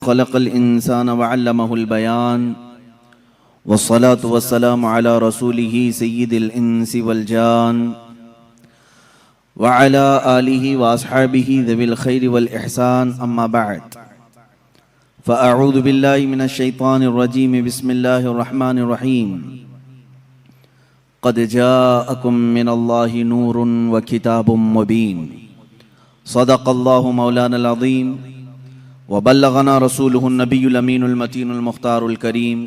خلق الإنسان وعلمه البيان والصلاة والسلام على رسوله سيد الإنس والجان وعلى آله وأصحابه ذوي الخير والإحسان أما بعد فأعوذ بالله من الشيطان الرجيم بسم الله الرحمن الرحيم قد جاءكم من الله نور وكتاب مبين صدق الله مولانا العظيم وبلغنا رسوله النبي الأمين المتين المختار الكريم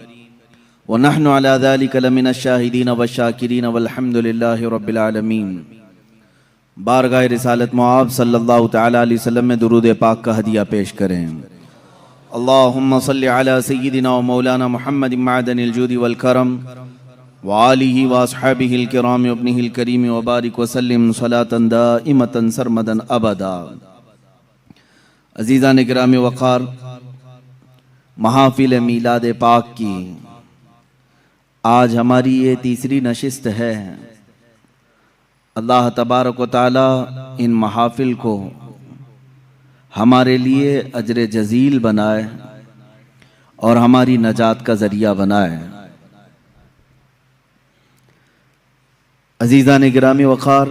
ونحن على ذلك لمن الشاهدين والشاكرين والحمد لله رب العالمين۔ بارگاہ رسالت معاب صلی اللہ تعالی علیہ وسلم میں درود پاک کا ہدیہ پیش کریں۔ اللہم صلی علی سیدنا و مولانا محمد معدن الجود والکرم وآلہ واصحابہ الکرام وابنہ الکریم وبارک وسلم صلاة دائمة سرمدا ابدا۔ عزیزان گرامی وقار، محافل میلاد پاک کی آج ہماری یہ تیسری نشست ہے۔ اللہ تبارک و تعالی ان محافل کو ہمارے لیے اجر جزیل بنائے اور ہماری نجات کا ذریعہ بنائے۔ عزیزان گرامی وقار،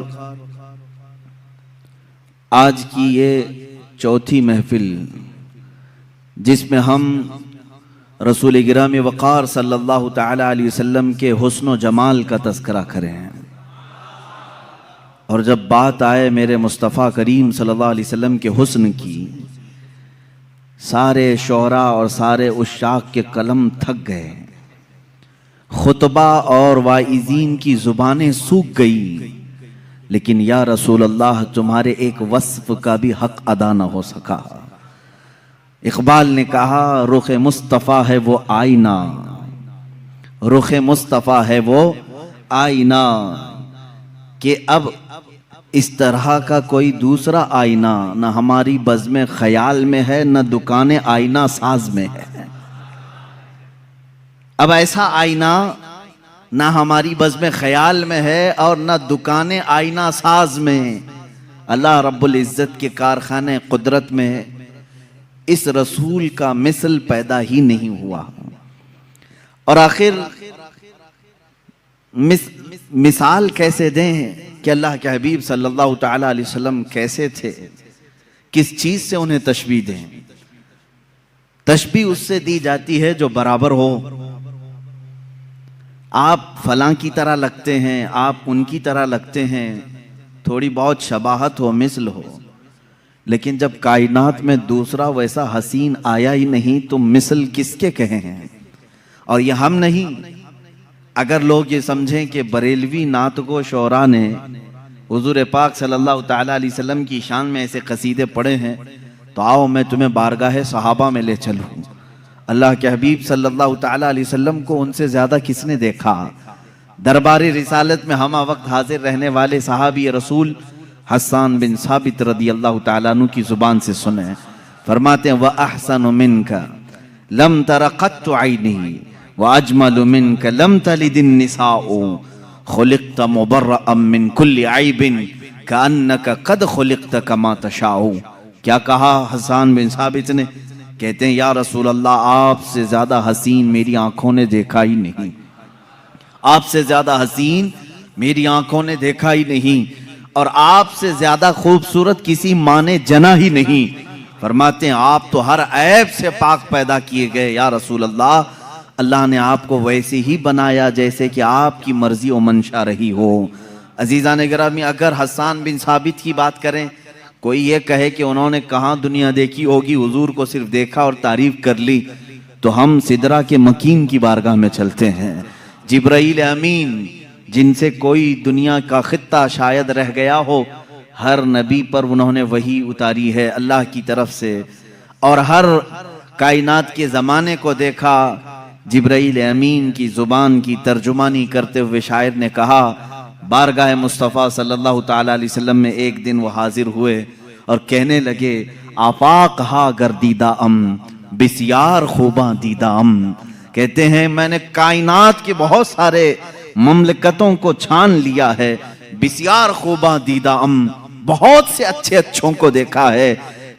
آج کی یہ چوتھی محفل جس میں ہم رسول گرامی وقار صلی اللہ تعالی علیہ وسلم کے حسن و جمال کا تذکرہ کریں، اور جب بات آئے میرے مصطفیٰ کریم صلی اللہ علیہ وسلم کے حسن کی، سارے شعراء اور سارے عشاق کے قلم تھک گئے، خطبہ اور واعظین کی زبانیں سوکھ گئی، لیکن یا رسول اللہ تمہارے ایک وصف کا بھی حق ادا نہ ہو سکا۔ اقبال نے کہا رخ مصطفیٰ ہے وہ آئینہ، رخ مصطفیٰ ہے وہ آئینہ، کہ اب اس طرح کا کوئی دوسرا آئینہ نہ ہماری بزم خیال میں ہے، نہ دکان آئینہ ساز میں ہے۔ اب ایسا آئینہ نہ ہماری بزم خیال میں ہے اور نہ دکان آئینہ ساز میں، اللہ رب العزت کے کارخانے قدرت میں اس رسول کا مثل پیدا ہی نہیں ہوا۔ اور آخر مثال کیسے دیں کہ اللہ کے حبیب صلی اللہ تعالی علیہ وسلم کیسے تھے، کس چیز سے انہیں تشبیہ دیں؟ تشبیہ اس سے دی جاتی ہے جو برابر ہو۔ آپ فلاں کی طرح لگتے ہیں، آپ ان کی طرح لگتے ہیں، تھوڑی بہت شباہت ہو، مثل ہو، لیکن جب کائنات میں دوسرا ویسا حسین آیا ہی نہیں تو مثل کس کے کہیں ہیں؟ اور یہ ہم نہیں، اگر لوگ یہ سمجھیں کہ بریلوی نعت گو شعراء نے حضور پاک صلی اللہ تعالی علیہ وسلم کی شان میں ایسے قصیدے پڑھے ہیں تو آؤ میں تمہیں بارگاہ صحابہ میں لے چلوں۔ اللہ کے حبیب صلی اللہ تعالی علیہ وسلم کو ان سے زیادہ کس نے دیکھا؟ درباری رسالت میں ہمہ وقت حاضر رہنے والے صحابی رسول حسان بن ثابت رضی اللہ تعالیٰ عنہ کی زبان سے سنیں، فرماتے ہیں وَأَحْسَنُ مِنْكَ لَمْ تَرَ قَطُّ عَيْنِي وَأَجْمَلُ مِنْكَ لَمْ تَلِدِ النِّسَاءُ خُلِقْتَ مُبَرَّأً مِّن كُلِّ عَيْبٍ كَأَنَّكَ قَدْ خُلِقْتَ كَمَا تَشَاءُ۔ کیا کہا حسان بن ثابت نے؟ کہتے ہیں یا رسول اللہ آپ سے زیادہ حسین میری آنکھوں نے دیکھا ہی نہیں، آپ سے زیادہ حسین میری آنکھوں نے دیکھا ہی نہیں، اور آپ سے زیادہ خوبصورت کسی ماں نے جنا ہی نہیں۔ فرماتے ہیں آپ تو ہر عیب سے پاک پیدا کیے گئے یا رسول اللہ، اللہ نے آپ کو ویسے ہی بنایا جیسے کہ آپ کی مرضی و منشا رہی ہو۔ عزیزان گرامی، اگر حسان بن ثابت کی بات کریں، کوئی یہ کہے کہ انہوں نے کہاں دنیا دیکھی ہوگی، حضور کو صرف دیکھا اور تعریف کر لی، تو ہم سدرہ کے مکین کی بارگاہ میں چلتے ہیں۔ جبرائیل امین جن سے کوئی دنیا کا خطہ شاید رہ گیا ہو، ہر نبی پر انہوں نے وحی اتاری ہے اللہ کی طرف سے، اور ہر کائنات کے زمانے کو دیکھا۔ جبرائیل امین کی زبان کی ترجمانی کرتے ہوئے شاعر نے کہا بارگاہ مصطفیٰ صلی اللہ تعالی علیہ وسلم میں ایک دن وہ حاضر ہوئے اور کہنے لگے آفاق ہا گردیدہ ام بسیار خوباں دیدہ ام۔ کہتے ہیں میں نے کائنات کے بہت سارے مملکتوں کو چھان لیا ہے، بسیار خوباں دیدہ ام، بہت سے اچھے اچھوں کو دیکھا ہے،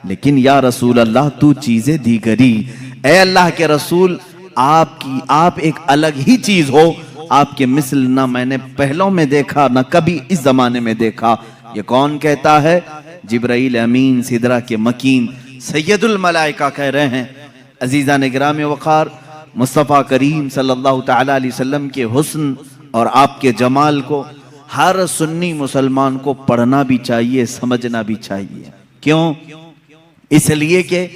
لیکن یا رسول اللہ تو چیزیں دیگری، اے اللہ کے رسول آپ ایک الگ ہی چیز ہو، آپ کے مثل نہ میں نے پہلوں میں دیکھا نہ کبھی اس زمانے میں دیکھا۔ یہ کون کہتا ہے؟ جبرائیل امین سدرہ کے مکین سید الملائکہ کہہ رہے ہیں۔ عزیزان گرامی وقار، مصطفیٰ کریم صلی اللہ تعالیٰ علیہ وسلم کے حسن اور آپ کے جمال کو ہر سنی مسلمان کو پڑھنا بھی چاہیے، سمجھنا بھی چاہیے۔ کیوں؟ اس لیے کہ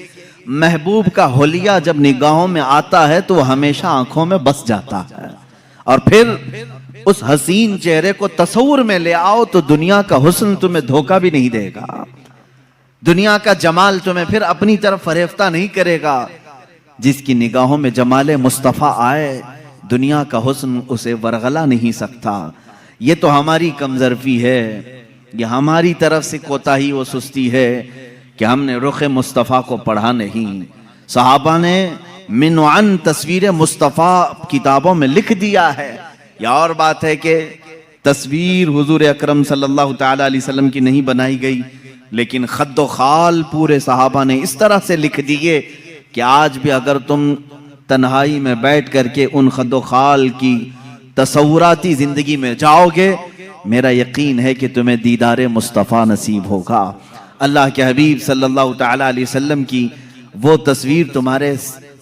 محبوب کا حلیہ جب نگاہوں میں آتا ہے تو وہ ہمیشہ آنکھوں میں بس جاتا ہے، اور پھر اس حسین چہرے کو تصور میں لے آؤ تو دنیا کا حسن تمہیں دھوکہ بھی نہیں دے گا، دنیا کا جمال تمہیں پھر اپنی طرف فریفتہ نہیں کرے گا۔ جس کی نگاہوں میں جمال مصطفیٰ آئے، دنیا کا حسن اسے ورغلا نہیں سکتا۔ یہ تو ہماری کمزرفی ہے، یہ ہماری طرف سے کوتاہی و سستی ہے کہ ہم نے رخ مصطفیٰ کو پڑھا نہیں۔ صحابہ نے من عن تصویر مصطفیٰ کتابوں میں لکھ دیا ہے۔ یہ اور بات ہے کہ تصویر حضور اکرم صلی اللہ تعالیٰ علیہ وسلم کی نہیں بنائی گئی، لیکن خد و خال پورے صحابہ نے اس طرح سے لکھ دیے کہ آج بھی اگر تم تنہائی میں بیٹھ کر کے ان خد و خال کی تصوراتی زندگی میں جاؤ گے، میرا یقین ہے کہ تمہیں دیدار مصطفیٰ نصیب ہوگا۔ اللہ کے حبیب صلی اللہ تعالیٰ علیہ وسلم کی وہ تصویر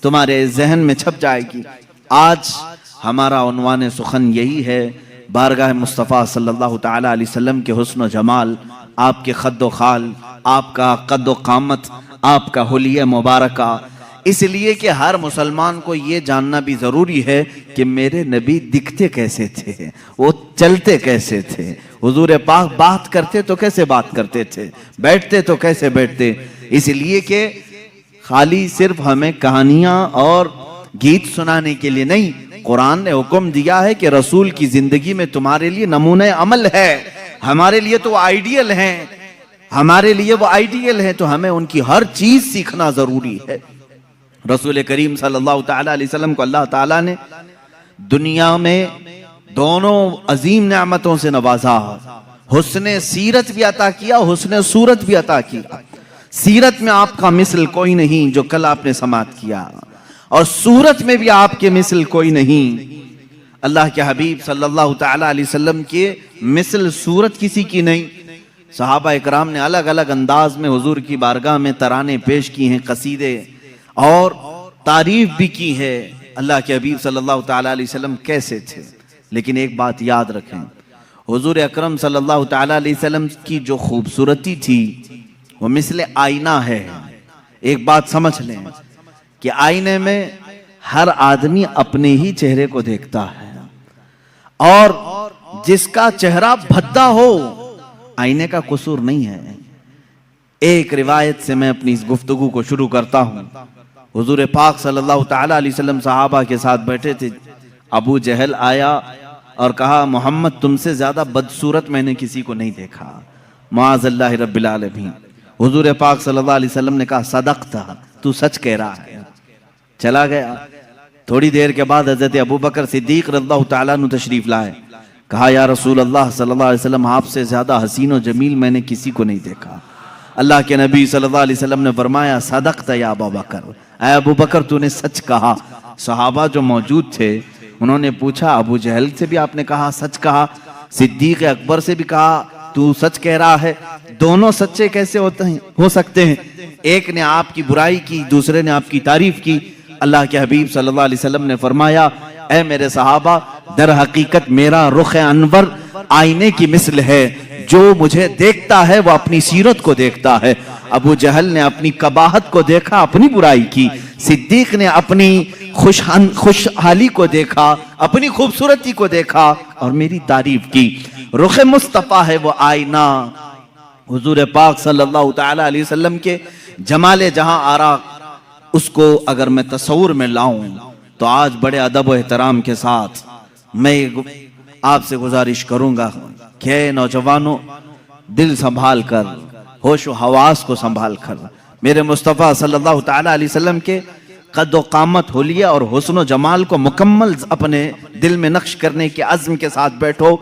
تمہارے ذہن میں چھپ جائے گی۔ آج ہمارا عنوان سخن یہی ہے، بارگاہ مصطفیٰ صلی اللہ تعالیٰ علیہ وسلم کے حسن و جمال، آپ کے خد و خال، آپ کا قد و قامت، آپ کا حلیہ مبارکہ۔ اس لیے کہ ہر مسلمان کو یہ جاننا بھی ضروری ہے کہ میرے نبی دکھتے کیسے تھے، وہ چلتے کیسے تھے، حضور پاک بات کرتے تو کیسے بات کرتے تھے، بیٹھتے تو کیسے بیٹھتے۔ اس لیے کہ خالی صرف ہمیں کہانیاں اور گیت سنانے کے لیے نہیں، قرآن نے حکم دیا ہے کہ رسول کی زندگی میں تمہارے لیے نمونہ عمل ہے، ہمارے لیے تو وہ آئیڈیل ہیں، ہمارے لیے وہ آئیڈیل ہیں، تو ہمیں ان کی ہر چیز سیکھنا ضروری ہے۔ رسول کریم صلی اللہ تعالیٰ علیہ وسلم کو اللہ تعالیٰ نے دنیا میں دونوں عظیم نعمتوں سے نوازا، حسن سیرت بھی عطا کیا، حسن صورت بھی عطا کیا۔ سیرت میں آپ کا مثل کوئی نہیں جو کل آپ نے سماعت کیا، اور صورت میں بھی آپ کے مثل کوئی نہیں۔ اللہ کے حبیب صلی اللہ تعالیٰ علیہ وسلم کے مثل صورت کسی کی نہیں۔ صحابہ اکرام نے الگ الگ انداز میں حضور کی بارگاہ میں ترانے پیش کی ہیں، قصیدے اور تعریف بھی کی ہے۔ اللہ کے حبیب صلی اللہ تعالیٰ علیہ وسلم کیسے تھے، لیکن ایک بات یاد رکھیں، حضور اکرم صلی اللہ تعالیٰ علیہ وسلم کی جو خوبصورتی تھی وہ مثل آئینہ ہے۔ ایک بات سمجھ لیں کہ آئینے میں ہر آدمی اپنے ہی چہرے کو دیکھتا ہے، اور جس کا چہرہ بھدا ہو آئینے کا قصور نہیں ہے۔ ایک روایت سے میں اپنی اس گفتگو کو شروع کرتا ہوں۔ حضور پاک صلی اللہ تعالیٰ علیہ وسلم صحابہ کے ساتھ بیٹھے تھے، ابو جہل آیا اور کہا محمد تم سے زیادہ بدصورت میں نے کسی کو نہیں دیکھا، معاذ اللہ رب العالمین۔ حضور پاک صلی اللہ علیہ وسلم نے کہا صدقتا، تو سچ کہہ رہا ہے۔ چلا گیا۔ تھوڑی دیر کے بعد حضرت ابوبکر صدیق رضی اللہ تعالیٰ عنہ تشریف لائے، کہا یا رسول اللہ صلی اللہ علیہ وسلم آپ سے زیادہ حسین و جمیل میں نے کسی کو نہیں دیکھا۔ اللہ کے نبی صلی اللہ علیہ وسلم نے فرمایا صدقت یا ابوبکر، اے ابوبکر تو نے سچ کہا۔ صحابہ جو موجود تھے انہوں نے پوچھا ابو جہل سے بھی آپ نے کہا سچ کہا، صدیق اکبر سے بھی کہا تو سچ کہہ رہا ہے، دونوں سچے کیسے ہو سکتے ہیں؟ ایک نے آپ کی برائی کی، دوسرے نے آپ کی تعریف کی۔ اللہ کے حبیب صلی اللہ علیہ وسلم نے فرمایا اے میرے صحابہ، در حقیقت میرا رخ انور آئینے کی مثل ہے، جو مجھے دیکھتا ہے وہ اپنی سیرت کو دیکھتا ہے۔ ابو جہل نے اپنی قباحت کو دیکھا، اپنی برائی کی، صدیق نے اپنی خوشحالی کو دیکھا، اپنی خوبصورتی کو دیکھا اور میری تعریف کی۔ رخ مصطفیٰ ہے وہ آئینہ، حضور پاک صلی اللہ تعالیٰ علیہ وسلم کے جمال جہاں آرا، اس کو اگر میں تصور میں لاؤں تو آج بڑے ادب و احترام کے ساتھ میں آپ سے گزارش کروں گا کہ نوجوانوں دل سنبھال کر، ہوش و حواس کو سنبھال کر میرے مصطفیٰ صلی اللہ تعالیٰ علیہ وسلم کے قد و قامت، حلیہ اور حسن و جمال کو مکمل اپنے دل میں نقش کرنے کے عزم کے ساتھ بیٹھو،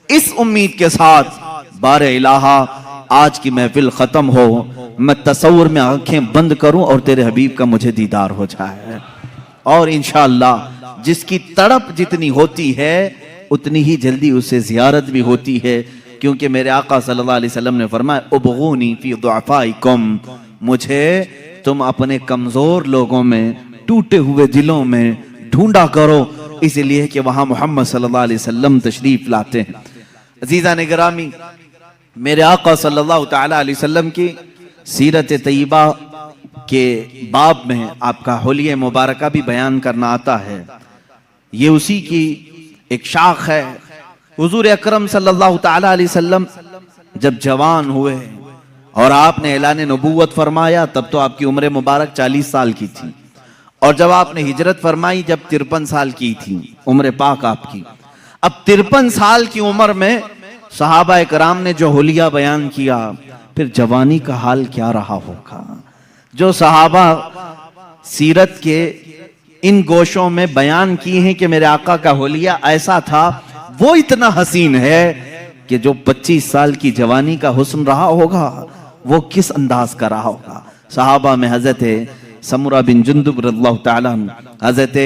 اس امید کے ساتھ بار الہا آج کی محفل ختم ہو میں تصور میں آنکھیں بند کروں اور تیرے حبیب کا مجھے دیدار ہو جائے. اور انشاءاللہ جس کی تڑپ جتنی ہوتی ہے اتنی ہی جلدی اسے زیارت بھی ہوتی ہے، کیونکہ میرے آقا صلی اللہ علیہ وسلم نے فرمایا ابغونی فی ضعفائکم، مجھے تم اپنے کمزور لوگوں میں، ٹوٹے ہوئے دلوں میں ڈھونڈا کرو، اس لیے کہ وہاں محمد صلی اللہ علیہ وسلم تشریف لاتے ہیں. عزیزان گرامی، میرے آقا صلی اللہ تعالی علیہ وسلم کی سیرت طیبہ کے باب میں آپ کا حلیہ مبارکہ بھی بیان کرنا آتا ہے. یہ اسی کی ایک شاخ ہے. حضور اکرم صلی اللہ تعالی علیہ وسلم جب جوان ہوئے اور آپ نے اعلان نبوت فرمایا تب تو آپ کی عمر مبارک 40 سال کی تھی، اور جب آپ نے ہجرت فرمائی جب 53 سال کی تھی عمر پاک آپ کی. اب 53 سال کی عمر میں صحابہ کرام نے جو حلیہ بیان کیا، پھر جوانی کا حال کیا رہا ہوگا. جو صحابہ سیرت کے ان گوشوں میں بیان کی ہیں کہ میرے آقا کا حلیہ ایسا تھا، وہ اتنا حسین ہے کہ جو 25 سال کی جوانی کا حسن رہا ہوگا وہ کس انداز کا رہا ہوگا. صحابہ میں حضرت سمرہ بن جندب رضی اللہ تعالیٰ عنہ، حضرت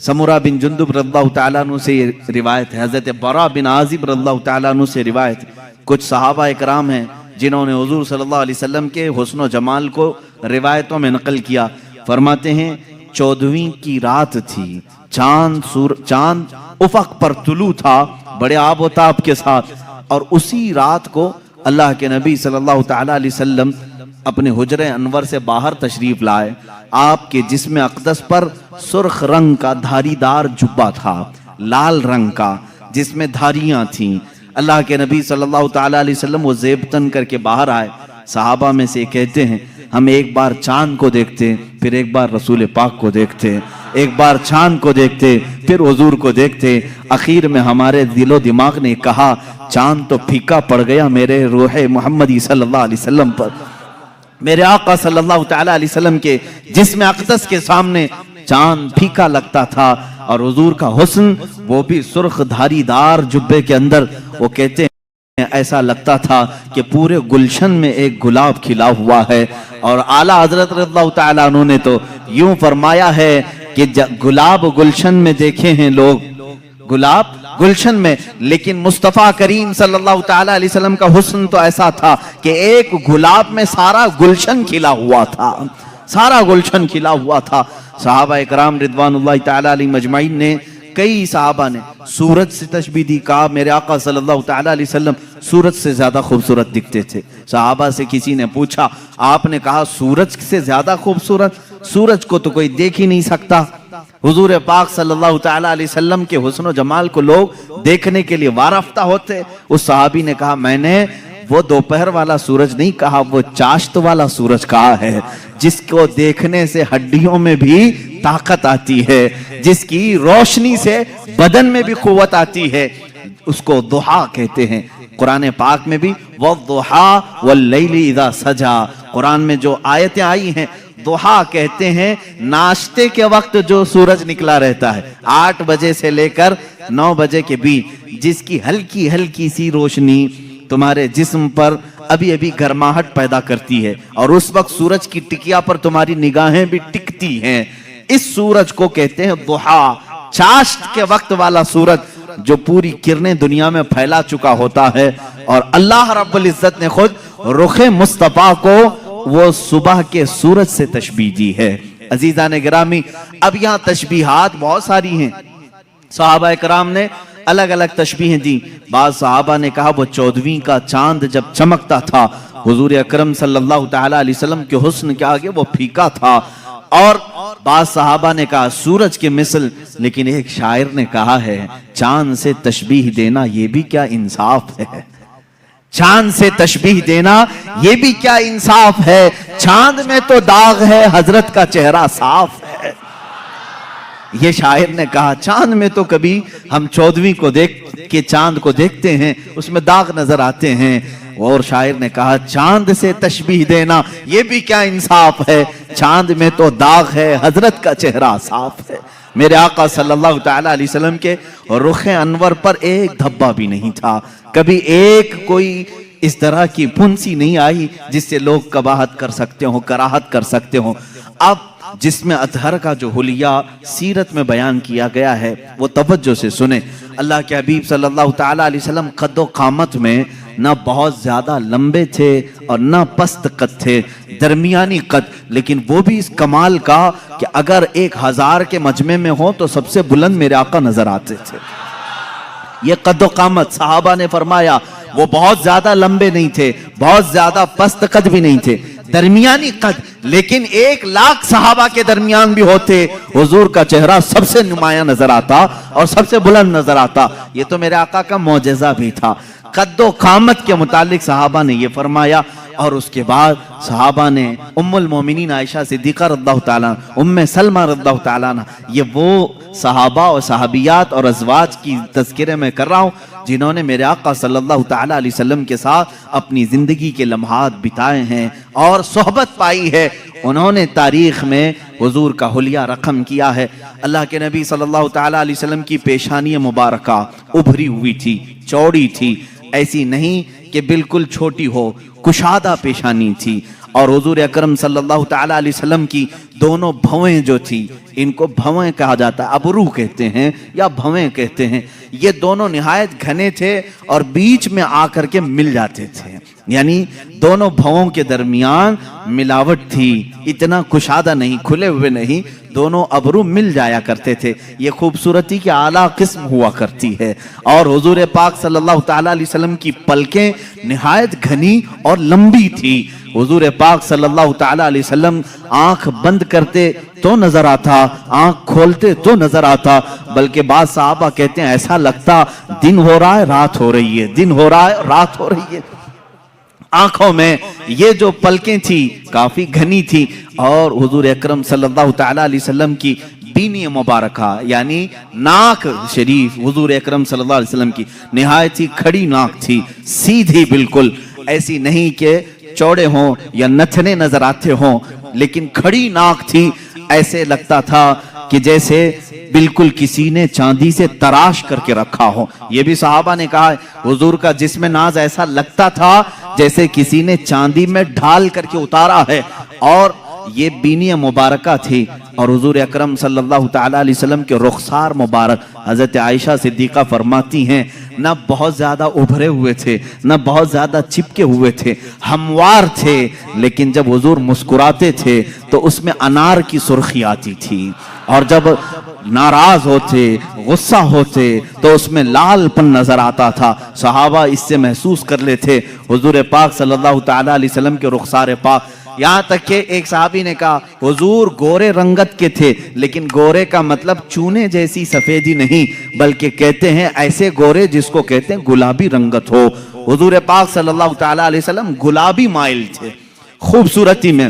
سمرہ بن جندب رضی اللہ تعالیٰ عنہ سے یہ روایت ہے، حضرت براء بن عازب رضی اللہ تعالیٰ عنہ سے روایت ہے. کچھ صحابہ اکرام ہیں جنہوں نے حضور صلی اللہ علیہ وسلم کے حسن و جمال کو روایتوں میں نقل کیا. فرماتے ہیں 14ویں کی رات تھی، چاند افق پر طلوع تھا بڑے آب و تاب کے ساتھ، اور اسی رات کو اللہ کے نبی صلی اللہ تعالی علیہ وسلم اپنے حجر انور سے باہر تشریف لائے. آپ کے جسم اقدس پر سرخ رنگ کا دھاری دار جبہ تھا، لال رنگ کا جس میں دھاریاں تھیں. اللہ کے نبی صلی اللہ تعالی علیہ وسلم وہ زیب تن کر کے باہر آئے. صحابہ میں سے کہتے ہیں ہم ایک بار چاند کو دیکھتے، پھر ایک بار رسول پاک کو دیکھتے، ایک بار چاند کو دیکھتے پھر حضور کو دیکھتے. اخیر میں ہمارے دل و دماغ نے کہا چاند تو پھیکا پڑ گیا میرے روح محمدی صلی اللہ علیہ وسلم پر. میرے آقا صلی اللہ تعالی علیہ وسلم کے جسم اقدس کے سامنے چاند پھیکا لگتا تھا، اور حضور کا حسن وہ بھی سرخ دھاری دار جبے کے اندر. وہ کہتے ہیں ایسا لگتا تھا کہ پورے گلشن میں ایک گلاب کھلا ہوا ہے. اور اعلیٰ حضرت رضی اللہ تعالیٰ عنہ نے تو یوں فرمایا ہے کہ گلاب گلشن میں دیکھے ہیں لوگ، گلاب گلشن میں، لیکن مصطفیٰ کریم صلی اللہ تعالیٰ علیہ وسلم کا حسن تو ایسا تھا کہ ایک گلاب میں سارا گلشن کھلا ہوا تھا، سارا گلشن کھلا ہوا تھا. صحابہ اکرام رضوان اللہ تعالیٰ علیہ مجمعین نے، کئی صحابہ نے سورج سے تشبیہ دی. کہا میرے آقا صلی اللہ تعالیٰ علیہ وسلم سورج سے زیادہ خوبصورت دکھتے تھے. صحابہ سے کسی نے پوچھا، آپ نے کہا سورج سے زیادہ خوبصورت؟ سورج کو تو کوئی دیکھ ہی نہیں سکتا. حضور پاک صلی اللہ تعالیٰ علیہ وسلم کے حسن و جمال کو لوگ دیکھنے کے لیے وارفتہ ہوتے. اس صحابی نے کہا میں نے وہ دوپہر والا سورج نہیں کہا، وہ چاشت والا سورج کہا ہے، جس کو دیکھنے سے ہڈیوں میں بھی طاقت آتی ہے، جس کی روشنی سے بدن میں بھی قوت آتی ہے. اس کو ضحیٰ کہتے ہیں. قرآن پاک میں بھی وَالضُّحَىٰ وَاللَّيْلِ اِذَا سَجَىٰ، قرآن میں جو آیتیں آئی ہیں، ضحیٰ کہتے ہیں ناشتے کے وقت جو سورج نکلا رہتا ہے 8 بجے سے لے کر 9 بجے کے بیچ، جس کی ہلکی ہلکی سی روشنی تمہارے جسم پر ابھی ابھی گرماہٹ پیدا کرتی ہے، اور اس وقت سورج کی ٹکیا پر تمہاری نگاہیں بھی ٹکتی ہیں. اس سورج کو کہتے ہیں ضحیٰ، چاشت کے وقت والا سورج جو پوری کرنیں دنیا میں پھیلا چکا ہوتا ہے. اور اللہ رب العزت نے خود رخ مصطفیٰ کو وہ صبح کے سورج سے تشبیہ دی ہے. عزیزان گرامی، اب یہاں تشبیہات بہت ساری ہیں. صحابہ کرام نے الگ الگ تشبیہیں دی. بعض صحابہ نے کہا وہ 14ویں کا چاند جب چمکتا تھا حضور اکرم صلی اللہ تعالی علیہ وسلم کے حسن کے آگے وہ پھیکا تھا. اور بعض صحابہ نے کہا سورج کے مثل. لیکن ایک شاعر نے کہا ہے چاند سے تشبیہ دینا یہ بھی کیا انصاف ہے، چاند سے تشبیہ دینا یہ بھی کیا انصاف ہے. چاند میں تو داغ ہے، حضرت کا چہرہ صاف ہے. یہ شاعر نے کہا چاند میں تو کبھی ہم 14ویں کو دیکھ کے چاند کو دیکھتے ہیں اس میں داغ نظر آتے ہیں. اور شاعر نے کہا چاند سے تشبیہ دینا یہ بھی کیا انصاف ہے، چاند میں تو داغ ہے، حضرت کا چہرہ صاف ہے. میرے آقا صلی اللہ تعالی علیہ وسلم کے رخ انور پر ایک دھبا بھی نہیں تھا. کبھی ایک کوئی اس طرح کی پھنسی نہیں آئی جس سے لوگ کباہت کر سکتے ہوں، کراہت کر سکتے ہوں۔ اب جسم اطہر کا جو حلیہ سیرت میں بیان کیا گیا ہے وہ توجہ سے سنیں۔ اللہ کے حبیب صلی اللہ تعالیٰ علیہ وسلم قد و قامت میں نہ بہت زیادہ لمبے تھے اور نہ پست قد تھے، درمیانی قد، لیکن وہ بھی اس کمال کا کہ اگر 1000 کے مجمع میں ہو تو سب سے بلند میرے آقا نظر آتے تھے۔ یہ قد و قامت، صحابہ نے فرمایا وہ بہت زیادہ لمبے نہیں تھے، بہت زیادہ پست قد بھی نہیں تھے، درمیانی قد، لیکن 1,00,000 صحابہ کے درمیان بھی ہوتے حضور کا چہرہ سب سے نمایاں نظر آتا اور سب سے بلند نظر آتا۔ یہ تو میرے آقا کا معجزہ بھی تھا۔ قد و قامت کے متعلق صحابہ نے یہ فرمایا، اور اس کے بعد صحابہ نے ام المومنین عائشہ صدیقہ رضی اللہ تعالیٰ، ام سلمہ رضی اللہ تعالیٰ، یہ وہ صحابہ اور صحابیات اور ازواج کی تذکرے میں کر رہا ہوں جنہوں نے میرے آقا صلی اللہ تعالیٰ علیہ وسلم کے ساتھ اپنی زندگی کے لمحات بتائے ہیں اور صحبت پائی ہے۔ انہوں نے تاریخ میں حضور کا حلیہ رقم کیا ہے۔ اللہ کے نبی صلی اللہ تعالیٰ علیہ وسلم کی پیشانی مبارکہ ابھری ہوئی تھی، چوڑی تھی، ایسی نہیں کہ بالکل چھوٹی ہو، کشادہ پیشانی تھی، اور حضور اکرم صلی اللہ تعالیٰ علیہ وسلم کی دونوں بھویں جو تھی، ان کو بھویں کہا جاتا ہے، ابرو کہتے ہیں یا بھویں کہتے ہیں، یہ دونوں نہایت گھنے تھے اور بیچ میں آ کر کے مل جاتے تھے، یعنی دونوں بھووں کے درمیان ملاوٹ تھی، اتنا کشادہ نہیں، کھلے ہوئے نہیں، دونوں ابرو مل جایا کرتے تھے۔ یہ خوبصورتی کی اعلیٰ قسم ہوا کرتی ہے، اور حضور پاک صلی اللہ تعالیٰ علیہ وسلم کی پلکیں نہایت گھنی اور لمبی تھی۔ حضور پاک صلی اللہ تعالیٰ علیہ وسلم آنکھ بند کرتے تو نظر آتا، آنکھ کھولتے تو نظر آتا، بلکہ بعض صحابہ کہتے ہیں ایسا لگتا دن ہو رہا ہے رات ہو رہی ہے، دن ہو رہا ہے رات ہو رہی ہے۔ آنکھوں میں یہ جو پلکیں تھی کافی گھنی تھی، اور حضور اکرم صلی اللہ تعالیٰ علیہ وسلم کی بینی مبارکہ یعنی ناک شریف، حضور اکرم صلی اللہ علیہ وسلم کی نہایت ہی کھڑی ناک تھی، سیدھی بالکل، ایسی نہیں کہ چوڑے ہوں یا نتھنے نظر آتے ہوں، لیکن کھڑی ناک تھی، ایسے لگتا تھا کہ جیسے بالکل کسی نے چاندی سے تراش کر کے رکھا ہو۔ یہ بھی صحابہ نے کہا حضور کا جسم ناز ایسا لگتا تھا جیسے کسی نے چاندی میں ڈھال کر کے اتارا ہے، اور یہ بینی مبارکہ تھی۔ اور حضور اکرم صلی اللہ تعالیٰ علیہ وسلم کے رخسار مبارک، حضرت عائشہ صدیقہ فرماتی ہیں، نہ بہت زیادہ ابھرے ہوئے تھے، نہ بہت زیادہ چپکے ہوئے تھے، ہموار تھے، لیکن جب حضور مسکراتے تھے تو اس میں انار کی سرخی آتی تھی، اور جب ناراض ہوتے، غصہ ہوتے تو اس میں لال پن نظر آتا تھا۔ صحابہ اس سے محسوس کر لیتے حضور پاک صلی اللہ تعالیٰ علیہ وسلم کے رخسار پاک۔ یہاں تک کہ ایک صحابی نے کہا حضور گورے رنگت کے تھے، لیکن گورے کا مطلب چونے جیسی سفیدی نہیں، بلکہ کہتے ہیں ایسے گورے جس کو کہتے ہیں گلابی رنگت ہو۔ حضور پاک صلی اللہ تعالیٰ علیہ وسلم گلابی مائل تھے خوبصورتی میں،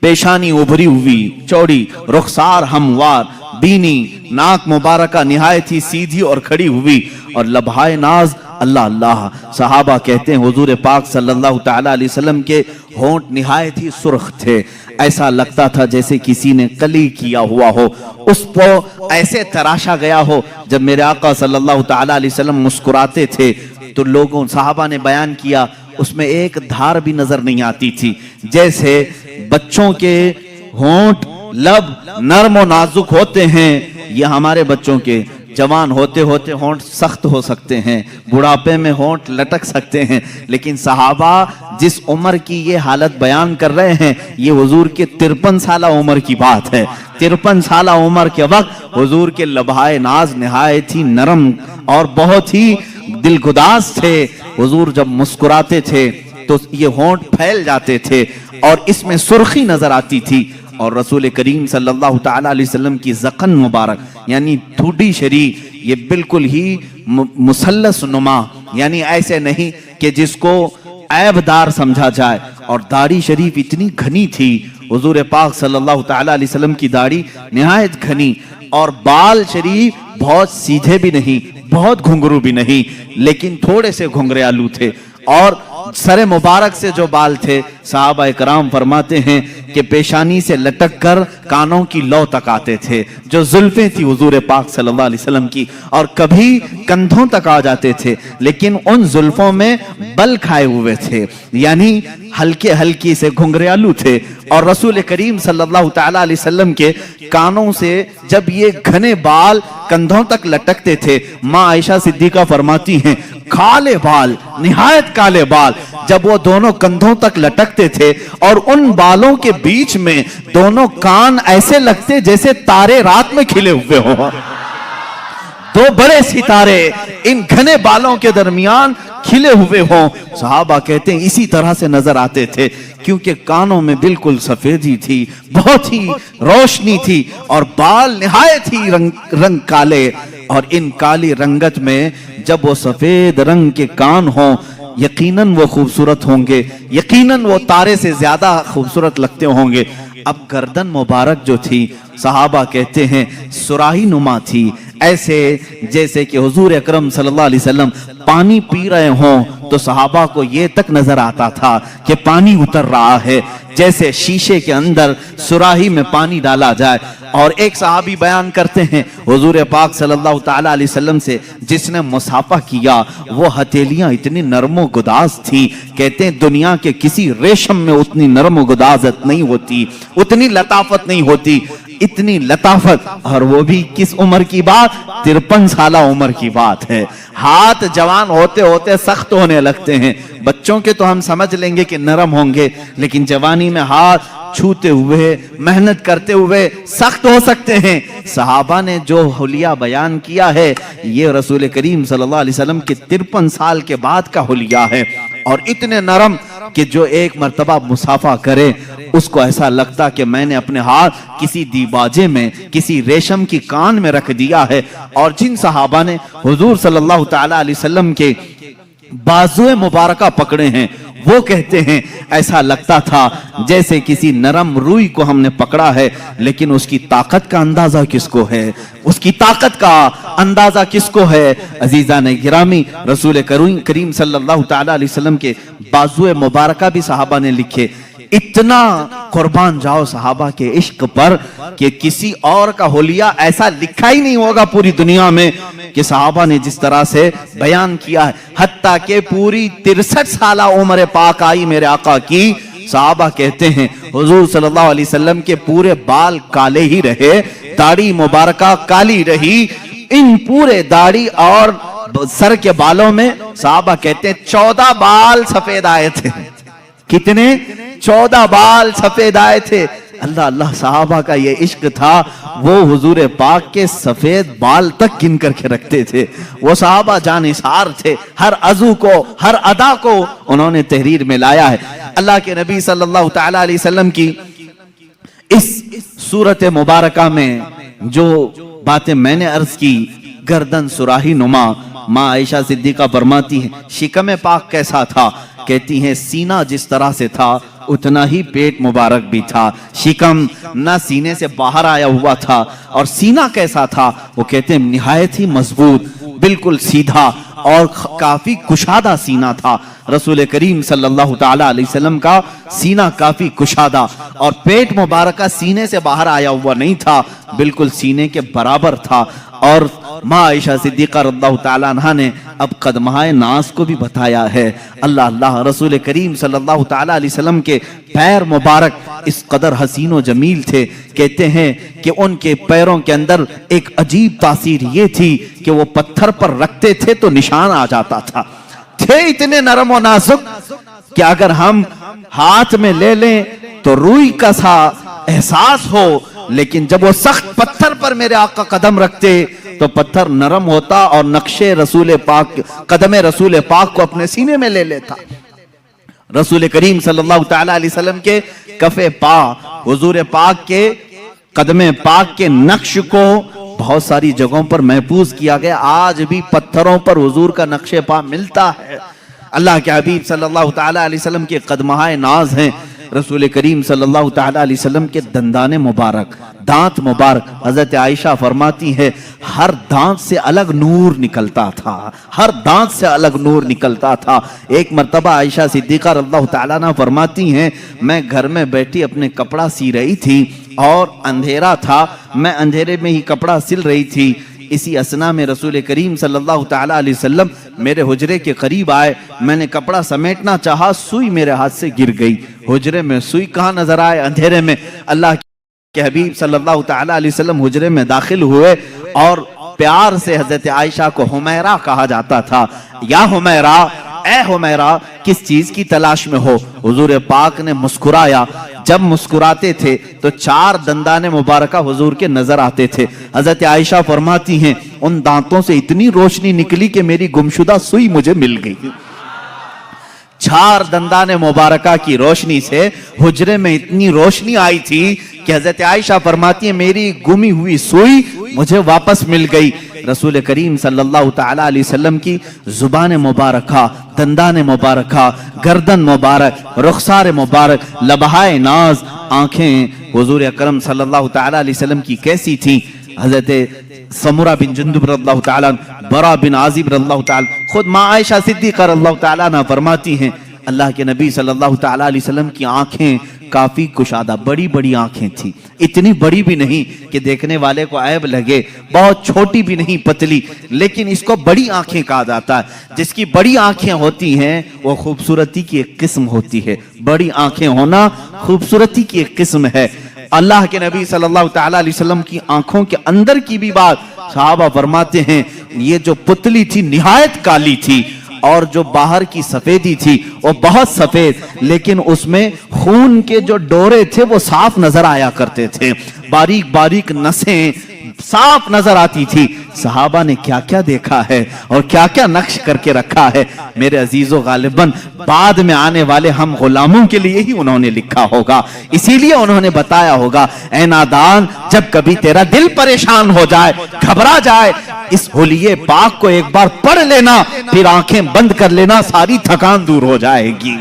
پیشانی ابھری ہوئی چوڑی، رخسار ہموار، بینی ناک مبارکہ نہایت ہی سیدھی اور کھڑی ہوئی، اور لبھائے ناز اللہ اللہ۔ صحابہ کہتے ہیں حضور پاک صلی اللہ تعالیٰ علیہ وسلم کے ہونٹ نہایت ہی سرخ تھے، ایسا لگتا تھا جیسے کسی نے کلی کیا ہوا ہو، اس کو ایسے تراشا گیا ہو۔ جب میرے آقا صلی اللہ تعالیٰ علیہ وسلم مسکراتے تھے تو لوگوں صحابہ نے بیان کیا اس میں ایک دھار بھی نظر نہیں آتی تھی، جیسے بچوں کے ہونٹ لب نرم و نازک ہوتے ہیں، یہ ہمارے بچوں کے جوان ہوتے ہوتے ہونٹ سخت ہو سکتے ہیں، بڑھاپے میں ہونٹ لٹک سکتے ہیں، لیکن صحابہ جس عمر کی یہ حالت بیان کر رہے ہیں یہ حضور کے 53 سالہ عمر کی بات ہے۔ 53 سالہ عمر کے وقت حضور کے لبھائے ناز نہایت ہی نرم اور بہت ہی دلگداز تھے۔ حضور جب مسکراتے تھے تو یہ ہونٹ پھیل جاتے تھے اور اس میں سرخی نظر آتی تھی، اور رسول کریم صلی اللہ تعالیٰ علیہ وسلم کی ذقن مبارک یعنی ٹھوڈی شریف یہ بالکل ہی مثلث نما، یعنی ایسے نہیں کہ جس کو عیب دار سمجھا جائے، اور داڑھی شریف اتنی گھنی تھی، حضور پاک صلی اللہ تعالیٰ علیہ وسلم کی داڑھی نہایت گھنی، اور بال شریف بہت سیدھے بھی نہیں بہت گھنگرو بھی نہیں، لیکن تھوڑے سے گھنگریالو تھے، اور سر مبارک سے جو بال تھے صحابہ کرام فرماتے ہیں کہ پیشانی سے لٹک کر کانوں کی لو تک آتے تھے، جو زلفیں تھی حضور پاک صلی اللہ علیہ وسلم کی، اور کبھی کندھوں تک آ جاتے تھے، لیکن ان زلفوں میں بل کھائے ہوئے تھے، یعنی ہلکے ہلکی سے گھنگریالو تھے۔ اور رسول کریم صلی اللہ تعالی علیہ وسلم کے کانوں سے جب یہ گھنے بال کندھوں تک لٹکتے تھے، ماں عائشہ صدیقہ فرماتی ہیں کالے بال، نہایت کالے بال جب وہ دونوں کندھوں تک لٹکتے تھے، اور ان بالوں کے بیچ میں دونوں کان ایسے لگتے جیسے تارے رات میں کھلے ہوئے ہوں، دو بڑے ستارے ان گھنے بالوں کے درمیان کھلے ہوئے ہوں۔ صحابہ کہتے ہیں اسی طرح سے نظر آتے تھے، کیونکہ کانوں میں بالکل سفیدی تھی، بہت ہی روشنی تھی، اور بال نہایت ہی رنگ کالے، اور ان کالی رنگت میں جب وہ سفید رنگ کے کان ہوں یقیناً وہ خوبصورت ہوں گے، یقیناً وہ تارے سے زیادہ خوبصورت لگتے ہوں گے۔ اب گردن مبارک جو تھی صحابہ کہتے ہیں سراہی نما تھی، ایسے جیسے کہ حضور اکرم صلی اللہ علیہ وسلم پانی پی رہے ہوں تو صحابہ کو یہ تک نظر آتا تھا کہ پانی اتر رہا ہے، جیسے شیشے کے اندر سراہی میں پانی ڈالا جائے۔ اور ایک صحابی بیان کرتے ہیں حضور پاک صلی اللہ تعالی علیہ وسلم سے جس نے مصافحہ کیا، وہ ہتھیلیاں اتنی نرم و گداز تھی، کہتے ہیں دنیا کے کسی ریشم میں اتنی نرم و گدازت نہیں ہوتی، اتنی لطافت نہیں ہوتی، اتنی لطافت، اور وہ بھی کس عمر کی بات؟ 53 سالہ عمر کی بات ہے۔ ہاتھ جوان ہوتے ہوتے سخت ہونے لگتے ہیں، بچوں کے تو ہم سمجھ لیں گے کہ نرم ہوں گے، لیکن جوانی میں ہاتھ چھوتے ہوئے محنت کرتے ہوئے سخت ہو سکتے ہیں۔ صحابہ نے جو حلیہ بیان کیا ہے یہ رسول کریم صلی اللہ علیہ وسلم کے 53 سال کے بعد کا حلیہ ہے، اور اتنے نرم کہ جو ایک مرتبہ مصافحہ کرے اس کو ایسا لگتا کہ میں نے اپنے ہاتھ کسی دیباجے میں، کسی ریشم کی کان میں رکھ دیا ہے۔ اور جن صحابہ نے حضور صلی اللہ تعالی علیہ وسلم کے بازوئے مبارکہ پکڑے ہیں وہ کہتے ہیں ایسا لگتا تھا جیسے کسی نرم روئی کو ہم نے پکڑا ہے، لیکن اس کی طاقت کا اندازہ کس کو ہے، اس کی طاقت کا اندازہ کس کو ہے؟ عزیزان گرامی، رسول کریم صلی اللہ تعالی علیہ وسلم کے بازوئے مبارکہ بھی صحابہ نے لکھے۔ اتنا قربان جاؤ صحابہ کے عشق پر کہ کسی اور کا حلیہ ایسا لکھا ہی نہیں ہوگا پوری دنیا میں کہ صحابہ نے جس طرح سے بیان کیا ہے، حتیٰ کہ پوری 63 سالہ عمر پاک آئی میرے آقا کی، صحابہ کہتے ہیں حضور صلی اللہ علیہ وسلم کے پورے بال کالے ہی رہے، داڑھی مبارکہ کالی رہی، ان پورے داڑھی اور سر کے بالوں میں صحابہ کہتے ہیں 14 بال سفید آئے تھے۔ کتنے؟ 14 بال سفید آئے تھے۔ اللہ اللہ، صحابہ کا یہ عشق تھا، وہ حضور پاک کے سفید بال تک گن کر کے رکھتے تھے۔ وہ صحابہ جانثار تھے، ہر عضو کو، ہر ادا کو انہوں نے تحریر میں لایا ہے۔ اللہ کے نبی صلی اللہ تعالی علیہ وسلم کی اس صورت مبارکہ میں جو باتیں میں نے عرض کی، گردن سراہی نما، ماں عائشہ صدیقہ فرماتی ہیں شکم پاک کیسا تھا؟ کہتی ہیں سینہ جس طرح سے تھا اتنا ہی پیٹ مبارک بھی تھا، شکم نہ سینے سے باہر آیا ہوا تھا۔ اور سینہ کیسا تھا؟ وہ کہتے ہیں نہایت ہی مضبوط، بالکل سیدھا اور کافی کشادہ سینہ تھا۔ رسول کریم صلی اللہ تعالی علیہ وسلم کا سینہ کافی کشادہ، اور پیٹ مبارکہ سینے سے باہر آیا ہوا نہیں تھا، بالکل سینے کے برابر تھا۔ اور ماں عائشہ صدیقہ رضی اللہ تعالیٰ عنہ نے اب قدمہ ناز کو بھی بتایا ہے۔ اللہ اللہ، رسول کریم صلی اللہ تعالیٰ علیہ وسلم کے پیر مبارک اس قدر حسین و جمیل تھے، کہتے ہیں کہ ان کے پیروں کے اندر ایک عجیب تاثیر یہ تھی کہ وہ پتھر پر رکھتے تھے تو نشان آ جاتا تھا، تھے اتنے نرم و نازک کہ اگر ہم ہاتھ میں لے لیں تو روئی کا سا احساس ہو، لیکن جب وہ سخت پتھر پر میرے آقا قدم رکھتے تو پتھر نرم ہوتا اور نقش رسول پاک، قدم رسول پاک کو اپنے سینے میں لے لیتا۔ رسول کریم صلی اللہ تعالی علیہ وسلم کے کف پا، حضور پاک کے قدم پاک کے نقش کو بہت ساری جگہوں پر محفوظ کیا گیا، آج بھی پتھروں پر حضور کا نقش پا ملتا ہے۔ اللہ کے حبیب صلی اللہ تعالی علیہ وسلم کے قدمہ ناز ہیں۔ رسول کریم صلی اللہ تعالی علیہ وسلم کے دندان مبارک، دانت مبارک، حضرت عائشہ فرماتی ہے ہر دانت سے الگ نور نکلتا تھا، ہر دانت سے الگ نور نکلتا تھا۔ ایک مرتبہ عائشہ صدیقہ رضی اللہ تعالیٰ عنہ فرماتی ہیں میں گھر میں بیٹھی اپنے کپڑا سی رہی تھی اور اندھیرا تھا، میں اندھیرے میں ہی کپڑا سل رہی تھی، اسی اسنا میں رسول کریم صلی اللہ تعالیٰ علیہ وسلم میرے حجرے کے قریب آئے، میں نے کپڑا سمیٹنا چاہا، سوئی میرے ہاتھ سے گر گئی۔ حجرے میں سوئی کہاں نظر آئے؟ اندھیرے میں۔ اللہ کے حبیب صلی اللہ تعالیٰ علیہ وسلم حجرے میں داخل ہوئے اور پیار سے حضرت عائشہ کو حمیرہ کہا جاتا تھا، یا حمیرہ، اے حمیرہ کس چیز کی تلاش میں ہو؟ حضور پاک نے مسکرایا، جب مسکراتے تھے تو 4 دندان مبارکہ حضور کے نظر آتے تھے۔ حضرت عائشہ فرماتی ہیں ان دانتوں سے اتنی روشنی نکلی کہ میری گمشدہ سوئی مجھے مل گئی۔ 4 دندان مبارکہ کی روشنی سے حجرے میں اتنی روشنی آئی تھی کہ حضرت عائشہ فرماتی ہیں میری گمی ہوئی سوئی مجھے واپس مل گئی۔ رسول کریم صلی اللہ تعالیٰ علیہ وسلم کی زبان مبارکہ، دندان مبارکہ، گردن مبارک، رخسار مبارک، لبہائے ناز، آنکھیں حضور اکرم صلی اللہ تعالیٰ علیہ وسلم کی کیسی تھیں؟ حضرت سمرہ بن جندب رضی اللہ تعالیٰ، برا بن عازب رضی اللہ تعالیٰ، خود ماں عائشہ صدیقہ رضی اللہ تعالیٰ عنہ فرماتی ہیں اللہ کے نبی صلی اللہ تعالیٰ علیہ وسلم کی آنکھیں کافی کشادہ، بڑی بڑی آنکھیں تھیں، اتنی بڑی بھی نہیں کہ دیکھنے والے کو عیب لگے، بہت چھوٹی بھی نہیں پتلی، لیکن اس کو بڑی آنکھیں کہا جاتا ہے۔ جس کی بڑی آنکھیں ہوتی ہیں وہ خوبصورتی کی ایک قسم ہوتی ہے، بڑی آنکھیں ہونا خوبصورتی کی ایک قسم ہے۔ اللہ کے نبی صلی اللہ تعالیٰ علیہ وسلم کی آنکھوں کے اندر کی بھی بات صحابہ فرماتے ہیں یہ جو پتلی تھی نہایت کالی تھی، اور جو باہر کی سفیدی تھی وہ بہت سفید، لیکن اس میں خون کے جو ڈورے تھے وہ صاف نظر آیا کرتے تھے، باریک باریک نسیں صاف نظر آتی تھی۔ صحابہ نے کیا کیا دیکھا ہے اور کیا کیا نقش کر کے رکھا ہے، میرے عزیزو غالباً بعد میں آنے والے ہم غلاموں کے لیے ہی انہوں نے لکھا ہوگا، اسی لیے انہوں نے بتایا ہوگا اے نادان جب کبھی تیرا دل پریشان ہو جائے، گھبرا جائے، اس حلیے پاک کو ایک بار پڑھ لینا، پھر آنکھیں بند کر لینا، ساری تھکان دور ہو جائے گی،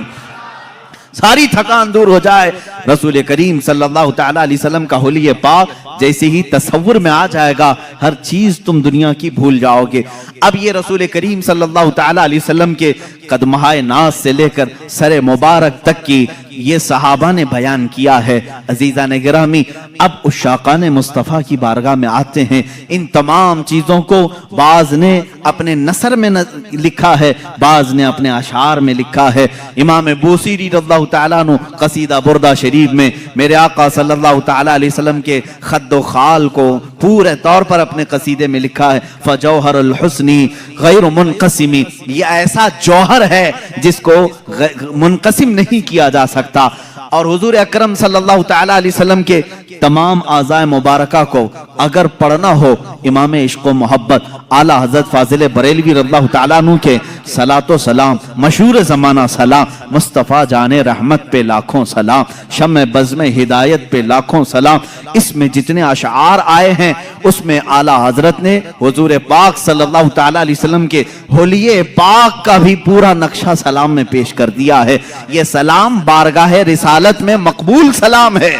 ساری تھکان دور ہو جائے۔ رسول کریم صلی اللہ تعالیٰ علیہ وسلم کا حلیہ پاک جیسے ہی تصور میں آ جائے گا ہر چیز تم دنیا کی بھول جاؤ گے۔ اب یہ رسول کریم صلی اللہ تعالیٰ علیہ وسلم کے قدمہائے ناز سے لے کر سر مبارک تک کی یہ صحابہ نے بیان کیا ہے۔ عزیزان گرامی، اب عشاقان مصطفیٰ کی بارگاہ میں آتے ہیں۔ ان تمام چیزوں کو بعض نے اپنے نثر میں لکھا ہے، بعض نے اپنے اشعار میں لکھا ہے۔ امام بوصیری رضی اللہ تعالیٰ عنہ قصیدہ بردہ شریف میں میرے آقا صلی اللہ تعالیٰ علیہ وسلم کے خد و خال کو پورے طور پر اپنے قصیدے میں لکھا ہے، فجوہر الحسنی غیر منقسمی، یہ ایسا جوہر ہے جس کو منقسم نہیں کیا جا سکتا۔ اور حضور اکرم صلی اللہ تعالیٰ علیہ وسلم کے تمام اعضاء مبارکہ کو اگر پڑھنا ہو امام عشق و محبت اعلیٰ حضرت فاضل بریلوی رضی اللہ تعالیٰ عنہ کے صلاۃ و سلام، مشہور زمانہ سلام، مصطفیٰ جان رحمت پہ لاکھوں سلام، شمع بزم ہدایت پہ لاکھوں سلام، اس میں جتنے اشعار آئے ہیں اس میں اعلیٰ حضرت نے حضور پاک صلی اللہ تعالیٰ علیہ وسلم کے حلیے پاک کا بھی پورا نقشہ سلام میں پیش کر دیا ہے۔ یہ سلام بارگاہ رسالت میں مقبول سلام ہے،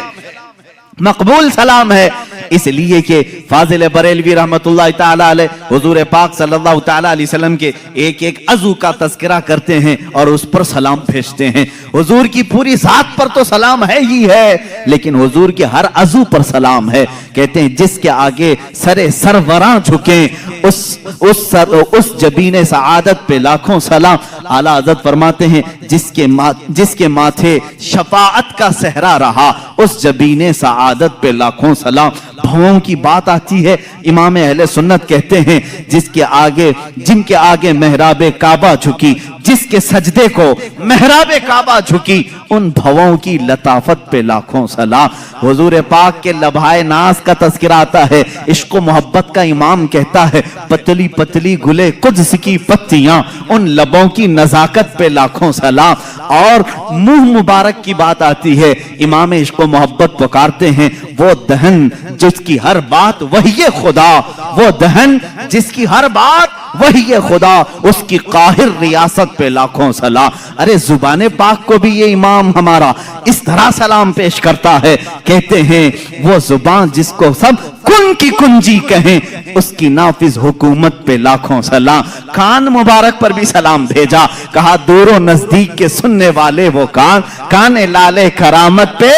مقبول سلام ہے، اس لیے کہ فاضل بریلوی رحمت اللہ تعالیٰ علیہ حضور پاک صلی اللہ تعالیٰ علیہ وسلم کے ایک ایک عضو کا تذکرہ کرتے ہیں اور اس پر سلام بھیجتے ہیں۔ حضور کی پوری ذات پر تو سلام ہے ہی ہے، لیکن حضور کے ہر عضو پر سلام ہے۔ کہتے ہیں جس کے آگے سروراں جھکیں اس جبین سعادت پہ لاکھوں سلام۔ اعلیٰ حضرت فرماتے ہیں جس کے ماتھے شفاعت کا صحرا رہا اس جبین سعادت پہ لاکھوں سلام۔ بھووں کی بات آتی ہے، امام اہل سنت کہتے ہیں جن کے آگے محراب کعبہ جھکی، جس کے سجدے کو محراب کعبہ جھکی، ان بھووں کی لطافت پہ لاکھوں سلام۔ حضور پاک کے لبہائے ناز کا تذکرہ آتا ہے، عشق و محبت کا امام کہتا ہے پتلی پتلی گلے قدس کی پتیاں، ان لبوں کی نزاکت پہ لاکھوں سلام۔ اور منہ مبارک کی بات آتی ہے، امام عشق و محبت پکارتے ہیں وہ دہن جس کی ہر بات وحی خدا، وہ دہن جس کی ہر بات وہی خدا اس کی قاہر ریاست پہ لاکھوں سلام. ارے زبان پاک کو بھی یہ امام ہمارا اس طرح سلام پیش کرتا ہے. کہتے ہیں وہ زبان جس کو سب کن کی کنجی کہیں اس کی نافذ حکومت پہ لاکھوں سلام. کان مبارک پر بھی سلام بھیجا, کہا دور و نزدیک کے سننے والے وہ کان لالے کرامت پہ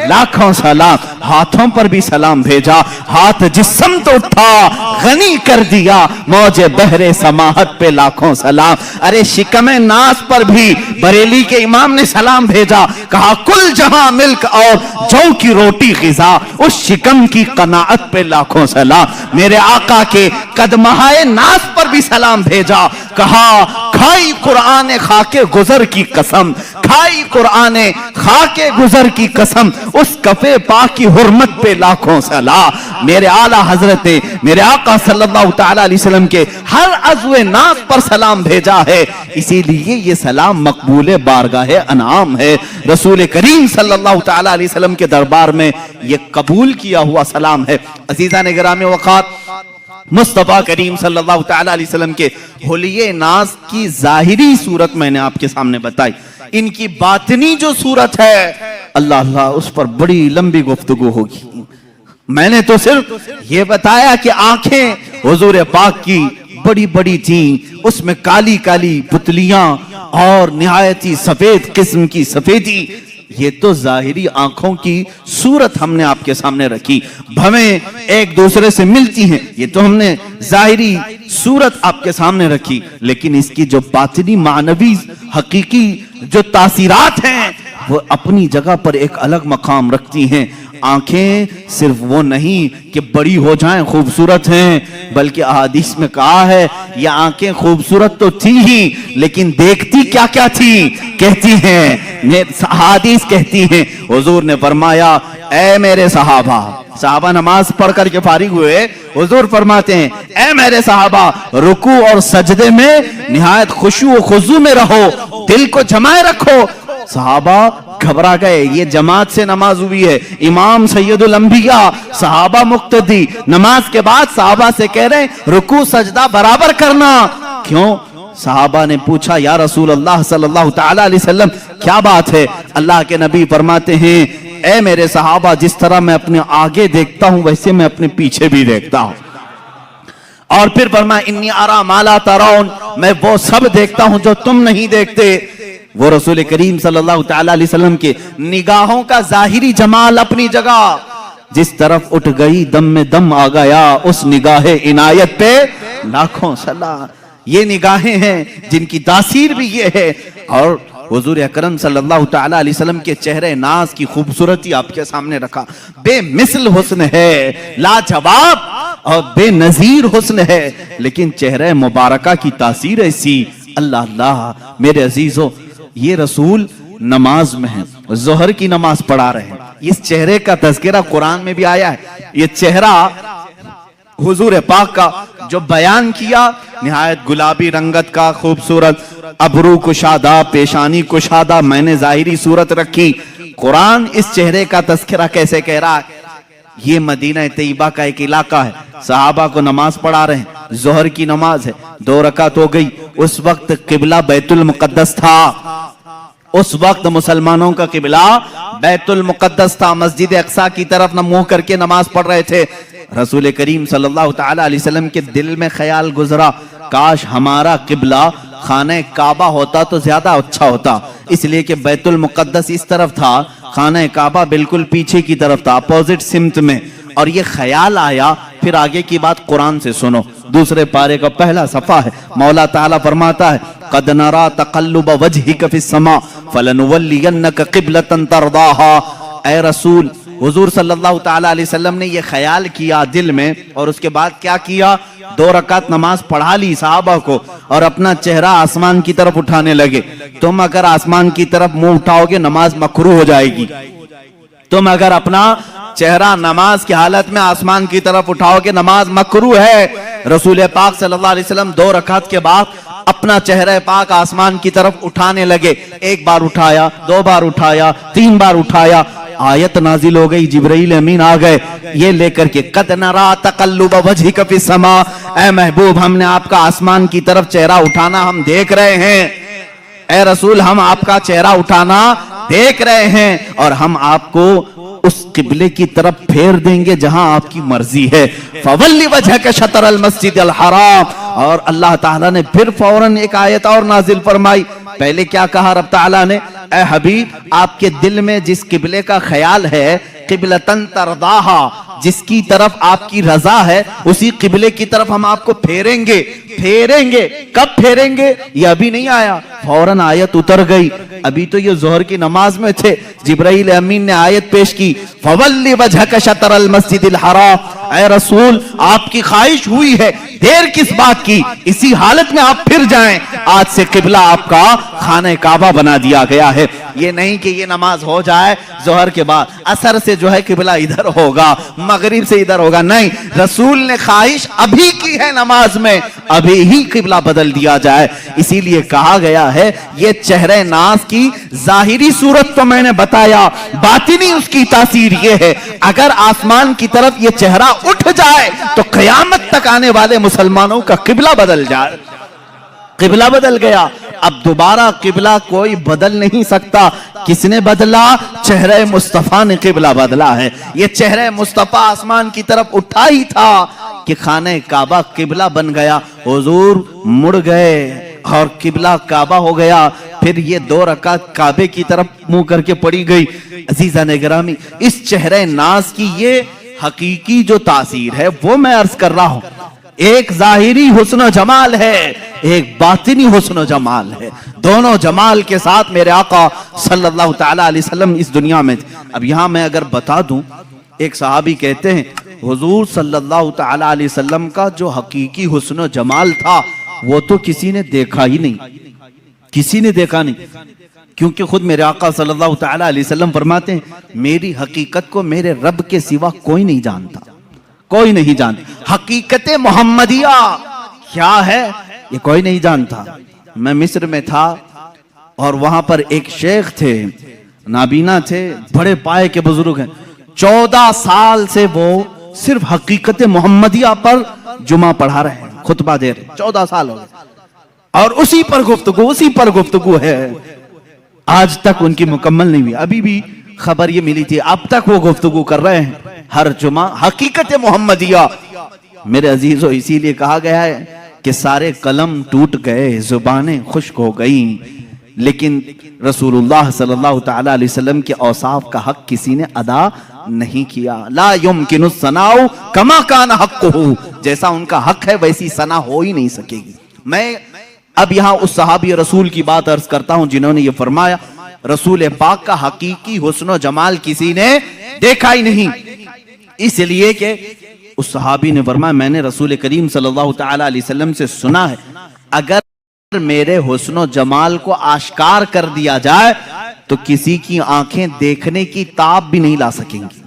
لاکھوں سلام. ہاتھوں پر بھی سلام بھیجا, ہاتھ جس سمت اٹھا غنی کر دیا موج بحر سماحت پہ لاکھوں سلام. ارے شکم ناس پر بھی بریلی کے امام نے سلام بھیجا, کہا کل جہاں ملک اور جو کی روٹی غذا اس شکم کی قناعت پہ لاکھوں سلام. میرے آقا کے قدمہائے ناس پر بھی سلام بھیجا, کہا کھائی قرآن خاک گزر کی قسم, کھائی قرآن خاک گزر کی قسم اس کفے پاک کی حرمت پہ لاکھوں سلام. میرے اعلیٰ حضرت میرے آقا صلی اللہ تعالیٰ علیہ وسلم کے ہر عضو ناس پر سلام بھیجا ہے, اسی لیے یہ سلام مقبول بارگاہ انعام ہے. رسول کریم صلی اللہ تعالیٰ علیہ وسلم کے دربار میں یہ قبول کیا ہوا سلام ہے. عزیزان گرامی وقات, مصطفیٰ کریم صلی اللہ تعالیٰ علیہ وسلم کے حلیے ناز کی ظاہری صورت میں نے آپ کے سامنے بتائی. ان کی باطنی جو صورت ہے اللہ اس پر بڑی لمبی گفتگو ہوگی. میں نے تو صرف یہ بتایا کہ آنکھیں حضور پاک کی بڑی بڑی تھیں, اس میں کالی کالی پتلیاں اور نہایتی سفید قسم کی سفیدی. یہ تو ظاہری آنکھوں کی صورت ہم نے آپ کے سامنے رکھی. بھویں ایک دوسرے سے ملتی ہیں, یہ تو ہم نے ظاہری صورت آپ کے سامنے رکھی, لیکن اس کی جو باطنی معنوی حقیقی جو تاثیرات ہیں وہ اپنی جگہ پر ایک الگ مقام رکھتی ہیں. آنکھیں صرف وہ نہیں کہ بڑی ہو جائیں خوبصورت ہیں, بلکہ احادیث میں کہا ہے یہ آنکھیں خوبصورت تو تھی ہی لیکن دیکھتی کیا کیا تھی. کہتی ہیں احادیث کہتی ہیں, حضور نے فرمایا اے میرے صحابہ نماز پڑھ کر کے فارغ ہوئے, حضور فرماتے ہیں اے میرے صحابہ رکوع اور سجدے میں نہایت خشوع و خضوع میں رہو, دل کو جمائے رکھو. صحابہ گھبرا گئے, یہ جماعت سے نماز ہوئی ہے, امام سید الانبیاء, صحابہ مقتدی, نماز کے بعد صحابہ سے کہہ رہے ہیں رکوع سجدہ برابر کرنا. کیوں؟ صحابہ نے پوچھا یا رسول اللہ صلی اللہ تعالیٰ علیہ وسلم کیا بات ہے؟ اللہ کے نبی فرماتے ہیں اے میرے صحابہ جس طرح میں اپنے آگے دیکھتا ہوں ویسے میں اپنے پیچھے بھی دیکھتا ہوں. اور پھر فرمایا انی ارا ما لا ترون, میں وہ سب دیکھتا ہوں جو تم نہیں دیکھتے. وہ رسول کریم صلی اللہ تعالیٰ علیہ وسلم کے نگاہوں کا ظاہری جمال اپنی جگہ, جس طرف اٹھ گئی دم میں دم آ گیا اس نگاہ عنایت پہ لاکھوں سلام. یہ نگاہیں ہیں جن کی تاثیر بھی یہ ہے. اور حضور اکرم صلی اللہ تعالیٰ علیہ وسلم کے چہرے ناز کی خوبصورتی آپ کے سامنے رکھا. بے مثل حسن ہے, لاجواب اور بے نظیر حسن ہے, لیکن چہرے مبارکہ کی تاثیر ایسی. اللہ اللہ میرے عزیزو, یہ رسول نماز میں ہیں, ظہر کی نماز پڑھا رہے ہیں, اس چہرے کا تذکرہ قرآن میں بھی آیا ہے. یہ چہرہ حضور پاک کا جو بیان کیا نہایت گلابی رنگت کا خوبصورت, ابرو کشادہ, پیشانی کشادہ, میں نے ظاہری صورت رکھی. قرآن اس چہرے کا تذکرہ کیسے کہہ رہا ہے؟ یہ مدینہ طیبہ کا ایک علاقہ ہے, صحابہ کو نماز پڑھا رہے ہیں, ظہر کی نماز ہے, 2 رکعت ہو گئی. اس وقت قبلہ بیت المقدس تھا, اس وقت مسلمانوں کا قبلہ بیت المقدس تھا, مسجد اقصی کی طرف نہ منہ کر کے نماز پڑھ رہے تھے. رسول کریم صلی اللہ تعالیٰ علیہ وسلم کے دل میں خیال گزرا کاش ہمارا قبلہ خانہ کعبہ ہوتا تو زیادہ اچھا ہوتا, اس لیے کہ بیت المقدس اس طرف تھا, خانہ کعبہ بالکل پیچھے کی طرف تھا, اپوزٹ سمت میں. اور یہ خیال آیا. پھر آگے کی بات قرآن سے سنو, 2 پارے کا پہلا صفحہ ہے. مولا تعالیٰ فرماتا ہے قد نرا تقلب وجهك في السماء فلنولينك قبلة ترضاها. اے رسول, حضور صلی اللہ تعالیٰ علیہ وسلم نے یہ خیال کیا دل میں, اور اس کے بعد کیا کیا, 2 رکعت نماز پڑھا لی صحابہ کو, اور اپنا چہرہ آسمان کی طرف اٹھانے لگے. تم اگر آسمان کی طرف منہ اٹھاؤ گے نماز مکروہ ہو جائے گی. تم اگر اپنا چہرہ نماز کی حالت میں آسمان کی طرف اٹھاؤ گے نماز مکروہ ہے. رسول پاک صلی اللہ علیہ وسلم 2 رکعت کے بعد اپنا چہرہ پاک آسمان کی طرف اٹھانے لگے. ایک بار اٹھایا, 2 بار اٹھایا, 3 بار اٹھایا. آیت نازل ہو گئی, جبرائیل امین آ گئے یہ لے کر کے, قد نرا تقلب وجہک فی السماء, اے محبوب ہم نے آپ کا آسمان کی طرف چہرہ اٹھانا ہم دیکھ رہے ہیں. اے رسول ہم آپ کا چہرہ اٹھانا دیکھ رہے ہیں, اور ہم آپ کو اس قبلے کی طرف پھیر دیں گے جہاں آپ کی مرضی ہے. فولی وجہک شطر المسجد الحرام. اور اللہ تعالیٰ نے پھر فوراً ایک آیت اور نازل فرمائی. پہلے کیا کہا رب تعالیٰ نے, اے حبیب آپ کے دل میں جس قبلے کا خیال ہے, قبلتن ترضاہا, جس کی طرف آپ کی رضا ہے اسی قبلے کی طرف ہم آپ کو پھیریں گے. پھیریں گے کب پھیریں گے یہ ابھی نہیں آیا, فوراً آیت اتر گئی. ابھی تو یہ ظہر کی نماز میں تھے, جبرائیل امین نے آیت پیش کی, فولی وجہک شطر المسجد الحرام. اے رسول آپ کی خواہش ہوئی ہے, دیر کس بات کی, اسی حالت میں آپ پھر جائیں. آج سے قبلہ آپ کا خانہ کعبہ بنا دیا گیا ہے. یہ نہیں کہ یہ نماز ہو جائے ظہر کے بعد عصر سے جو ہے قبلہ ادھر ہوگا, مغرب سے ادھر ہوگا, نہیں. رسول نے خواہش ابھی کی ہے نماز میں, ابھی ہی قبلہ بدل دیا جائے. اسی لیے کہا گیا ہے یہ چہرہ ناز کی ظاہری صورت تو میں نے بتایا, باطنی اس کی تاثیر یہ ہے اگر آسمان کی طرف یہ چہرہ اٹھ جائے تو قیامت تک آنے والے مسلمانوں کا قبلہ بدل جائے. قبلہ بدل گیا, اب دوبارہ قبلہ کوئی بدل نہیں سکتا. کس نے بدلا؟ چہرہ مصطفیٰ نے قبلہ بدلا ہے. یہ چہرہ مصطفیٰ آسمان کی طرف اٹھا ہی تھا کہ خانہ کعبہ قبلہ بن گیا. حضور مڑ گئے اور قبلہ کعبہ ہو گیا. پھر یہ 2 رکعت کعبے کی طرف منہ کر کے پڑی گئی. عزیزان گرامی, اس چہرہ ناز کی یہ حقیقی جو تاثیر ہے وہ میں عرض کر رہا ہوں. ایک ظاہری حسن و جمال ہے, ایک باطنی حسن و جمال ہے. دونوں جمال کے ساتھ میرے آقا صلی اللہ تعالیٰ علیہ وسلم اس دنیا میں. اب یہاں میں اگر بتا دوں, ایک صحابی کہتے ہیں حضور صلی اللہ تعالیٰ علیہ وسلم کا جو حقیقی حسن و جمال تھا وہ تو کسی نے دیکھا ہی نہیں, کسی نے دیکھا نہیں. کیونکہ خود میرے آقا صلی اللہ تعالیٰ علیہ وسلم فرماتے ہیں میری حقیقت کو میرے رب کے سوا کوئی نہیں جانتا, کوئی نہیں جانتا. حقیقت محمدیہ کیا ہے یہ کوئی نہیں جانتا. میں مصر میں تھا اور وہاں پر ایک شیخ تھے, نابینا تھے, بڑے پائے کے بزرگ ہیں. 14 سال سے وہ صرف حقیقت محمدیہ پر جمعہ پڑھا رہے ہیں, خطبہ دے رہے ہیں. 14 سال ہو گئے اور اسی پر گفتگو ہے. آج تک ان کی مکمل نہیں ہوئی. ابھی بھی خبر یہ ملی تھی, اب تک وہ گفتگو کر رہے ہیں ہر جمعہ حقیقت محمدیہ. میرے عزیزو, اسی لیے کہا گیا ہے کہ سارے قلم ٹوٹ گئے, زبانیں خشک ہو گئیں, لیکن رسول اللہ صلی اللہ تعالیٰ علیہ وسلم کے اوصاف کا حق کسی نے ادا نہیں کیا. لا یمکن الثناء کما کان حقہ, جیسا ان کا حق ہے ویسی ثنا ہو ہی نہیں سکے گی. میں اب یہاں اس صحابی رسول کی بات عرض کرتا ہوں جنہوں نے یہ فرمایا رسول پاک کا حقیقی حسن و جمال کسی نے دیکھا ہی نہیں. اس لیے کہ اس صحابی نے فرمایا میں نے رسول کریم صلی اللہ تعالیٰ علیہ وسلم سے سنا ہے اگر میرے حسن و جمال کو آشکار کر دیا جائے تو کسی کی آنکھیں دیکھنے کی تاب بھی نہیں لا سکیں گی,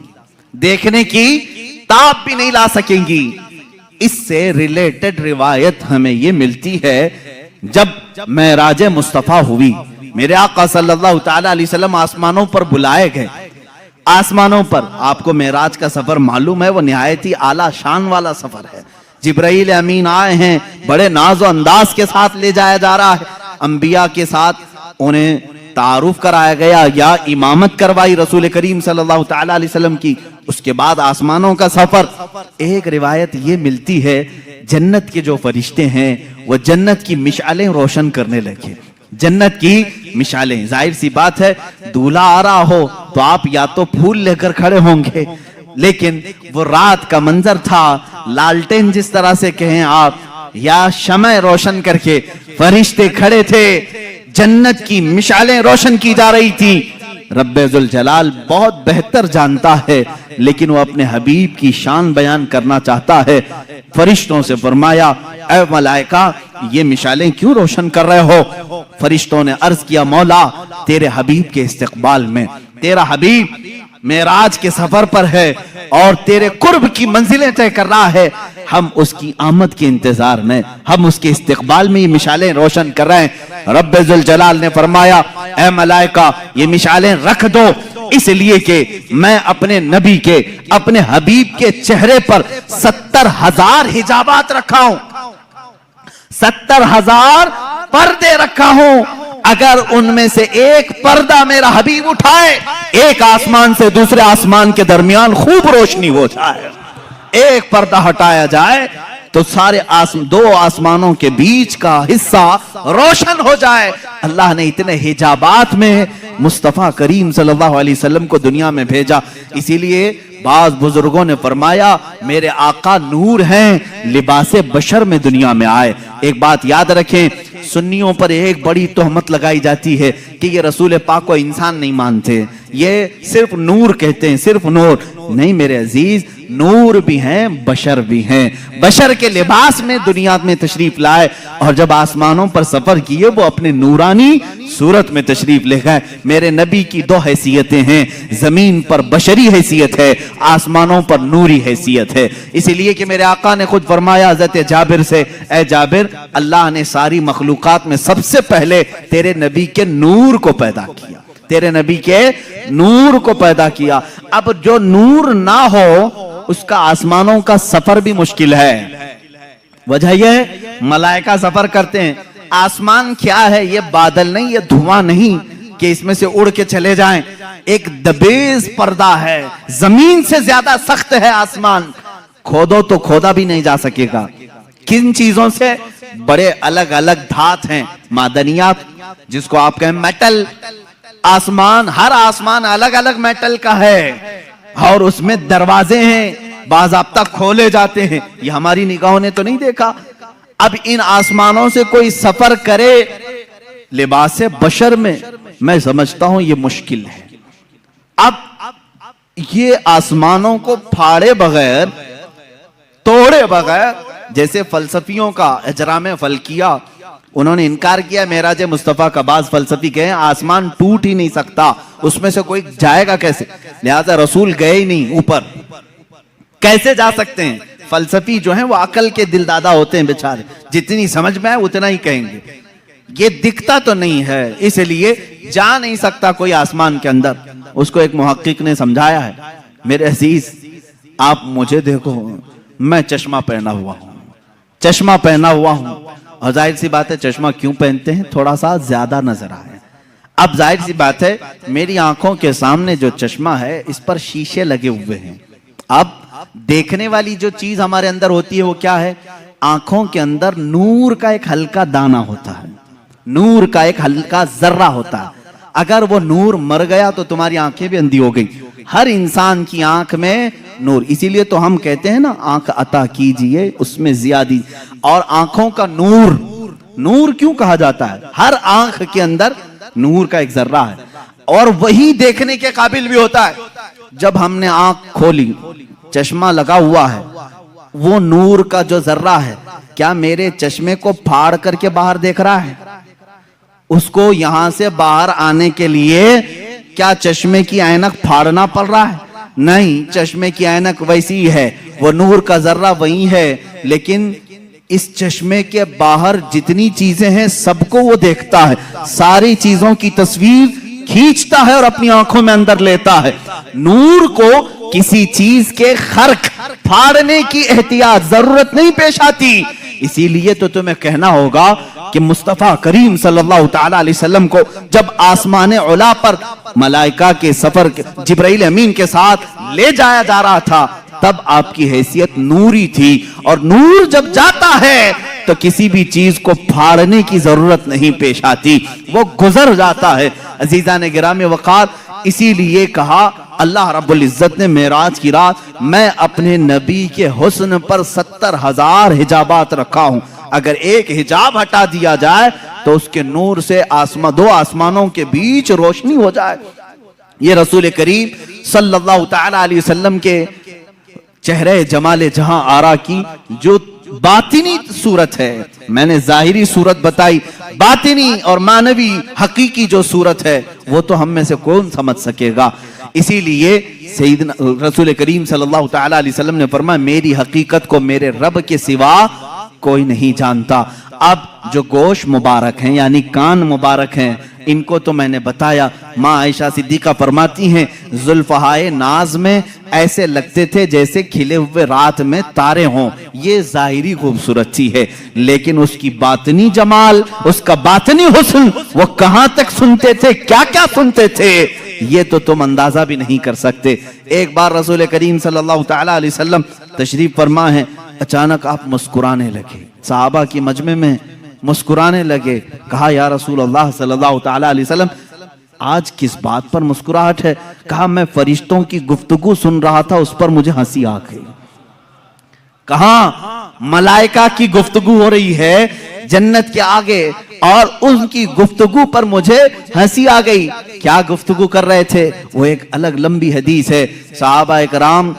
دیکھنے کی تاب بھی نہیں لا سکیں گی. اس سے ریلیٹڈ روایت ہمیں یہ ملتی ہے جب معراج مصطفیٰ ہوئی, میرے آقا صلی اللہ تعالیٰ علیہ وسلم آسمانوں پر بلائے گئے. آسمانوں پر آپ کو معراج کا سفر معلوم ہے, وہ نہایت ہی اعلیٰ شان والا سفر ہے. جبرائیل امین آئے ہیں, بڑے ناز و انداز کے ساتھ لے جایا جا رہا ہے. انبیاء کے ساتھ انہیں تعارف کرایا گیا یا امامت کروائی رسول کریم صلی اللہ تعالیٰ علیہ وسلم کی. اس کے بعد آسمانوں کا سفر. ایک روایت یہ ملتی ہے جنت کے جو فرشتے ہیں وہ جنت کی مشعلیں روشن کرنے لگے, جنت کی مشعلیں. ظاہر سی بات ہے دولہا آ رہا ہو تو آپ یا تو پھول لے کر کھڑے ہوں گے, لیکن وہ رات کا منظر تھا, لالٹین جس طرح سے کہیں آپ, یا شمع روشن کر کے فرشتے کھڑے تھے, جنت کی مشعلیں روشن کی جا رہی تھی. رب ذوالجلال بہت بہتر جانتا ہے, لیکن وہ اپنے حبیب کی شان بیان کرنا چاہتا ہے. فرشتوں سے فرمایا اے ملائکہ یہ مشعلیں کیوں روشن کر رہے ہو؟ فرشتوں نے عرض کیا مولا تیرے حبیب کے استقبال میں, تیرا حبیب معراج کے سفر پر ہے اور تیرے قرب کی منزلیں طے کر رہا ہے, ہم اس کی آمد کے انتظار میں، ہم اس کے استقبال میں یہ مشالیں روشن کر رہے ہیں۔ رب ذوالجلال نے فرمایا اے ملائکہ یہ مشالیں رکھ دو، اس لیے کہ میں اپنے نبی کے، اپنے حبیب کے چہرے پر 70,000 حجابات رکھا ہوں، 70,000 پردے رکھا ہوں۔ اگر ان میں سے ایک پردہ میرا حبیب اٹھائے، ایک آسمان سے دوسرے آسمان کے درمیان خوب روشنی ہو جائے۔ ایک پردہ ہٹایا جائے تو سارے دو آسمانوں کے بیچ کا حصہ روشن ہو جائے۔ اللہ نے اتنے حجابات میں مصطفیٰ کریم صلی اللہ علیہ وسلم کو دنیا میں بھیجا۔ اسی لیے بعض بزرگوں نے فرمایا میرے آقا نور ہیں، لباس بشر میں دنیا میں آئے۔ ایک بات یاد رکھیں، سنیوں پر ایک بڑی تہمت لگائی جاتی ہے کہ یہ رسول پاک کو انسان نہیں مانتے، یہ صرف نور کہتے ہیں، صرف نور نہیں میرے عزیز، نور بھی ہیں بشر بھی ہیں۔ بشر کے لباس میں دنیا میں تشریف لائے اور جب آسمانوں پر سفر کیے وہ اپنے نورانی صورت میں تشریف لے گئے۔ میرے نبی کی دو حیثیتیں ہیں، زمین پر بشری حیثیت ہے، آسمانوں پر نوری حیثیت ہے۔ اسی لیے کہ میرے آقا نے خود فرمایا حضرت جابر سے، اے جابر اللہ نے ساری مخلوقات میں سب سے پہلے تیرے نبی کے نور کو پیدا کیا، تیرے نبی کے نور کو پیدا کیا۔ اب جو نور نہ ہو اس کا آسمانوں کا سفر بھی مشکل ہے۔ وجہ یہ ہے ملائکہ سفر کرتے ہیں، آسمان کیا ہے؟ یہ بادل نہیں، یہ دھواں نہیں کہ اس میں سے اڑ کے چلے جائیں، ایک دبیز پردہ ہے، زمین سے زیادہ سخت ہے آسمان، کھودو تو کھودا بھی نہیں جا سکے گا۔ کن چیزوں سے؟ بڑے الگ الگ دھات ہیں، معدنیات جس کو آپ کہیں میٹل۔ آسمان، ہر آسمان الگ الگ میٹل کا ہے اور اس میں دروازے ہیں، باضابطہ کھولے جاتے ہیں، یہ ہماری نگاہوں نے تو نہیں دیکھا۔ اب ان آسمانوں سے کوئی سفر کرے لباس بشر میں سمجھتا ہوں یہ مشکل ہے۔ اب یہ آسمانوں کو پھاڑے بغیر، توڑے بغیر، جیسے فلسفیوں کا اجرام فلکیہ، انہوں نے انکار کیا معراج مصطفیٰ کا۔ بعض فلسفی کہیں آسمان ٹوٹ ہی نہیں سکتا، اس میں سے کوئی جائے گا کیسے؟ لہذا رسول گئے ہی نہیں اوپر، کیسے جا سکتے ہیں؟ فلسفی جو ہیں وہ عقل کے دل دادا ہوتے ہیں بیچارے، جتنی سمجھ میں ہے اتنا ہی کہیں گے۔ یہ دکھتا تو نہیں ہے اس لیے جا نہیں سکتا کوئی آسمان کے اندر۔ اس کو ایک محقق نے سمجھایا ہے، میرے عزیز آپ مجھے دیکھو، میں چشمہ پہنا ہوا ہوں، چشمہ پہنا ہوا ہوں، اور ظاہر سی بات ہے چشمہ کیوں پہنتے ہیں؟ تھوڑا سا زیادہ نظر آئے۔ اب ظاہر سی بات ہے میری آنکھوں کے سامنے جو چشمہ ہے اس پر شیشے لگے ہوئے ہیں۔ اب دیکھنے والی جو چیز ہمارے اندر ہوتی ہے وہ کیا ہے؟ آنکھوں کے اندر نور کا ایک ہلکا دانہ ہوتا ہے، نور کا ایک ہلکا ذرہ ہوتا ہے۔ اگر وہ نور مر گیا تو تمہاری آنکھیں بھی اندھی ہو گئی۔ ہر انسان کی آنکھ میں نور، اسی لیے تو ہم کہتے ہیں نا آنکھ عطا کیجئے اس میں زیادی۔ اور آنکھوں کا نور، نور کیوں کہا جاتا ہے؟ ہر آنکھ کے اندر نور کا ایک ذرہ ہے اور وہی دیکھنے کے قابل بھی ہوتا ہے۔ جب ہم نے آنکھ کھولی، چشمہ لگا ہوا ہے، وہ نور کا جو ذرہ ہے کیا میرے چشمے کو پھاڑ کر کے باہر دیکھ رہا ہے؟ اس کو یہاں سے باہر آنے کے لیے کیا چشمے کی اینک پھاڑنا پڑ رہا ہے؟ نہیں، چشمے کی اینک ویسی ہی ہے، وہ نور کا ذرہ وہی ہے، لیکن اس چشمے کے باہر جتنی چیزیں ہیں سب کو وہ دیکھتا ہے، ساری چیزوں کی تصویر کھینچتا ہے اور اپنی آنکھوں میں اندر لیتا ہے۔ نور کو کسی چیز کے خرق پھاڑنے کی احتیاط ضرورت نہیں پیش آتی۔ اسی لیے تو تمہیں کہنا ہوگا کہ مصطفیٰ کریم صلی اللہ تعالیٰ علیہ وسلم کو جب آسمان علا پر ملائکہ کے سفر جبرائیل امین کے ساتھ لے جایا جا رہا تھا تب آپ کی حیثیت نوری تھی، اور نور جب جاتا ہے تو کسی بھی چیز کو پھاڑنے کی ضرورت نہیں پیش آتی، وہ گزر جاتا ہے۔ عزیزان گرامی وقار، اسی لیے کہا اللہ رب العزت نے معراج کی رات میں اپنے نبی کے حسن پر 70,000 حجابات رکھا ہوں، اگر ایک حجاب ہٹا دیا جائے تو اس کے نور سے دو آسمانوں کے بیچ روشنی ہو جائے۔ یہ رسول کریم صلی اللہ تعالی علیہ وسلم کے چہرے جمال جہاں آرا کی جو باطنی صورت ہے، میں نے ظاہری صورت بتائی، باطنی اور معنوی حقیقی جو صورت ہے وہ تو ہم میں سے کون سمجھ سکے گا۔ اسی لیے سیدنا رسول کریم صلی اللہ تعالی علیہ وسلم نے فرمایا میری حقیقت کو میرے رب کے سوا کوئی نہیں جانتا۔ اب جو گوشت مبارک ہیں یعنی کان مبارک ہیں ان کو تو میں نے بتایا۔ ماں عائشہ صدیقہ فرماتی ہیں زلفہائے ناز میں ایسے لگتے تھے جیسے کھلے ہوئے رات میں تارے ہوں۔ یہ ظاہری خوبصورتی ہے، لیکن اس کی باطنی جمال، اس کا باطنی حسن، وہ کہاں تک سنتے تھے، کیا کیا سنتے تھے، یہ تو تم اندازہ بھی نہیں کر سکتے۔ ایک بار رسول کریم صلی اللہ تعالی علیہ وسلم تشریف فرما ہے، اچانک آپ مسکرانے لگے، صحابہ کی مجمع میں مسکرانے لگے۔ کہا یا رسول اللہ صلی اللہ تعالی علیہ وسلم آج کس بات پر مسکراہٹ ہے؟ کہا میں فرشتوں کی گفتگو سن رہا تھا، اس پر مجھے ہنسی آ گئی۔ کہاں ملائکہ کی گفتگو ہو رہی ہے جنت کے آگے، اور ان کی گفتگو پر مجھے ہنسی آ گئی۔ کیا گفتگو کر رہے تھے وہ ایک الگ لمبی حدیث ہے۔ صحابہ کرام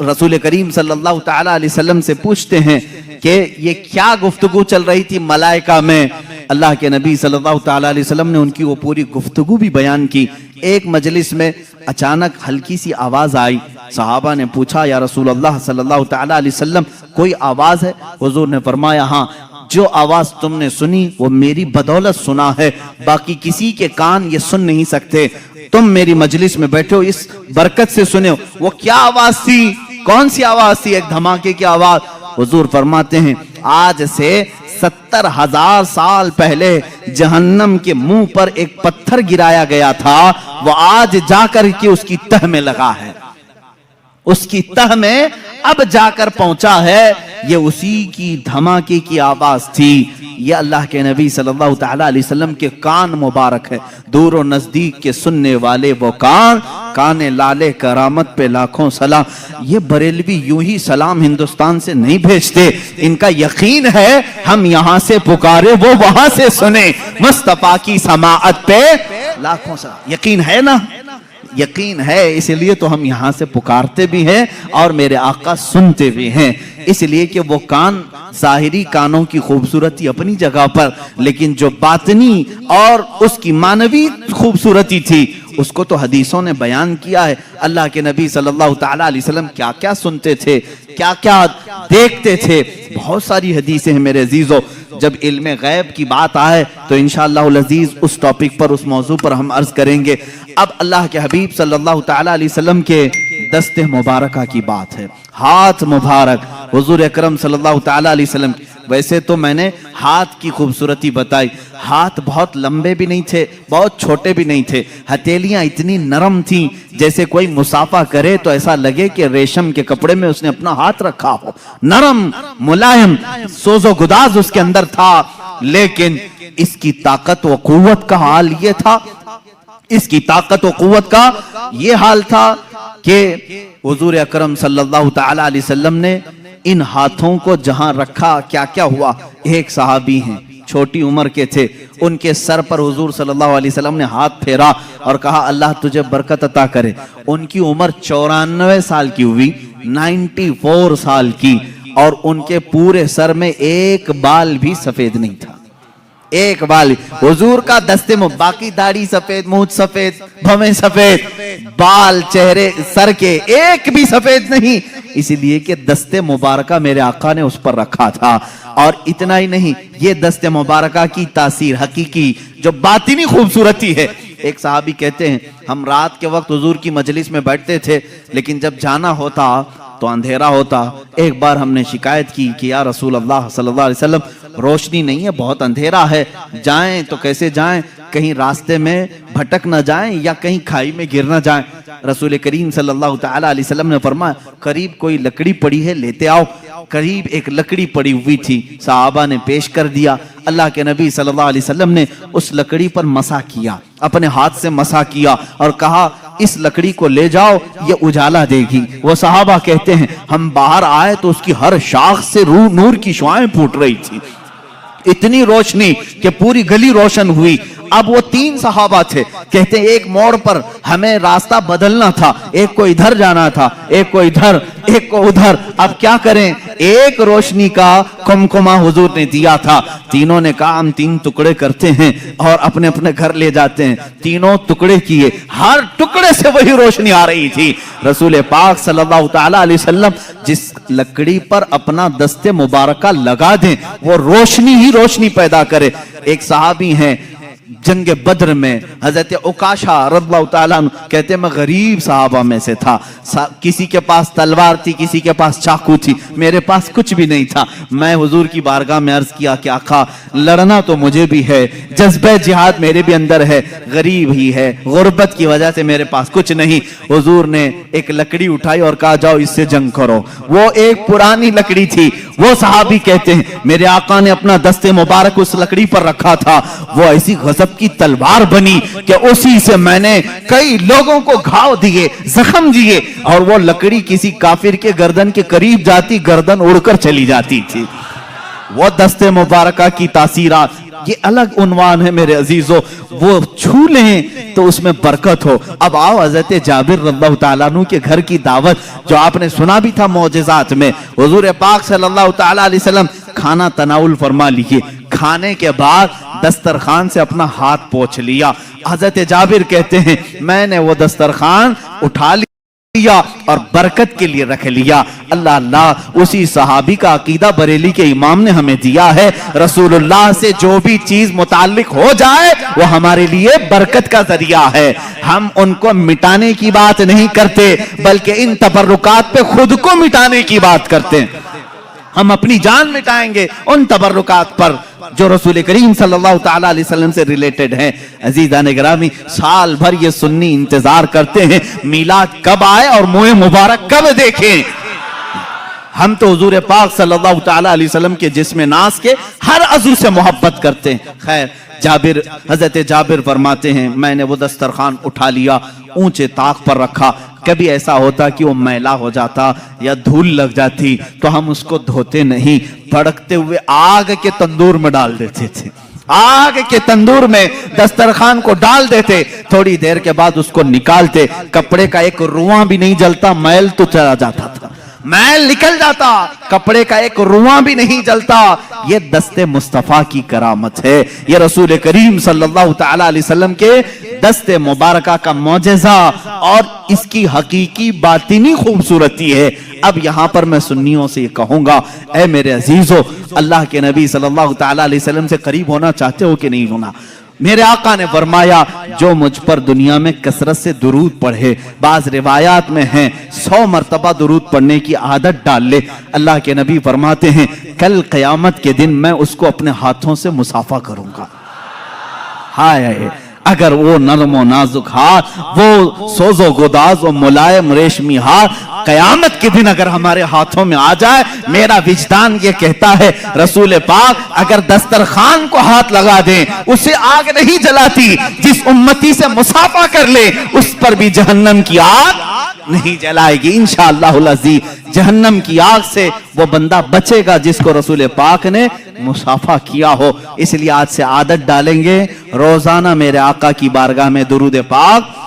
رسول کریم صلی اللہ تعالی علیہ وسلم سے پوچھتے ہیں کہ یہ کیا گفتگو چل رہی تھی ملائکہ میں؟ اللہ کے نبی صلی اللہ تعالی علیہ وسلم نے ان کی وہ پوری گفتگو بھی بیان کی۔ ایک مجلس میں اچانک ہلکی سی آواز آئی، صحابہ نے پوچھا یا رسول اللہ صلی اللہ تعالی علیہ وسلم کوئی آواز ہے؟ حضور نے فرمایا ہاں، جو آواز تم نے سنی وہ میری بدولت سنا ہے، باقی کسی کے کان یہ سن نہیں سکتے، تم میری مجلس میں بیٹھے ہو اس برکت سے سنے ہو۔ وہ کیا آواز تھی؟ کون سی آواز تھی؟ ایک دھماکے کی آواز۔ حضور فرماتے ہیں آج سے 70,000 سال پہلے جہنم کے منہ پر ایک پتھر گرایا گیا تھا، وہ آج جا کر کے اس کی تہ میں لگا ہے، اس کی تہ میں اب جا کر پہنچا ہے۔ یہ اسی کی دھماکے کی آواز تھی۔ یہ اللہ کے نبی صلی اللہ تعالی علیہ وسلم کے کان مبارک ہے، دور و نزدیک کے سننے والے وہ کان، کان لالے کرامت پہ لاکھوں سلام۔ یہ بریلوی یوں ہی سلام ہندوستان سے نہیں بھیجتے، ان کا یقین ہے ہم یہاں سے پکارے وہ وہاں سے سنے، مصطفیٰ کی سماعت پہ لاکھوں سلام۔ یقین ہے نا؟ یقین ہے، اس لیے تو ہم یہاں سے پکارتے بھی ہیں اور میرے آقا سنتے بھی ہیں، اس لیے کہ وہ کان ظاہری کانوں کی خوبصورتی اپنی جگہ پر، لیکن جو باطنی اور اس کی معنوی خوبصورتی تھی اس کو تو حدیثوں نے بیان کیا ہے۔ اللہ کے نبی صلی اللہ تعالی علیہ وسلم کیا کیا سنتے تھے، کیا کیا دیکھتے تھے، بہت ساری حدیثیں ہیں میرے عزیزو۔ جب علم غیب کی بات آئے تو انشاءاللہ العزیز اس ٹاپک پر، اس موضوع پر ہم عرض کریں گے۔ اب اللہ کے حبیب صلی اللہ تعالی علیہ وسلم کے دست مبارکہ کی بات ہے، ہاتھ مبارک حضور اکرم صلی اللہ تعالی علیہ وسلم۔ ویسے تو میں نے ہاتھ کی خوبصورتی بتائی، ہاتھ بہت لمبے بھی نہیں تھے، بہت چھوٹے بھی نہیں تھے، ہتھیلیاں اتنی نرم تھیں جیسے کوئی مصافحہ کرے تو ایسا لگے کہ ریشم کے کپڑے میں اس نے اپنا ہاتھ رکھا ہو، نرم ملائم، سوز و گداز اس کے اندر تھا۔ لیکن اس کی طاقت و قوت کا حال یہ تھا، اس کی طاقت و قوت کا یہ حال تھا کہ حضور اکرم صلی اللہ تعالی علیہ وسلم نے ان ہاتھوں کو جہاں رکھا کیا کیا ہوا۔ ایک صحابی ہیں چھوٹی عمر کے تھے، ان کے سر پر حضور صلی اللہ علیہ وسلم نے ہاتھ پھیرا اور کہا اللہ تجھے برکت عطا کرے۔ ان کی عمر 94 سال کی ہوئی، 94 سال کی، اور ان کے پورے سر میں ایک بال بھی سفید نہیں تھا، ایک بال۔ حضور کا دستے میں باقی داڑھی سفید، مونچھ سفید، بھویں سفید، بال چہرے سر کے ایک بھی سفید نہیں، اسی لیے کہ دستے مبارکہ میرے آقا نے اس پر رکھا تھا۔ اور اتنا ہی نہیں، یہ دستے مبارکہ کی تاثیر حقیقی جو باطنی خوبصورتی ہے۔ ایک صحابی کہتے ہیں ہم رات کے وقت حضور کی مجلس میں بیٹھتے تھے، لیکن جب جانا ہوتا تو اندھیرا ہوتا۔ ایک بار ہم نے شکایت کی کہ یا رسول اللہ صلی اللہ علیہ وسلم روشنی نہیں ہے، بہت اندھیرا ہے، جائیں تو کیسے جائیں، کہیں راستے میں بھٹک نہ جائیں یا کہیں کھائی میں گر نہ جائیں۔ رسول کریم صلی اللہ تعالی علیہ وسلم نے فرمایا قریب کوئی لکڑی پڑی ہے لیتے آؤ۔ قریب ایک لکڑی پڑی ہوئی تھی، صحابہ نے پیش کر دیا۔ اللہ کے نبی صلی اللہ علیہ وسلم نے اس لکڑی پر مسح کیا، اپنے ہاتھ سے مسح کیا اور کہا اس لکڑی کو لے جاؤ، یہ اجالا دے گی۔ وہ صحابہ کہتے ہیں ہم باہر آئے تو اس کی ہر شاخ سے نور کی شعاعیں پھوٹ رہی تھی، اتنی روشنی کہ پوری گلی روشن ہوئی۔ اب وہ 3 صحابہ تھے, کہتے ہیں ایک موڑ پر ہمیں راستہ بدلنا تھا, ایک کو ادھر جانا تھا, ایک کو ادھر, ایک کو ادھر, اب کیا کریں؟ ایک روشنی کا کمکما حضور نے دیا تھا. تینوں نے کہا ہم 3 ٹکڑے کرتے ہیں اور اپنے اپنے گھر لے جاتے ہیں. تینوں ٹکڑے کیے, ہر ٹکڑے سے وہی روشنی آ رہی تھی. رسول پاک صلی اللہ تعالی علیہ وسلم جس لکڑی پر اپنا دست مبارکہ لگا دیں وہ روشنی ہی روشنی پیدا کرے. ایک صحابی ہیں جنگ بدر میں, حضرت عکاشہ رضی اللہ تعالیٰ عنہ, کہتے میں غریب صحابہ میں سے تھا, کسی کے پاس تلوار تھی, کسی کے پاس چاقو تھی, میرے پاس کچھ بھی نہیں تھا. میں حضور کی بارگاہ میں عرض کیا کہ آقا لڑنا تو مجھے بھی ہے, جذبہ جہاد میرے بھی اندر ہے, غریب ہی ہے, غربت کی وجہ سے میرے پاس کچھ نہیں. حضور نے ایک لکڑی اٹھائی اور کہا جاؤ اس سے جنگ کرو. وہ ایک پرانی لکڑی تھی. وہ صحابی کہتے ہیں میرے آقا نے اپنا دست مبارک اس لکڑی پر رکھا تھا, وہ ایسی غضب کی تلوار بنی کہ اسی سے میں نے کئی لوگوں کو گھاؤ دیے, زخم دیے, اور وہ لکڑی کسی کافر کے گردن کے قریب جاتی, گردن اڑ کر چلی جاتی تھی. وہ دست مبارکہ کی تاثیرات, یہ الگ عنوان ہے میرے عزیزو, وہ چھو لیں تو اس میں برکت ہو. اب آؤ حضرت جابر رضی اللہ تعالیٰ عنہ کے گھر کی دعوت, جو آپ نے سنا بھی تھا معجزات میں. حضور پاک صلی اللہ تعالیٰ علیہ وسلم کھانا تناول فرما لیے, کھانے کے بعد دسترخوان سے اپنا ہاتھ پوچھ لیا. حضرت جابر کہتے ہیں میں نے وہ دسترخوان اٹھا لیا اور برکت کے لیے رکھ لیا. اللہ اللہ, اسی صحابی کا عقیدہ بریلی کے امام نے ہمیں دیا ہے. رسول اللہ سے جو بھی چیز متعلق ہو جائے وہ ہمارے لیے برکت کا ذریعہ ہے. ہم ان کو مٹانے کی بات نہیں کرتے, بلکہ ان تبرکات پہ خود کو مٹانے کی بات کرتے ہیں. ہم اپنی جان مٹائیں گے ان تبرکات پر جو رسول کریم صلی اللہ تعالیٰ علیہ وسلم سے ریلیٹڈ ہیں. عزیزان گرامی, سال بھر یہ سنی انتظار کرتے ہیں میلاد کب آئے اور منہ مبارک کب دیکھیں. ہم تو حضور پاک صلی اللہ تعالیٰ علیہ وسلم کے جسم ناز کے ہر عضو سے محبت کرتے ہیں. خیر, حضرت جابر فرماتے ہیں میں نے وہ دسترخوان اٹھا لیا, اونچے طاق پر رکھا. کبھی ایسا ہوتا کہ وہ میلا ہو جاتا یا دھول لگ جاتی تو ہم اس کو دھوتے نہیں, بھڑکتے ہوئے آگ کے تندور میں ڈال دیتے تھے. آگ کے تندور میں دسترخوان کو ڈال دیتے, تھوڑی دیر کے بعد اس کو نکالتے, کپڑے کا ایک رواں بھی نہیں جلتا, میل تو چلا جاتا تھا, میل نکل جاتا, کپڑے کا ایک رواں بھی نہیں جلتا. یہ دست مصطفیٰ کی کرامت ہے, یہ رسول کریم صلی اللہ تعالی علیہ وسلم کے دست مبارکہ کا معجزہ اور اس کی حقیقی باطنی خوبصورتی ہے. اب یہاں پر میں سنیوں سے یہ کہوں گا, اے میرے عزیزو, اللہ کے نبی صلی اللہ تعالی علیہ وسلم سے قریب ہونا چاہتے ہو کہ نہیں ہونا؟ میرے آقا نے فرمایا جو مجھ پر دنیا میں کثرت سے درود پڑھے, بعض روایات میں ہیں 100 مرتبہ درود پڑھنے کی عادت ڈال لے. اللہ کے نبی فرماتے ہیں کل قیامت کے دن میں اس کو اپنے ہاتھوں سے مصافحہ کروں گا. ہائے, اگر وہ نرم و نازک ہاتھ, وہ سوز و گداز و ملائم ریشمی ہاتھ قیامت کے دن اگر ہمارے ہاتھوں میں آ جائے, میرا وجدان یہ کہتا ہے رسول پاک اگر دسترخوان کو ہاتھ لگا دیں اسے آگ نہیں جلاتی, جس امتی سے مصافحہ کر لے اس پر بھی جہنم کی آگ نہیں جلائے گی. انشاءاللہ العزیز جہنم کی آگ سے وہ بندہ بچے گا جس کو رسول پاک نے مصافحہ کیا ہو. اس لیے آج سے عادت ڈالیں گے, روزانہ میرے آقا کی بارگاہ میں درود پاک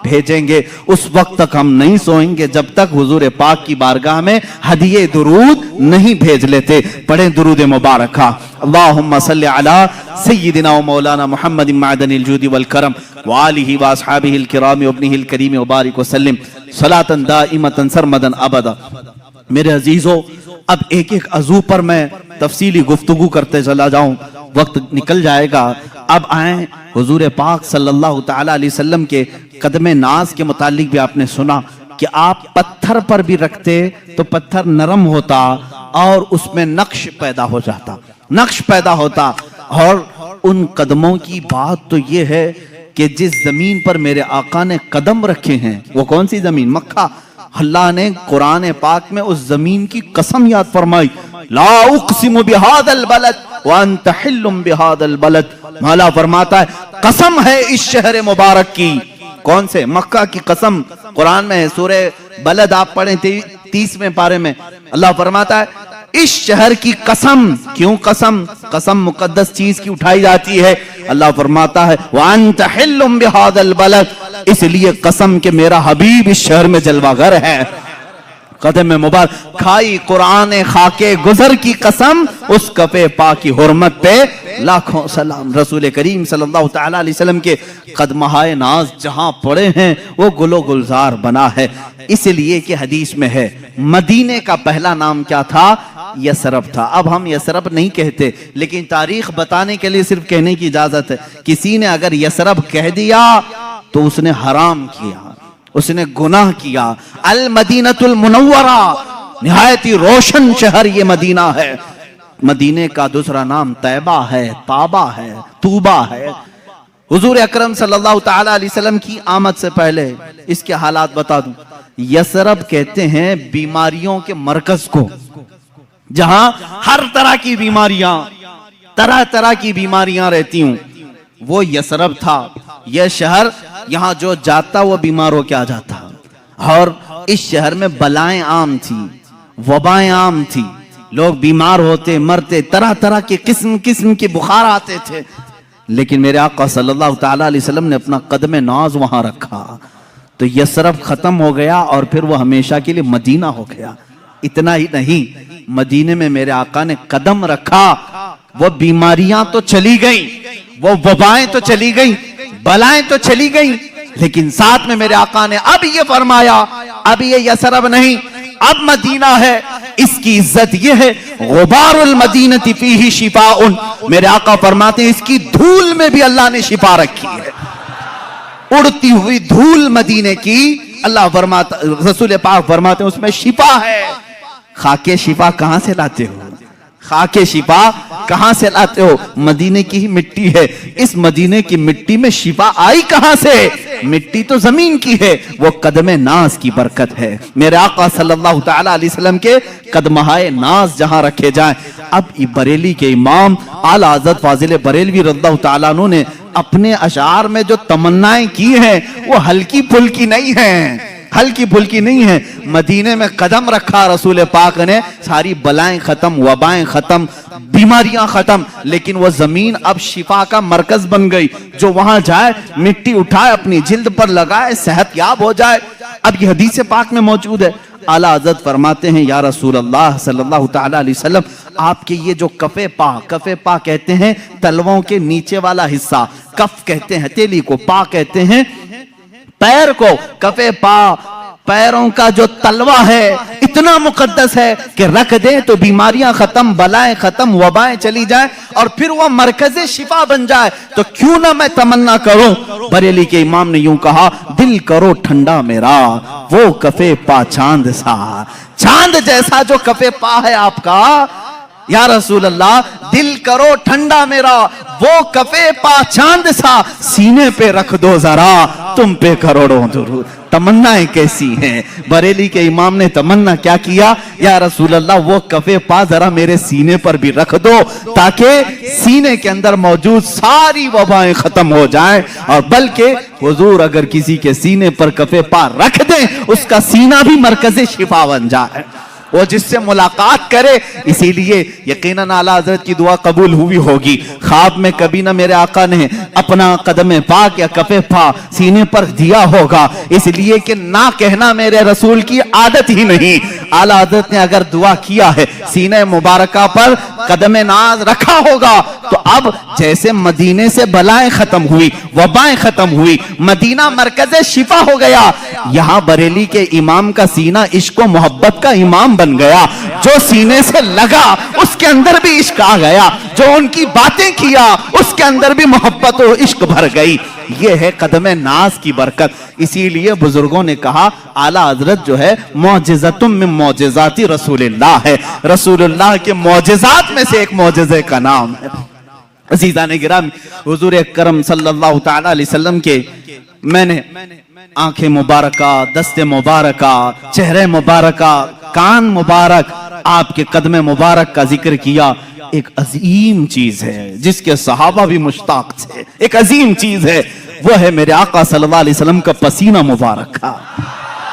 بھیجیں گے. اس وقت تک ہم نہیں سوئیں گے جب تک حضور پاک کی بارگاہ میں ہدیے درود نہیں بھیج لیتے. پڑھیں درود مبارکہ. اللہم صلی علی سیدنا و مولانا محمد معدن الجود والکرم وآلہ واصحابہ الکرام وابنہ الکریم وبارک وسلم صلاۃ دائمۃ سرمدا ابدا. میرے عزیزو, اب ایک ایک عضو پر میں تفصیلی گفتگو کرتے چلا جاؤں, وقت نکل جائے گا. اب آئیں حضور پاک صلی اللہ تعالی علیہ وسلم کے قدم ناز کے متعلق بھی آپ نے سنا کہ آپ پتھر پر بھی رکھتے تو پتھر نرم ہوتا اور اس میں نقش پیدا ہو جاتا, نقش پیدا ہوتا. اور ان قدموں کی بات تو یہ ہے کہ جس زمین پر میرے آقا نے قدم رکھے ہیں وہ کون سی زمین؟ مکہ. اللہ نے قرآن پاک میں اس زمین کی قسم یاد فرمائی, لا اقسم بهذا البلد وانت حل بهذا البلد. مولا فرماتا ہے قسم ہے اس شہر مبارک کی. کون سے؟ مکہ کی قسم. قرآن میں ہے, سورہ بلد آپ پڑھیں 30ویں پارے میں, اللہ فرماتا ہے اس شہر کی قسم. کیوں قسم؟ قسم مقدس چیز کی اٹھائی جاتی ہے. اللہ فرماتا ہے وَأَنْتَ حِلٌّ بِهَذَا الْبَلَدِ، اس لیے قسم کہ میرا حبیب اس شہر میں جلوہ گر ہے. قدم مبارک کھائی قرآن خاکے گزر کی قسم، اس کفے پاک کی حرمت پہ لاکھوں سلام. رسول کریم صلی اللہ تعالی علیہ وسلم کے قدمہائے ناز جہاں پڑے ہیں وہ گل و گلزار بنا ہے. اس لیے کہ حدیث میں ہے مدینے کا پہلا نام کیا تھا؟ یثرب تھا. اب ہم یثرب نہیں کہتے، لیکن تاریخ بتانے کے لیے صرف کہنے کی اجازت ہے. کسی نے اگر یثرب کہہ دیا تو اس نے حرام کیا، اس نے گناہ کیا. المدینۃ المنورہ، نہایت ہی روشن شہر یہ مدینہ ہے. مدینے کا دوسرا نام طیبہ ہے، طابہ ہے، طوبہ ہے. حضور اکرم صلی اللہ تعالی علیہ وسلم کی آمد سے پہلے اس کے حالات بتا دوں. یثرب کہتے ہیں بیماریوں کے مرکز کو، جہاں ہر طرح کی بیماریاں، طرح طرح کی بیماریاں رہتی ہوں، وہ یثرب تھا. یہ شہر یہاں جو جاتا وہ بیمار ہو کے آ جاتا. اور اس شہر میں بلائیں عام تھی، وبائیں عام تھی، لوگ بیمار ہوتے مرتے، طرح طرح کے قسم قسم کے بخار آتے تھے. لیکن میرے آقا صلی اللہ تعالی علیہ وسلم نے اپنا قدم ناز وہاں رکھا تو یثرب ختم ہو گیا اور پھر وہ ہمیشہ کے لیے مدینہ ہو گیا. اتنا ہی نہیں، مدینے میں میرے آقا نے قدم رکھا، وہ بیماریاں تو چلی گئیں، وہ وبائیں تو چلی گئیں، بلائیں تو چلی گئیں، لیکن ساتھ میں میرے آقا نے اب یہ فرمایا اب یہ یثرب نہیں، اب مدینہ ہے. اس کی عزت یہ ہے غبار المدینہ فیہ شفاء. میرے آقا فرماتے ہیں اس کی دھول میں بھی اللہ نے شفا رکھی ہے. اڑتی ہوئی دھول مدینے کی اللہ فرماتا، رسول پاک فرماتے ہیں اس میں شفا ہے. خاکے شفا کہاں سے لاتے ہو؟ خاکے شفا کہاں سے لاتے ہو؟ مدینے کی ہی مٹی ہے. اس مدینے کی مٹی میں شفا آئی کہاں سے؟ مٹی تو زمین کی ہے، وہ قدم ناز کی برکت ہے. میرے آقا صلی اللہ تعالی علیہ وسلم کے قدمہائے ناز جہاں رکھے جائیں. اب بریلی کے امام اعلی حضرت فاضل بریلوی رضی اللہ تعالیٰ عنہ نے اپنے اشعار میں جو تمنائیں کی ہیں وہ ہلکی پھلکی نہیں ہیں، ہلکی پھلکی نہیں ہے. مدینے میں قدم رکھا رسول پاک نے، ساری بلائیں ختم، وبائیں ختم، بیماریاں ختم. لیکن وہ زمین اب شفا کا مرکز بن گئی. جو وہاں جائے مٹی اٹھائے اپنی جلد پر لگائے صحت یاب ہو جائے. اب یہ حدیث پاک میں موجود ہے. اعلیٰ حضرت فرماتے ہیں یا رسول اللہ صلی اللہ تعالی علیہ وسلم، آپ کے یہ جو کفے پا کہتے ہیں تلووں کے نیچے والا حصہ، کف کہتے ہیں ہتھیلی کو، پا کہتے ہیں پیر کو. کفے پا پیروں کا جو تلوہ ہے اتنا مقدس ہے کہ رکھ دیں تو بیماریاں ختم، بلائیں ختم، وبائیں چلی جائیں اور پھر وہ مرکز شفا بن جائے. تو کیوں نہ میں تمنا کروں. بریلی کے امام نے یوں کہا دل کرو ٹھنڈا میرا وہ کفے پا چاند سا. چاند جیسا جو کفے پا ہے آپ کا یا رسول اللہ، دل کرو ٹھنڈا میرا وہ کفے پا چاند سا. سینے پہ رکھ دو ذرا تم پہ کروڑوں درود. تمنائیں کیسی ہیں. بریلی کے امام نے تمنا کیا کیا؟ یا رسول اللہ وہ کفے پا ذرا میرے سینے پر بھی رکھ دو تاکہ سینے کے اندر موجود ساری وبائیں ختم ہو جائیں. اور بلکہ حضور اگر کسی کے سینے پر کفے پا رکھ دیں اس کا سینہ بھی مرکز شفا بن جائے، وہ جس سے ملاقات کرے. اسی لیے یقیناً اعلیٰ حضرت کی دعا قبول ہوئی ہوگی. خواب میں کبھی نہ میرے آقا نے اپنا قدم پاک یا کفے پا سینے پر دیا ہوگا، اس لیے کہ نہ کہنا میرے رسول کی عادت ہی نہیں. اعلیٰ حضرت نے اگر دعا کیا ہے سینہ مبارکہ پر قدم ناز رکھا ہوگا تو اب جیسے مدینے سے بلائیں ختم ہوئی، وبائیں ختم ہوئی، مدینہ مرکز شفا ہو گیا. یہاں بریلی کے امام کا سینہ عشق و محبت کا امام بن گیا. جو سینے سے لگا اس کے اندر بھی عشق آ گیا، جو ان کی باتیں کیا اس کے اندر بھی محبت و عشق بھر گئی. یہ ہے قدم ناز کی برکت. اسی لیے بزرگوں نے کہا اعلیٰ حضرت جو ہے معجزۃ من معجزات رسول اللہ ہے. رسول اللہ کے معجزات میں سے ایک معجزے کا نام ہے. عزیزان گرامی، حضور اکرم صلی اللہ تعالی علیہ وسلم کے میں نے آنکھیں مبارکہ، دست مبارکہ، چہرے مبارکہ، کان مبارک، آپ کے قدم مبارک کا ذکر کیا. ایک عظیم چیز ہے جس کے صحابہ بھی مشتاق تھے، ایک عظیم چیز ہے، وہ ہے میرے آقا صلی اللہ علیہ وسلم کا پسینہ مبارک کا.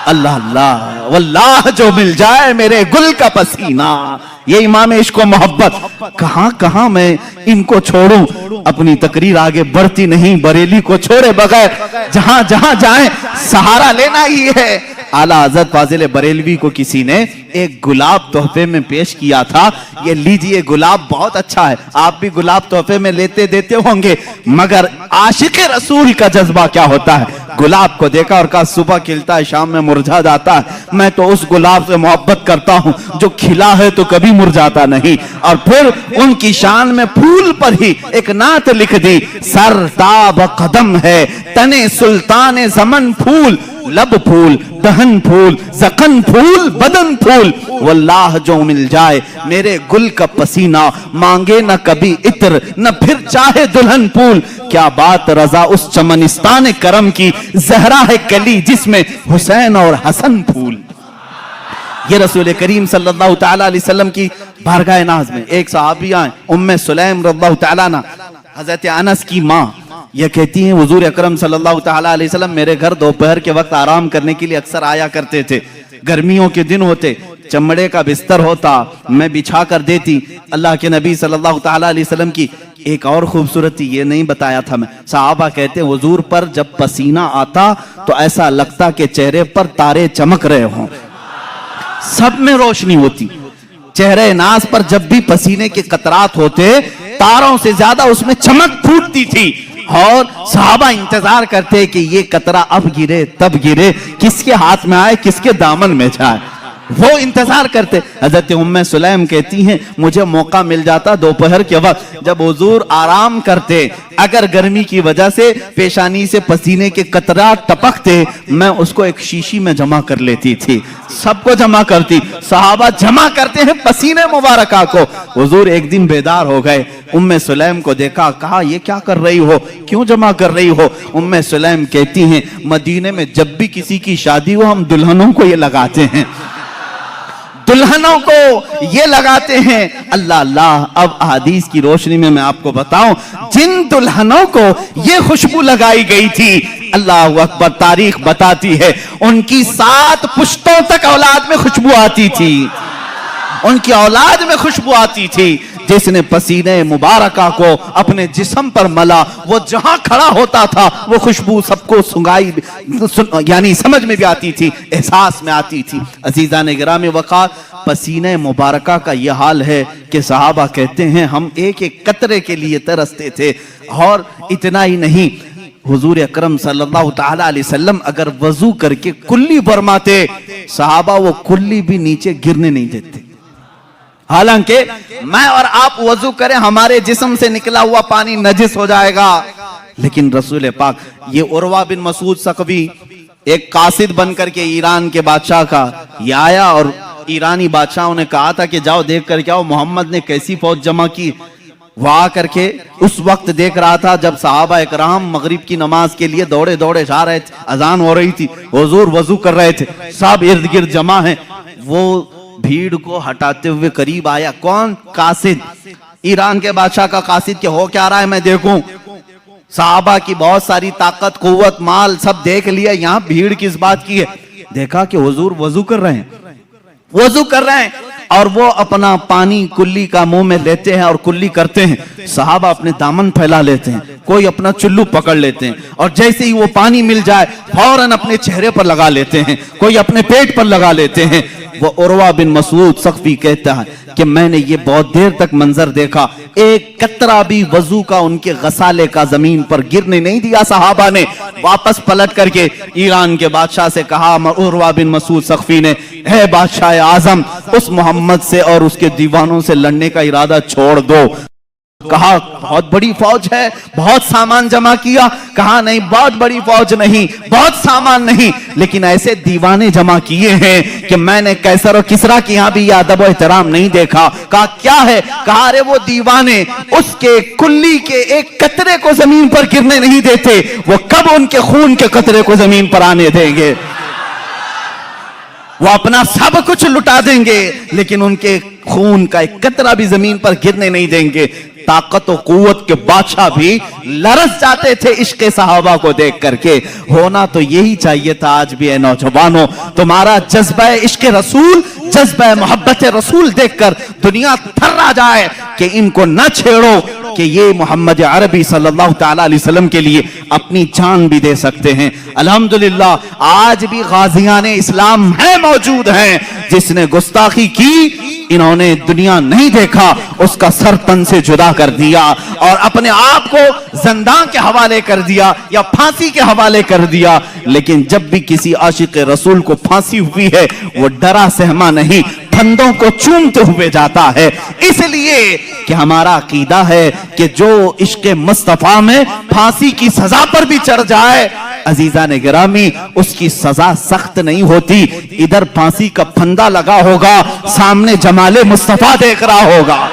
اللہ اللہ واللہ جو مل جائے میرے گل کا پسینہ. یہ امام عشق و محبت. کہاں کہاں میں ان کو چھوڑوں, اپنی تقریر آگے بڑھتی نہیں. بریلی کو چھوڑے بغیر جہاں جہاں جائیں سہارا لینا ہی ہے. اعلیٰ حضرت فاضل بریلوی کو کسی نے ایک گلاب تحفے میں پیش کیا تھا. یہ لیجئے گلاب بہت اچھا ہے, آپ بھی گلاب تحفے میں لیتے دیتے ہوں گے, مگر عاشق رسول کا جذبہ کیا ہوتا ہے. گلاب کو دیکھا اور کہا صبح کھلتا ہے شام میں مرجھا جاتا ہے. میں تو اس گلاب سے محبت کرتا ہوں جو کھلا ہے تو کبھی مرجھاتا نہیں. اور پھر ان کی شان میں پھول پر ہی ایک نعت لکھ دی. سر تاب قدم ہے تنے سلطان زمن پھول, لب پھول دہن پھول زخن پھول بدن پھول. واللہ جو مل جائے میرے گل کا پسینہ, مانگے نہ کبھی عطر نہ پھر چاہے دلہن پھول. کیا بات رضا اس چمنستان کرم کی, زہرا ہے کلی جس میں حسین اور حسن پھول. یہ رسول کریم صلی اللہ تعالی علیہ وسلم کی بارگاہ ناز میں ایک صحابی آئیں, ام سلیم رضی اللہ تعالیٰ عنہ, حضرت انس کی ماں. یہ کہتی ہیں حضور اکرم صلی اللہ تعالی علیہ وسلم میرے گھر دوپہر کے وقت آرام کرنے کے لیے اکثر آیا کرتے تھے. گرمیوں کے دن ہوتے, چمڑے کا بستر ہوتا, میں بچھا کر دیتی. اللہ کے نبی صلی اللہ تعالی علیہ وسلم کی ایک اور خوبصورتی یہ نہیں بتایا تھا میں. صحابہ کہتے ہیں حضور پر جب پسینہ آتا تو ایسا لگتا کہ چہرے پر تارے چمک رہے ہوں, سب میں روشنی ہوتی. چہرے ناز پر جب بھی پسینے کے قطرات ہوتے تاروں سے زیادہ اس میں چمک پھوٹتی تھی. اور صحابہ انتظار کرتے کہ یہ قطرہ اب گرے تب گرے, کس کے ہاتھ میں آئے کس کے دامن میں جائے, وہ انتظار کرتے. حضرت ام سلیم کہتی ہیں مجھے موقع مل جاتا دوپہر کے وقت جب حضور آرام کرتے, اگر گرمی کی وجہ سے پیشانی سے پسینے کے قطرات ٹپکتے, میں اس کو ایک شیشی میں جمع کر لیتی تھی. سب کو جمع کرتی, صحابہ جمع کرتے ہیں پسینے مبارکہ کو. حضور ایک دن بیدار ہو گئے, ام سلیم کو دیکھا, کہا یہ کیا کر رہی ہو, کیوں جمع کر رہی ہو. ام سلیم کہتی ہیں مدینے میں جب بھی کسی کی شادی ہو ہم دلہنوں کو یہ لگاتے ہیں, دلہنوں کو یہ لگاتے ہیں. اللہ اللہ. اب احادیث کی روشنی میں آپ کو بتاؤں, جن دلہنوں کو یہ خوشبو لگائی گئی تھی, اللہ اکبر, تاریخ بتاتی ہے ان کی 7 پشتوں تک اولاد میں خوشبو آتی تھی, ان کی اولاد میں خوشبو آتی تھی. جس نے پسینے مبارکہ کو اپنے جسم پر ملا, وہ جہاں کھڑا ہوتا تھا وہ خوشبو سب کو سنگائی, یعنی سمجھ میں بھی آتی تھی, احساس میں آتی تھی. عزیزان گرامی وقار, پسینے مبارکہ کا یہ حال ہے کہ صحابہ کہتے ہیں ہم ایک ایک قطرے کے لیے ترستے تھے. اور اتنا ہی نہیں, حضور اکرم صلی اللہ تعالی علیہ وسلم اگر وضو کر کے کلی فرماتے, صحابہ وہ کلی بھی نیچے گرنے نہیں دیتے. حالانکہ میں اور آپ وضو کریں ہمارے جسم سے نکلا ہوا پانی نجس ہو جائے گا, لیکن رسول پاک. یہ عروہ بن مسعود ثقفی ایک قاصد بن کر کے ایران کے بادشاہ کا یہ آیا, اور ایرانی بادشاہوں نے کہا تھا کہ جاؤ دیکھ کر کے آؤ محمد نے کیسی فوج جمع کی. وہ آ کر کے اس وقت دیکھ رہا تھا جب صحابہ اکرام مغرب کی نماز کے لیے دوڑے دوڑے جا رہے تھے, اذان ہو رہی تھی, حضور وضو کر رہے تھے, سب ارد گرد جمع ہیں. وہ بھیڑ کو ہٹاتے ہوئے قریب آیا. کون؟ قاصد, ایران کے بادشاہ کا قاصد. کہ ہو کیا رہا ہے میں دیکھوں. صحابہ کی بہت ساری طاقت قوت مال سب دیکھ لیا, یہاں بھیڑ کس بات کی ہے. دیکھا کہ حضور وضو کر رہے ہیں, وضو کر رہے ہیں, اور وہ اپنا پانی کلی کا منہ میں لیتے ہیں اور کلی کرتے ہیں. صحابہ اپنے دامن پھیلا لیتے ہیں, کوئی اپنا چلو پکڑ لیتے ہیں, اور جیسے ہی وہ پانی مل جائے فوراً اپنے چہرے پر لگا لیتے ہیں, کوئی اپنے پیٹ پر لگا لیتے ہیں. وہ عروہ بن مسعود ثقفی کہتا ہے کہ میں نے یہ بہت دیر تک منظر دیکھا, ایک قطرہ بھی وضو کا ان کے غسالے کا زمین پر گرنے نہیں دیا. صحابہ نے واپس پلٹ کر کے ایران کے بادشاہ سے کہا, عروہ بن مسعود ثقفی نے, اے بادشاہ اعظم, اس محمد سے اور اس کے دیوانوں سے لڑنے کا ارادہ چھوڑ دو. کہا بہت بڑی فوج ہے, بہت سامان جمع کیا. کہا نہیں, بہت بڑی فوج نہیں, بہت سامان نہیں, لیکن ایسے دیوانے جمع کیے ہیں کہ میں نے قیصر و کسریٰ کی یہاں بھی یہ ادب و احترام نہیں دیکھا. کہا کیا ہے؟ کہا ارے وہ دیوانے اس کے کلی کے ایک قطرے کو زمین پر گرنے نہیں دیتے, وہ کب ان کے خون کے قطرے کو زمین پر آنے دیں گے. وہ اپنا سب کچھ لٹا دیں گے لیکن ان کے خون کا ایک قطرہ بھی زمین پر گرنے نہیں دیں گے. طاقت و قوت کے بادشاہ بھی لرز جاتے تھے عشق صحابہ کو دیکھ کر کے. ہونا تو یہی چاہیے تھا. آج بھی اے نوجوانوں, تمہارا جذبہ عشق رسول, جذبہ محبت رسول دیکھ کر دنیا تھرا جائے کہ ان کو نہ چھیڑو, کہ یہ محمد عربی صلی اللہ تعالی علیہ وسلم کے لیے اپنی جان بھی دے سکتے ہیں. الحمدللہ آج بھی غازیان اسلام ہیں, موجود ہیں. جس نے گستاخی کی انہوں نے دنیا نہیں دیکھا, اس کا سر تن سے جدا کر دیا اور اپنے آپ کو زندان کے حوالے کر دیا یا پھانسی کے حوالے کر دیا. لیکن جب بھی کسی عاشق رسول کو پھانسی ہوئی ہے وہ ڈرا سہما نہیں, پھندوں کو چومتے ہوئے جاتا ہے. اس لیے کہ ہمارا عقیدہ ہے کہ جو عشق مصطفیٰ میں پھانسی کی سزا پر بھی چڑھ جائے, عزیزان گرامی, اس کی سزا سخت نہیں ہوتی. ادھر پھانسی کا پھندا لگا ہوگا, سامنے جمال مصطفیٰ دیکھ رہا ہوگا.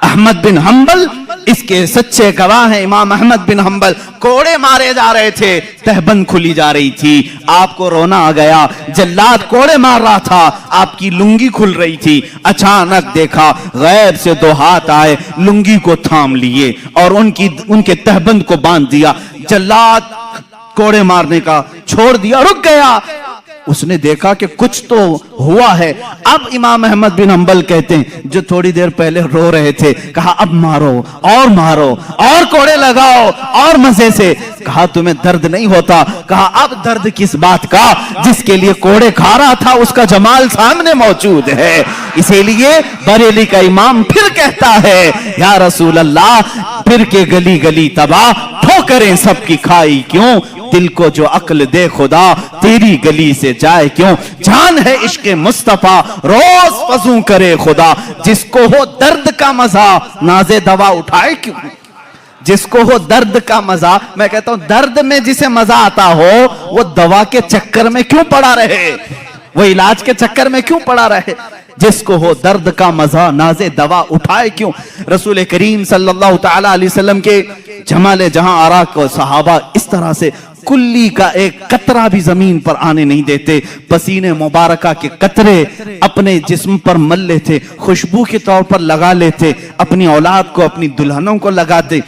احمد بن حنبل اس کے سچے گواہ ہیں. امام احمد بن حنبل کوڑے مارے جا رہے تھے, تہبند کھلی جا رہی تھی, آپ کو رونا آ گیا. جلاد کوڑے مار رہا تھا, آپ کی لنگی کھل رہی تھی. اچانک دیکھا غیب سے دو ہاتھ آئے, لنگی کو تھام لیے اور ان کے تہبند کو باندھ دیا. جلاد کوڑے مارنے کا چھوڑ دیا, رک گیا. اس نے دیکھا کہ کچھ تو ہوا ہے. اب امام احمد بن حنبل کہتے ہیں جو تھوڑی دیر پہلے رو رہے تھے, کہا اب مارو اور کوڑے لگاؤ اور مزے سے. کہا تمہیں درد نہیں ہوتا؟ کہا اب درد کس بات کا, جس کے لیے کوڑے کھا رہا تھا اس کا جمال سامنے موجود ہے. اسی لیے بریلی کا امام پھر کہتا ہے یا رسول اللہ, پھر کے گلی گلی تباہ, ٹھوکریں سب کی کھائی کیوں, دل کو جو عقل دے خدا تیری گلی سے جائے کیوں. جان ہے عشق مصطفیٰ روز فضوں کرے خدا, جس کو ہو درد کا مزہ ناز دوا اٹھائے کیوں. جس کو ہو درد کا مزہ, میں کہتا ہوں درد میں جسے مزہ آتا ہو وہ دوا کے چکر میں کیوں پڑا رہے, وہ علاج کے چکر میں کیوں پڑا رہے. جس کو ہو درد کا مزہ ناز دوا اٹھائے کیوں. رسول کریم صلی اللہ تعالی علیہ وسلم کے جمال جہاں آرا کو صحابہ اس طرح سے کلی کا ایک قطرہ بھی زمین پر آنے نہیں دیتے. پسینے مبارکہ کے قطرے اپنے جسم پر مل لیتے, خوشبو کے طور پر لگا لیتے, اپنی اولاد کو, اپنی دلہنوں کو لگاتے.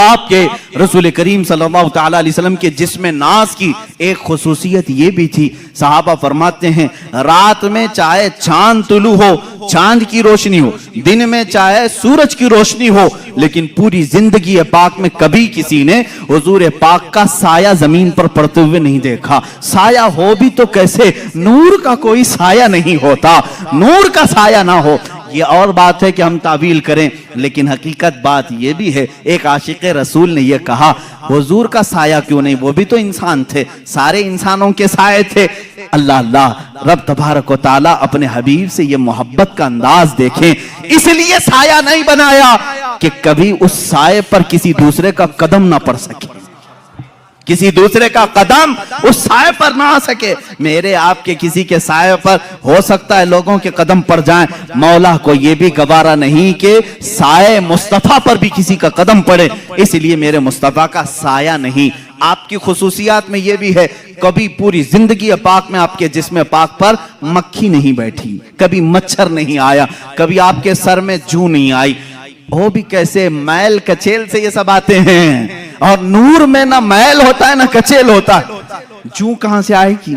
آپ کے رسول کریم صلی اللہ تعالی علیہ وسلم کے جسم ناز کی ایک خصوصیت یہ بھی تھی. صحابہ فرماتے ہیں رات میں چاہے چاند طلوع ہو, چاند کی روشنی ہو, دن میں چاہے سورج کی روشنی ہو, لیکن پوری زندگی پاک میں کبھی کسی نے حضور پاک کا سایہ زمین پر پڑتے ہوئے نہیں دیکھا. سایہ ہو بھی تو کیسے, نور کا کوئی سایہ نہیں ہوتا, نور کا سایہ نہ ہو. یہ اور بات ہے کہ ہم تعویل کریں, لیکن حقیقت بات یہ بھی ہے. ایک عاشق رسول نے یہ کہا حضور کا سایہ کیوں نہیں, وہ بھی تو انسان تھے, سارے انسانوں کے سائے تھے. اللہ اللہ, رب تبارک و تعالیٰ اپنے حبیب سے یہ محبت کا انداز دیکھیں, اس لیے سایہ نہیں بنایا کہ کبھی اس سائے پر کسی دوسرے کا قدم نہ پڑ سکے, کسی دوسرے کا قدم اس سائے پر نہ آ سکے. میرے آپ کے کسی کے سائے پر ہو سکتا ہے لوگوں کے قدم پڑ جائیں, مولا کو یہ بھی گوارا نہیں کہ سائے مصطفیٰ پر بھی کسی کا قدم پڑے, اس لیے میرے مصطفیٰ کا سایہ نہیں. آپ کی خصوصیات میں یہ بھی ہے, کبھی پوری زندگی پاک میں آپ کے جسم پاک پر مکھی نہیں بیٹھی, کبھی مچھر نہیں آیا, کبھی آپ کے سر میں جو نہیں آئی. وہ بھی کیسے, میل کچیل سے یہ سب آتے ہیں, اور نور میں نہ میل ہوتا ہے نہ کچیل ہوتا ہے. جو کہاں سے آئے گی,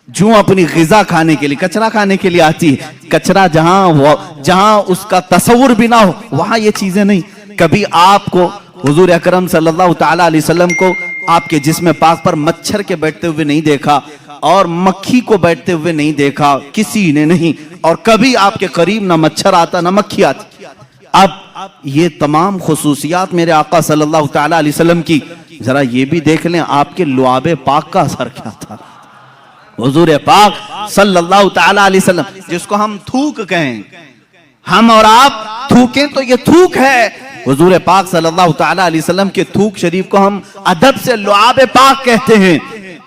جو اپنی غذا کھانے کے لیے, کچرا کھانے کے لیے آتی ہے. کچرا جہاں اس کا تصور بھی نہ ہو وہاں یہ چیزیں نہیں. کبھی آپ کو حضور اکرم صلی اللہ تعالی علیہ وسلم کو آپ کے جسم پاک پر مچھر کے بیٹھتے ہوئے نہیں دیکھا, اور مکھی کو بیٹھتے ہوئے نہیں دیکھا, کسی نے نہیں. اور کبھی آپ کے قریب نہ مچھر آتا نہ مکھی آتی. اب یہ تمام خصوصیات میرے آقا صلی اللہ تعالی علیہ وسلم کی, ذرا یہ بھی دیکھ لیں آپ کے لعاب پاک کا اثر کیا تھا. حضور پاک صلی اللہ تعالی علیہ وسلم, جس کو ہم تھوک کہیں, ہم اور آپ تھوکیں تو یہ تھوک ہے. حضور پاک صلی اللہ تعالی علیہ وسلم کے تھوک شریف کو ہم ادب سے لعاب پاک کہتے ہیں.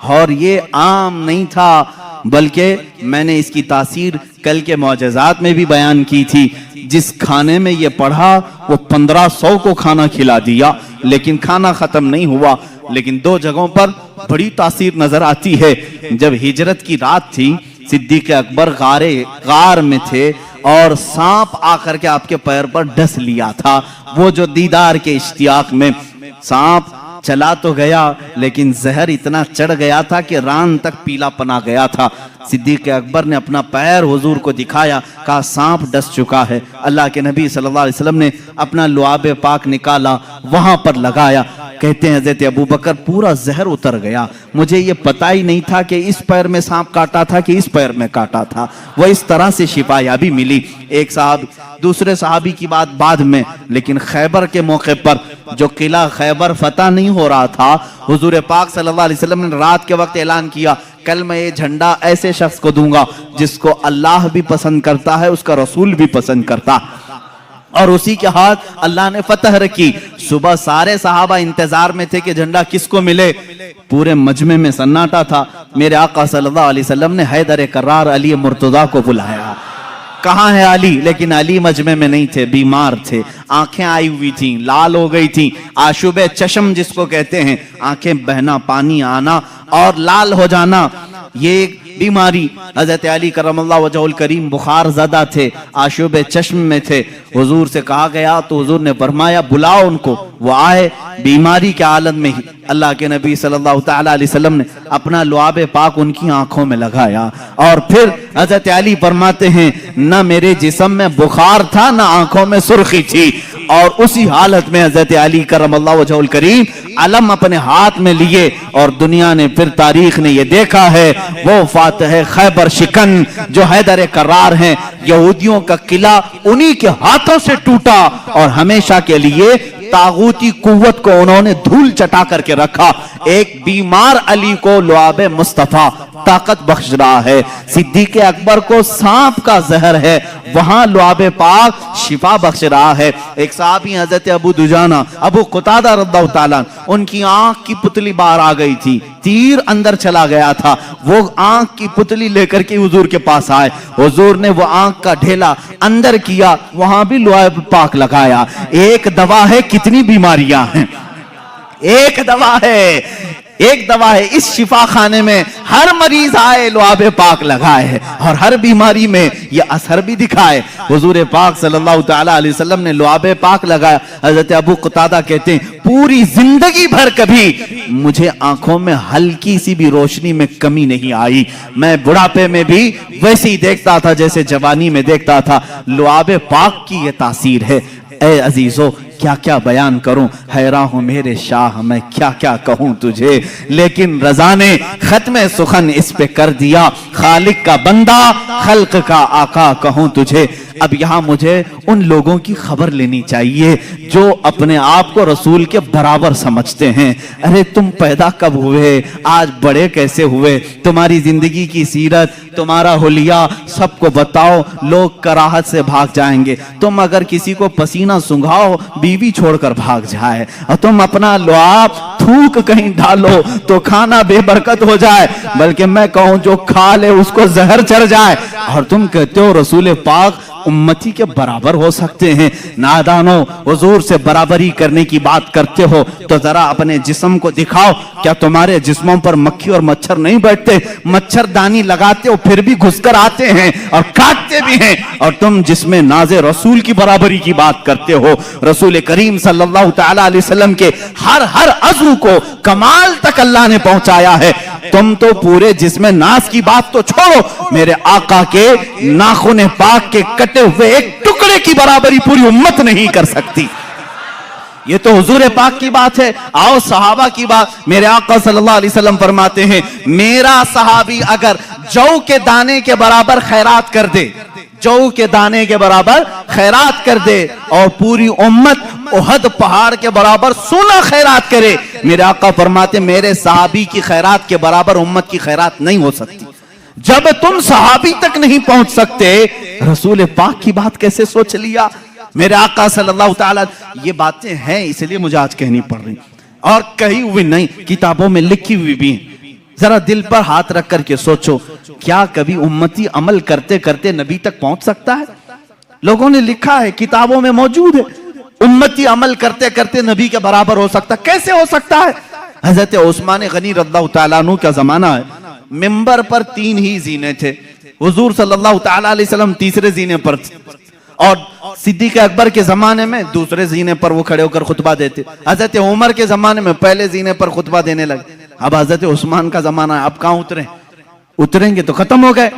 اور یہ عام نہیں تھا, بلکہ میں نے اس کی تاثیر کل کے معجزات میں بھی بیان کی تھی. جس کھانے میں یہ پڑھا وہ 1500 کو کھانا کھلا دیا, لیکن کھانا ختم نہیں ہوا. لیکن 2 جگہوں پر بڑی تاثیر نظر آتی ہے۔ جب ہجرت کی رات تھی، صدیق اکبر غار میں تھے اور سانپ آ کر کے آپ کے پیر پر ڈس لیا تھا۔ وہ جو دیدار کے اشتیاق میں سانپ چلا تو گیا لیکن زہر اتنا چڑھ گیا تھا کہ ران تک پیلا پنا گیا تھا۔ صدیق اکبر نے اپنا پیر حضور کو دکھایا، کہا سانپ ڈس چکا ہے۔ اللہ کے نبی صلی اللہ علیہ وسلم نے اپنا لعاب پاک نکالا، وہاں پر لگایا۔ کہتے ہیں حضرت ابوبکر پورا زہر اتر گیا، مجھے یہ پتا ہی نہیں تھا کہ اس پیر میں سانپ کاٹا تھا کہ اس پیر میں کاٹا تھا۔ وہ اس طرح سے شفا یابی ملی۔ ایک صاحب دوسرے صحابی کی بات بعد میں، لیکن خیبر کے موقع پر جو قلعہ خیبر فتح نہیں ہو رہا تھا، حضور پاک صلی اللہ علیہ وسلم نے رات کے وقت اعلان کیا، کل میں یہ جھنڈا ایسے شخص کو دوں گا جس کو اللہ بھی پسند کرتا ہے، اس کا رسول بھی پسند کرتا ہے، اور اسی کے ہاتھ اللہ نے فتح رکھی۔ صبح سارے صحابہ انتظار میں تھے کہ جھنڈا کس کو ملے۔ پورے مجمع میں سناٹا تھا۔ میرے آقا صلی اللہ علیہ وسلم نے حیدر کرار علی مرتضیٰ کو بلایا۔ کہاں ہے علی؟ لیکن علی مجمع میں نہیں تھے، بیمار تھے، آنکھیں آئی ہوئی تھیں، لال ہو گئی تھیں، آشوب چشم جس کو کہتے ہیں، آنکھیں بہنا، پانی آنا اور لال ہو جانا، یہ بیماری۔ حضرت علی کرم اللہ وجہہ الکریم بخار زدہ تھے، آشوب چشم میں تھے۔ حضور سے کہا گیا تو حضور نے فرمایا بلاؤ ان کو۔ وہ آئے، بیماری کے حالت میں ہی اللہ کے نبی صلی اللہ تعالی علیہ وسلم نے اپنا لعاب پاک ان کی آنکھوں میں لگایا، اور پھر حضرت علی فرماتے ہیں نہ میرے جسم میں بخار تھا نہ آنکھوں میں سرخی تھی، اور اسی حالت میں حضرت علی کرم اللہ وجہہ الکریم علم اپنے ہاتھ میں لیے، اور دنیا نے پھر تاریخ نے یہ دیکھا ہے وہ فاتح خیبر شکن جو حیدر کرار ہیں، یہودیوں کا قلعہ انہی کے ہاتھوں سے ٹوٹا، اور ہمیشہ کے لیے طاغوتی قوت کو انہوں نے دھول چٹا کر کے رکھا۔ ایک بیمار علی کو لعاب مصطفیٰ طاقت بخش رہا ہے، صدیق اکبر کو سانپ کا زہر ہے، وہاں لعاب پاک شفا بخش رہا ہے۔ ایک صحابی حضرت ابو دجانہ ابو قتادہ رضی اللہ تعالیٰ، ان کی آنکھ کی پتلی باہر آ گئی تھی، تیر اندر چلا گیا تھا، وہ آنکھ کی پتلی لے کر کے حضور کے پاس آئے، حضور نے وہ آنکھ کا ڈھیلا اندر کیا، وہاں بھی لعاب پاک لگایا۔ ایک دوا ہے، کتنی بیماریاں ہیں، ایک دوا ہے، ایک دوا ہے۔ اس شفا خانے میں ہر مریض آئے لعاب پاک لگائے، اور ہر بیماری میں یہ اثر بھی دکھائے۔ حضور پاک صلی اللہ تعالی علیہ وسلم نے لعاب پاک لگایا۔ حضرت ابو قتادہ کہتے ہیں پوری زندگی بھر کبھی مجھے آنکھوں میں ہلکی سی بھی روشنی میں کمی نہیں آئی، میں بڑھاپے میں بھی ویسے ہی دیکھتا تھا جیسے جوانی میں دیکھتا تھا۔ لعاب پاک کی یہ تاثیر ہے۔ اے عزیزو کیا کیا بیان کروں، حیران ہوں میرے شاہ میں کیا کیا کہوں تجھے، لیکن رضا نے ختم سخن اس پہ کر دیا، خالق کا بندہ خلق کا آقا کہوں تجھے۔ اب یہاں مجھے ان لوگوں کی خبر لینی چاہیے جو اپنے آپ کو رسول کے برابر سمجھتے ہیں۔ ارے تم پیدا کب ہوئے، آج بڑے کیسے ہوئے، تمہاری زندگی کی سیرت، تمہارا حلیہ سب کو بتاؤ، لوگ کراہت سے بھاگ جائیں گے۔ تم اگر کسی کو پسینہ سنگھاؤ بیوی چھوڑ کر بھاگ جائے، اور تم اپنا لعاب تھوک کہیں ڈالو تو کھانا بے برکت ہو جائے، بلکہ میں کہوں جو کھا لے اس کو زہر چڑھ جائے، اور تم کہتے ہو رسول پاک امتی کے برابر ہو سکتے ہیں۔ نادانو، حضور سے برابری کرنے کی بات کرتے ہو تو ذرا اپنے جسم کو دکھاؤ، کیا تمہارے جسموں پر مکھی اور مچھر نہیں بیٹھتے؟ مچھر دانی لگاتے ہو پھر بھی گھس کر آتے ہیں اور کاٹتے بھی ہیں، اور تم جسم ناز رسول کی برابری کی بات کرتے ہو۔ رسول کریم صلی اللہ تعالی علیہ وسلم کے ہر عضو کو کمال تک اللہ نے پہنچایا ہے، تم تو پورے جسم ناز کی بات تو چھوڑو، میرے آقا کے ناخن پاک کے کٹے ہوئے ایک ٹکڑے کی برابری پوری امت نہیں کر سکتی۔ یہ تو حضور پاک کی بات ہے۔ آؤ صحابہ کی بات، میرے آقا صلی اللہ علیہ وسلم فرماتے ہیں میرا صحابی اگر جو کے دانے کے برابر خیرات کر دے، جو کے دانے کے برابر خیرات کر دے، اور پوری امت احد پہاڑ کے برابر سونا خیرات کرے، میرے آقا فرماتے میرے صحابی کی خیرات کے برابر امت کی خیرات نہیں ہو سکتی۔ جب تم صحابی تک نہیں پہنچ سکتے، رسول پاک کی بات کیسے سوچ لیا؟ میرے آقا صلی اللہ تعالیٰ، یہ باتیں ہیں اس لیے مجھے آج کہنی پڑ رہی، اور کہی ہوئی نہیں، کتابوں میں لکھی ہوئی بھی ہیں۔ ذرا دل پر ہاتھ رکھ کر کے سوچو، کیا کبھی امتی عمل کرتے کرتے نبی تک پہنچ سکتا ہے؟ لوگوں نے لکھا ہے، کتابوں میں موجود ہے، امتی عمل کرتے کرتے نبی کے برابر ہو سکتا، کیسے ہو سکتا ہے؟ حضرت عثمان غنی رضی اللہ تعالیٰ عنہ کا زمانہ ہے، ممبر پر 3 ہی زینے تھے، حضور صلی اللہ تعالیٰ علیہ وسلم تیسرے زینے پر تھے، اور صدیق اکبر کے زمانے میں دوسرے زینے پر وہ کھڑے ہو کر خطبہ دیتے، حضرت عمر کے زمانے میں پہلے زینے پر خطبہ دینے لگے، اب حضرت عثمان کا زمانہ ہے، اب کہاں اتریں گے تو ختم ہو گئے،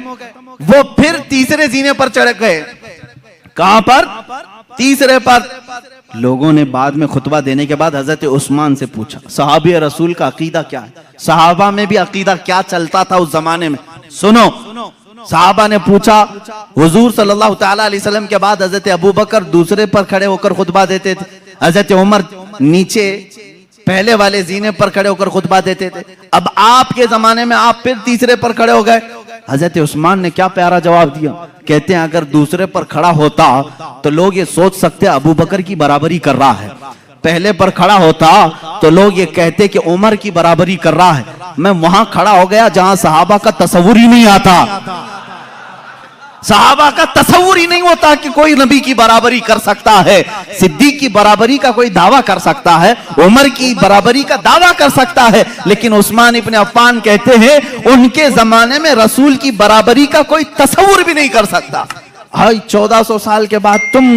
وہ پھر تیسرے زینے پر چڑھ گئے، کہاں پر؟ تیسرے پر۔ لوگوں نے بعد میں خطبہ دینے کے بعد حضرت عثمان سے پوچھا صحابی رسول کا عقیدہ کیا ہے، صحابہ میں بھی عقیدہ کیا چلتا تھا اس زمانے میں، سنو۔ صحابہ نے پوچھا، حضور صلی اللہ تعالیٰ علیہ وسلم کے بعد حضرت ابوبکر دوسرے پر کھڑے ہو کر خطبہ دیتے تھے، حضرت عمر نیچے پہلے والے زینے پر کھڑے ہو کر خطبہ دیتے تھے، اب آپ کے زمانے میں آپ پھر تیسرے پر کھڑے ہو گئے۔ حضرت عثمان نے کیا پیارا جواب دیا، کہتے ہیں اگر دوسرے پر کھڑا ہوتا تو لوگ یہ سوچ سکتے ابو بکر کی برابری کر رہا ہے، پہلے پر کھڑا ہوتا تو لوگ یہ کہتے کہ عمر کی برابری کر رہا ہے، میں وہاں کھڑا ہو گیا جہاں صحابہ کا تصور ہی نہیں آتا، صحابہ کا تصور ہی نہیں ہوتا کہ کوئی نبی کی برابری کر سکتا ہے، صدیق کی برابری کا کوئی دعویٰ کر سکتا ہے، عمر کی برابری کا دعویٰ کر سکتا ہے، لیکن عثمان ابن عفان کہتے ہیں ان کے زمانے میں رسول کی برابری کا کوئی تصور بھی نہیں کر سکتا۔ 1400 سال کے بعد تم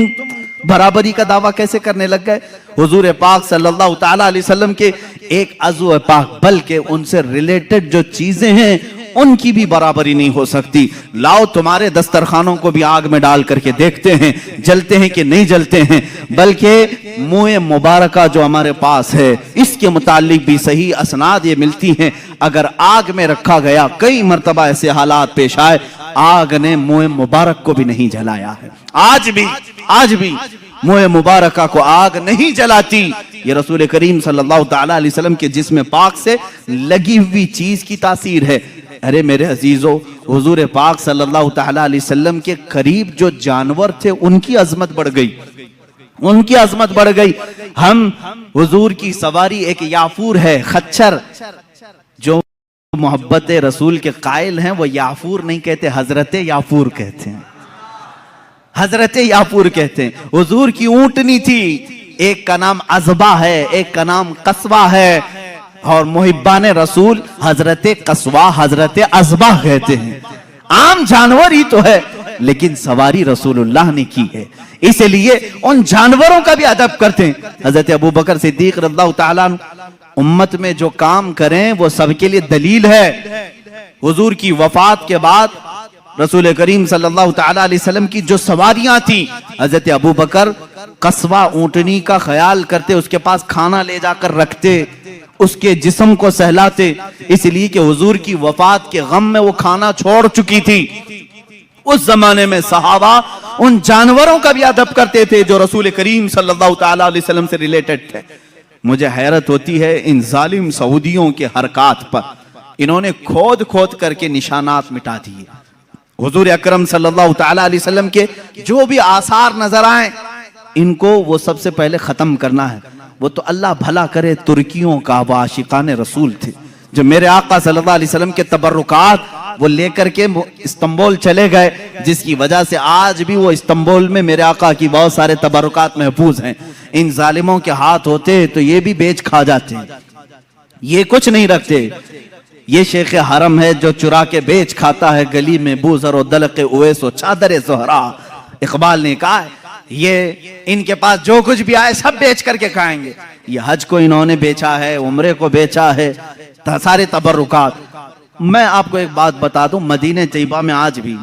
برابری کا دعویٰ کیسے کرنے لگ گئے؟ حضور پاک صلی اللہ تعالیٰ علیہ وسلم کے ایک عضو پاک بلکہ ان سے ریلیٹڈ جو چیزیں ہیں ان کی بھی برابری نہیں ہو سکتی۔ لاؤ تمہارے دسترخوانوں کو بھی آگ میں ڈال کر کے دیکھتے ہیں جلتے ہیں کہ نہیں جلتے ہیں، بلکہ منہ مبارکہ جو ہمارے پاس ہے اس کے متعلق بھی صحیح اسناد یہ ملتی ہیں، اگر آگ میں رکھا گیا کئی مرتبہ ایسے حالات پیش آئے آگ نے منہ مبارک کو بھی نہیں جلایا ہے، آج بھی منہ مبارکہ کو آگ نہیں جلاتی، یہ رسول کریم صلی اللہ تعالیٰ علیہ وسلم کے جسم پاک سے لگی ہوئی چیز کی تاثیر ہے۔ ارے میرے عزیزو، حضور پاک صلی اللہ تعالیٰ علیہ وسلم کے قریب جو جانور تھے ان کی عظمت بڑھ گئی، ہم حضور کی سواری ایک یافور ہے، خچر، جو محبت رسول کے قائل ہیں وہ یافور نہیں کہتے، حضرت یافور کہتے ہیں، حضرت یافور کہتے ہیں۔ حضور کی اونٹنی تھی، ایک کا نام عزبہ ہے، ایک کا نام قصوہ ہے، اور محبان رسول حضرت قصوہ حضرت عزبہ کہتے ہیں۔ عام جانور ہی تو ہے لیکن سواری رسول اللہ نے کی ہے، اس لیے ان جانوروں کا بھی ادب کرتے ہیں۔ حضرت ابوبکر صدیق رضی اللہ تعالیٰ عنہ امت میں جو کام کریں وہ سب کے لیے دلیل ہے۔ حضور کی وفات کے بعد رسول کریم صلی اللہ تعالیٰ علیہ وسلم کی جو سواریاں تھیں، حضرت ابوبکر قصوہ اونٹنی کا خیال کرتے، اس کے پاس کھانا لے جا کر رکھتے، اس کے جسم کو سہلاتے، اس لیے کہ حضور کی وفات کے غم میں وہ کھانا چھوڑ چکی تھی۔ اس زمانے میں صحابہ ان جانوروں کا بھی ادب کرتے تھے جو رسول کریم صلی اللہ تعالیٰ علیہ وسلم سے ریلیٹڈ تھے۔ مجھے حیرت ہوتی ہے ان ظالم سعودیوں کے حرکات پر، انہوں نے کھود کر کے نشانات مٹا دیے۔ حضور اکرم صلی اللہ تعالیٰ علیہ وسلم کے جو بھی آثار نظر آئیں ان کو وہ سب سے پہلے ختم کرنا ہے۔ وہ تو اللہ بھلا کرے ترکیوں کا وہ عاشقان رسول تھے جو میرے آقا صلی اللہ علیہ وسلم کے تبرکات وہ لے کر کے استنبول چلے گئے، جس کی وجہ سے آج بھی وہ استنبول میں میرے آقا کی بہت سارے تبرکات محفوظ ہیں۔ ان ظالموں کے ہاتھ ہوتے تو یہ بھی بیچ کھا جاتے ہیں، یہ کچھ نہیں رکھتے۔ یہ شیخ حرم ہے جو چرا کے بیچ کھاتا ہے، گلی میں بوزر و دلق اویس و چادر زہرا۔ اقبال نے کہا ہے یہ ان کے پاس جو کچھ بھی آئے سب بیچ کر کے کھائیں گے۔ یہ حج کو انہوں نے بیچا ہے، عمرے کو بیچا ہے، سارے تبرکات۔ میں آپ کو ایک بات بتا دوں، مدینہ طیبہ میں آج بھی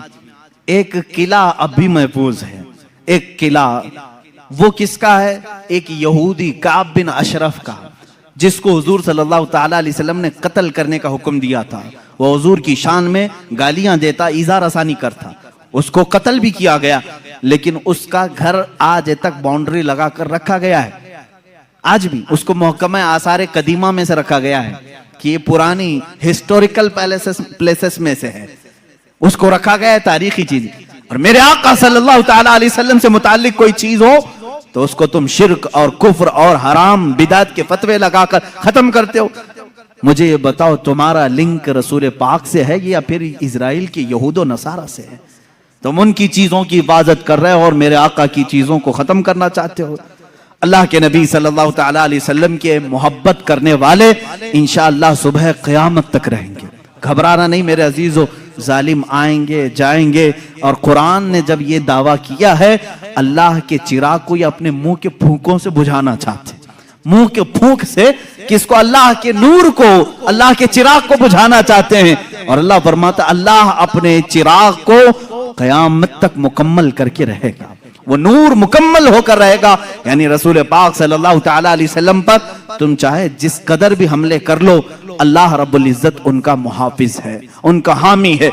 ایک قلعہ اب بھی محفوظ ہے، ایک قلعہ، وہ کس کا ہے؟ ایک یہودی کعب بن اشرف کا، جس کو حضور صلی اللہ تعالیٰ علیہ وسلم نے قتل کرنے کا حکم دیا تھا۔ وہ حضور کی شان میں گالیاں دیتا، ایذا رسانی کرتا، اس کو قتل بھی کیا گیا، لیکن اس کا گھر آج تک باؤنڈری لگا کر رکھا گیا ہے، آج بھی اس کو محکمہ آثار قدیمہ میں سے رکھا گیا ہے کہ یہ پرانی ہسٹوریکل پلیسز میں سے ہے، اس کو رکھا گیا ہے، تاریخی چیز۔ اور میرے آقا صلی اللہ تعالیٰ علیہ وسلم سے متعلق کوئی چیز ہو تو اس کو تم شرک اور کفر اور حرام بدعت کے فتوے لگا کر ختم کرتے ہو۔ مجھے یہ بتاؤ تمہارا لنک رسول پاک سے ہے یا پھر اسرائیل کے یہود و نصارہ سے ہے؟ تم ان کی چیزوں کی حفاظت کر رہے ہو اور میرے آقا کی چیزوں کو ختم کرنا چاہتے ہو۔ اللہ کے نبی صلی اللہ تعالیٰ علیہ وسلم کے محبت کرنے والے انشاءاللہ صبح قیامت تک رہیں گے. گھبرانا نہیں میرے عزیزو، ظالم آئیں گے جائیں گے، اور قرآن نے جب یہ دعویٰ کیا ہے اللہ کے چراغ کو یہ اپنے منہ کے پھونکوں سے بجھانا چاہتے ہیں. منہ کے پھونک سے کس کو؟ اللہ کے نور کو، اللہ کے چراغ کو بجھانا چاہتے ہیں. اور اللہ فرماتا اللہ اپنے چراغ کو قیامت تک مکمل کر کے رہے گا، وہ نور مکمل ہو کر رہے گا. یعنی رسول پاک صلی اللہ تعالیٰ علیہ وسلم پر تم چاہے جس قدر بھی حملے کر لو، اللہ رب العزت ان کا محافظ ہے، ان کا حامی ہے.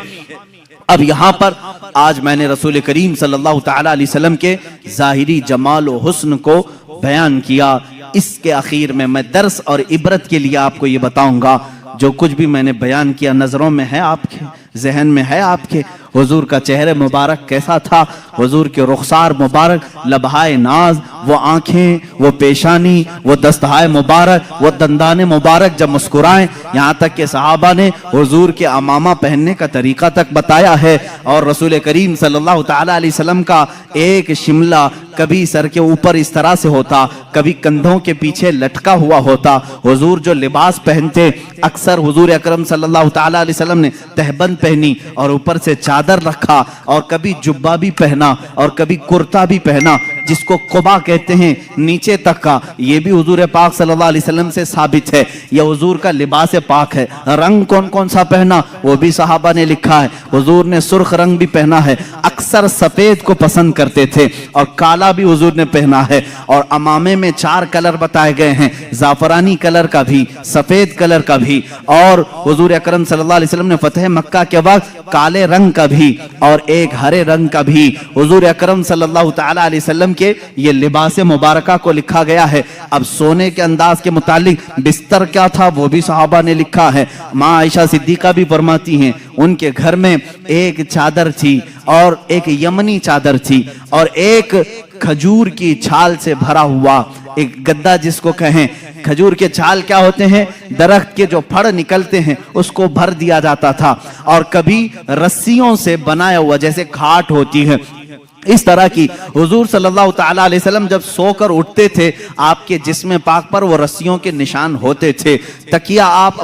اب یہاں پر آج میں نے رسول کریم صلی اللہ تعالیٰ علیہ وسلم کے ظاہری جمال و حسن کو بیان کیا. اس کے اخیر میں درس اور عبرت کے لیے آپ کو یہ بتاؤں گا، جو کچھ بھی میں نے بیان کیا نظروں میں ہے آپ کے، ذہن میں ہے آپ کے. حضور کا چہرہ مبارک کیسا تھا، حضور کے رخسار مبارک، لبہائے ناز، وہ آنکھیں، وہ پیشانی، وہ دستہائے مبارک، وہ دندان مبارک جب مسکرائیں، یہاں تک کہ صحابہ نے حضور کے امامہ پہننے کا طریقہ تک بتایا ہے. اور رسول کریم صلی اللہ تعالیٰ علیہ وسلم کا ایک شملہ کبھی سر کے اوپر اس طرح سے ہوتا، کبھی کندھوں کے پیچھے لٹکا ہوا ہوتا. حضور جو لباس پہنتے، اکثر حضور اکرم صلی اللہ تعالیٰ علیہ وسلم نے تہبند پہنی اور اوپر سے چادر رکھا، اور کبھی جبہ بھی پہنا اور کبھی کرتا بھی پہنا جس کو قبا کہتے ہیں نیچے تک کا. یہ بھی حضور پاک صلی اللہ علیہ وسلم سے ثابت ہے، یہ حضور کا لباس پاک ہے. رنگ کون کون سا پہنا وہ بھی صحابہ نے لکھا ہے. حضور نے سرخ رنگ بھی پہنا ہے، اکثر سفید کو پسند کرتے تھے، اور کالا بھی حضور نے پہنا ہے. اور امامے میں 4 کلر بتائے گئے ہیں، زعفرانی کلر کا بھی، سفید کلر کا بھی، اور حضور اکرم صلی اللہ علیہ وسلم نے فتح مکہ کے وقت کالے رنگ کا بھی اور ایک ہرے رنگ کا بھی حضور اکرم صلی اللہ تعالیٰ علیہ وسلم کے یہ لباس مبارکہ کو لکھا گیا ہے. اب سونے کے انداز کے متعلق بستر کیا تھا وہ بھی صحابہ نے لکھا ہے. ماں عائشہ صدیقہ بھی فرماتی ہیں ان کے گھر میں ایک چادر تھی، اور ایک یمنی چادر تھی، اور ایک کھجور کی چھال سے بھرا ہوا ایک گدا جس کو کہیں. کھجور کے چھال کیا ہوتے ہیں؟ درخت کے جو پھڑ نکلتے ہیں اس کو بھر دیا جاتا تھا. اور کبھی رسیوں سے بنایا ہوا جیسے کھاٹ ہوتی ہے اس طرح کی. حضور صلی اللہ تعالیٰ علیہ وسلم جب سو کر اٹھتے تھے آپ کے جسم پاک پر وہ رسیوں کے نشان ہوتے تھے. تکیہ آپ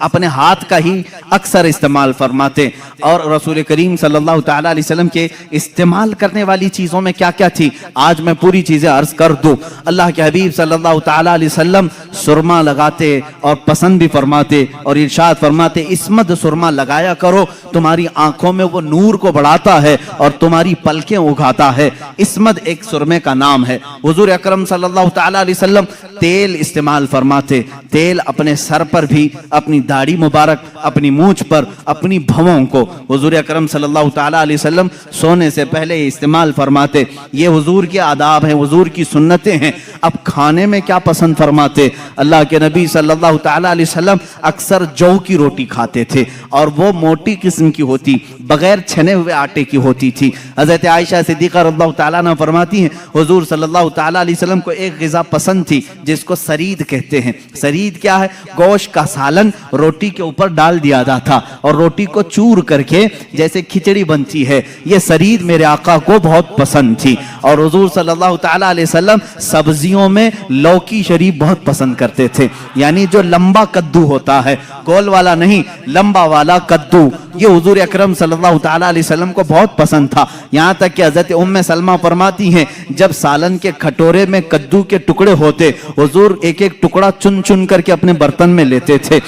اپنے ہاتھ کا ہی اکثر استعمال فرماتے. اور رسول کریم صلی اللہ تعالیٰ علیہ وسلم کے استعمال کرنے والی چیزوں میں کیا کیا تھی آج میں پوری چیزیں عرض کر دوں. اللہ کے حبیب صلی اللہ تعالیٰ علیہ وسلم سرما لگاتے اور پسند بھی فرماتے، اور ارشاد فرماتے اسمد سرما لگایا کرو، تمہاری آنکھوں میں وہ نور کو بڑھاتا ہے اور تمہاری پلکیں اگاتا ہے. اسمد ایک سرمے کا نام ہے. حضور اکرم صلی اللہ تعالیٰ علیہ وسلم تیل استعمال فرماتے. تیل اپنے سر پر بھی، اپنی داڑھی مبارک، اپنی مونچھ پر، اپنی بھووں کو حضور اکرم صلی اللہ تعالیٰ علیہ وسلم سونے سے پہلے استعمال فرماتے. یہ حضور کے آداب ہیں، حضور کی سنتیں ہیں. اب کھانے میں کیا پسند فرماتے؟ اللہ کے نبی صلی اللہ تعالیٰ علیہ وسلم اکثر جو کی روٹی کھاتے تھے، اور وہ موٹی قسم کی ہوتی، بغیر چھنے ہوئے آٹے کی ہوتی تھی. حضرت عائشہ صدیقہ رضی اللہ تعالیٰ عنہ فرماتی ہیں حضور صلی اللہ تعالیٰ علیہ وسلم کو ایک غذا پسند تھی جس کو سرید کہتے ہیں. سرید کیا ہے؟ گوشت کا سالن روٹی کے اوپر ڈال دیا جاتا تھا اور روٹی کو چور کر کے جیسے کھچڑی بنتی ہے، یہ سرید میرے آقا کو بہت پسند تھی. اور حضور صلی اللہ تعالیٰ علیہ وسلم سبزیوں میں لوکی شریف بہت پسند کرتے تھے. یعنی جو لمبا کدو ہوتا ہے، گول والا نہیں، لمبا والا کدو، یہ حضور اکرم صلی اللہ تعالیٰ علیہ وسلم کو بہت پسند تھا. یہاں تک کہ حضرت ام سلمہ فرماتی ہیں جب سالن کے کھٹورے میں کدو کے ٹکڑے ہوتے حضور ایک ایک ٹکڑا چن چن کر کے اپنے برتن میں لیتے تھے.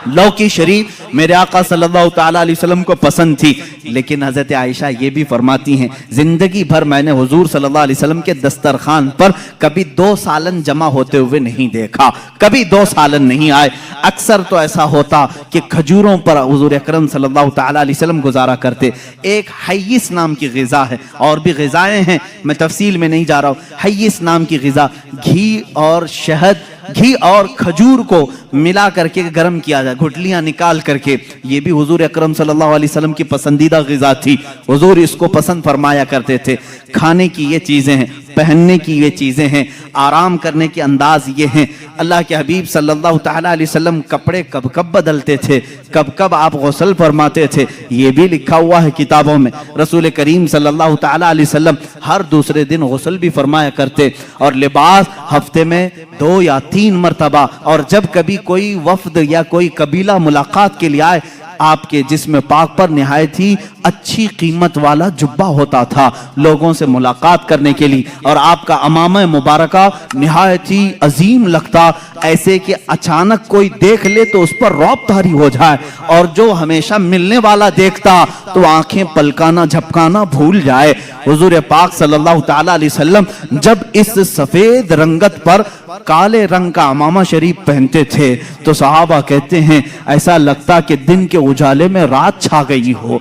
لوکی شریف میرے آقا صلی اللہ تعالیٰ علیہ وسلم کو پسند تھی. لیکن حضرت عائشہ یہ بھی فرماتی ہیں زندگی بھر میں نے حضور صلی اللہ علیہ وسلم کے دسترخوان پر کبھی 2 سالن جمع ہوتے ہوئے نہیں دیکھا، کبھی 2 سالن نہیں آئے. اکثر تو ایسا ہوتا کہ کھجوروں پر حضور اکرم صلی اللہ تعالیٰ علیہ وسلم گزارا کرتے. ایک حیث نام کی غذا ہے، اور بھی غذائیں ہیں میں تفصیل میں نہیں جا رہا ہوں. حیث نام کی غذا، گھی اور شہد، گھی اور کھجور کو ملا کر کے گرم کیا جائے، گھٹلیاں نکال کر کے، یہ بھی حضور اکرم صلی اللہ علیہ وسلم کی پسندیدہ غذا تھی. حضور اس کو پسند فرمایا کرتے تھے. کھانے کی یہ چیزیں ہیں. پہننے کی یہ چیزیں ہیں، آرام کرنے کے انداز یہ ہیں۔ اللہ کے حبیب صلی اللہ تعالیٰ علیہ وسلم کپڑے کب کب بدلتے تھے، کب کب آپ غسل فرماتے تھے، یہ بھی لکھا ہوا ہے کتابوں میں۔ رسول کریم صلی اللہ تعالیٰ علیہ وسلم ہر دوسرے دن غسل بھی فرمایا کرتے، اور لباس ہفتے میں 2 یا 3 مرتبہ، اور جب کبھی کوئی وفد یا کوئی قبیلہ ملاقات کے لیے آئے، آپ کے جسم پاک پر نہایت ہی اچھی قیمت والا جبہ ہوتا تھا لوگوں سے ملاقات کرنے کے لیے، اور آپ کا امامہ مبارکہ نہایت ہی عظیم لگتا، ایسے کہ اچانک کوئی دیکھ لے تو اس پر رعب طاری ہو جائے، اور جو ہمیشہ ملنے والا دیکھتا تو آنکھیں پلکانا جھپکانا بھول جائے۔ حضور پاک صلی اللہ تعالیٰ علیہ وسلم جب اس سفید رنگت پر کالے رنگ کا امامہ شریف پہنتے تھے تو صحابہ کہتے ہیں ایسا لگتا کہ دن کے اجالے میں رات چھا گئی ہو۔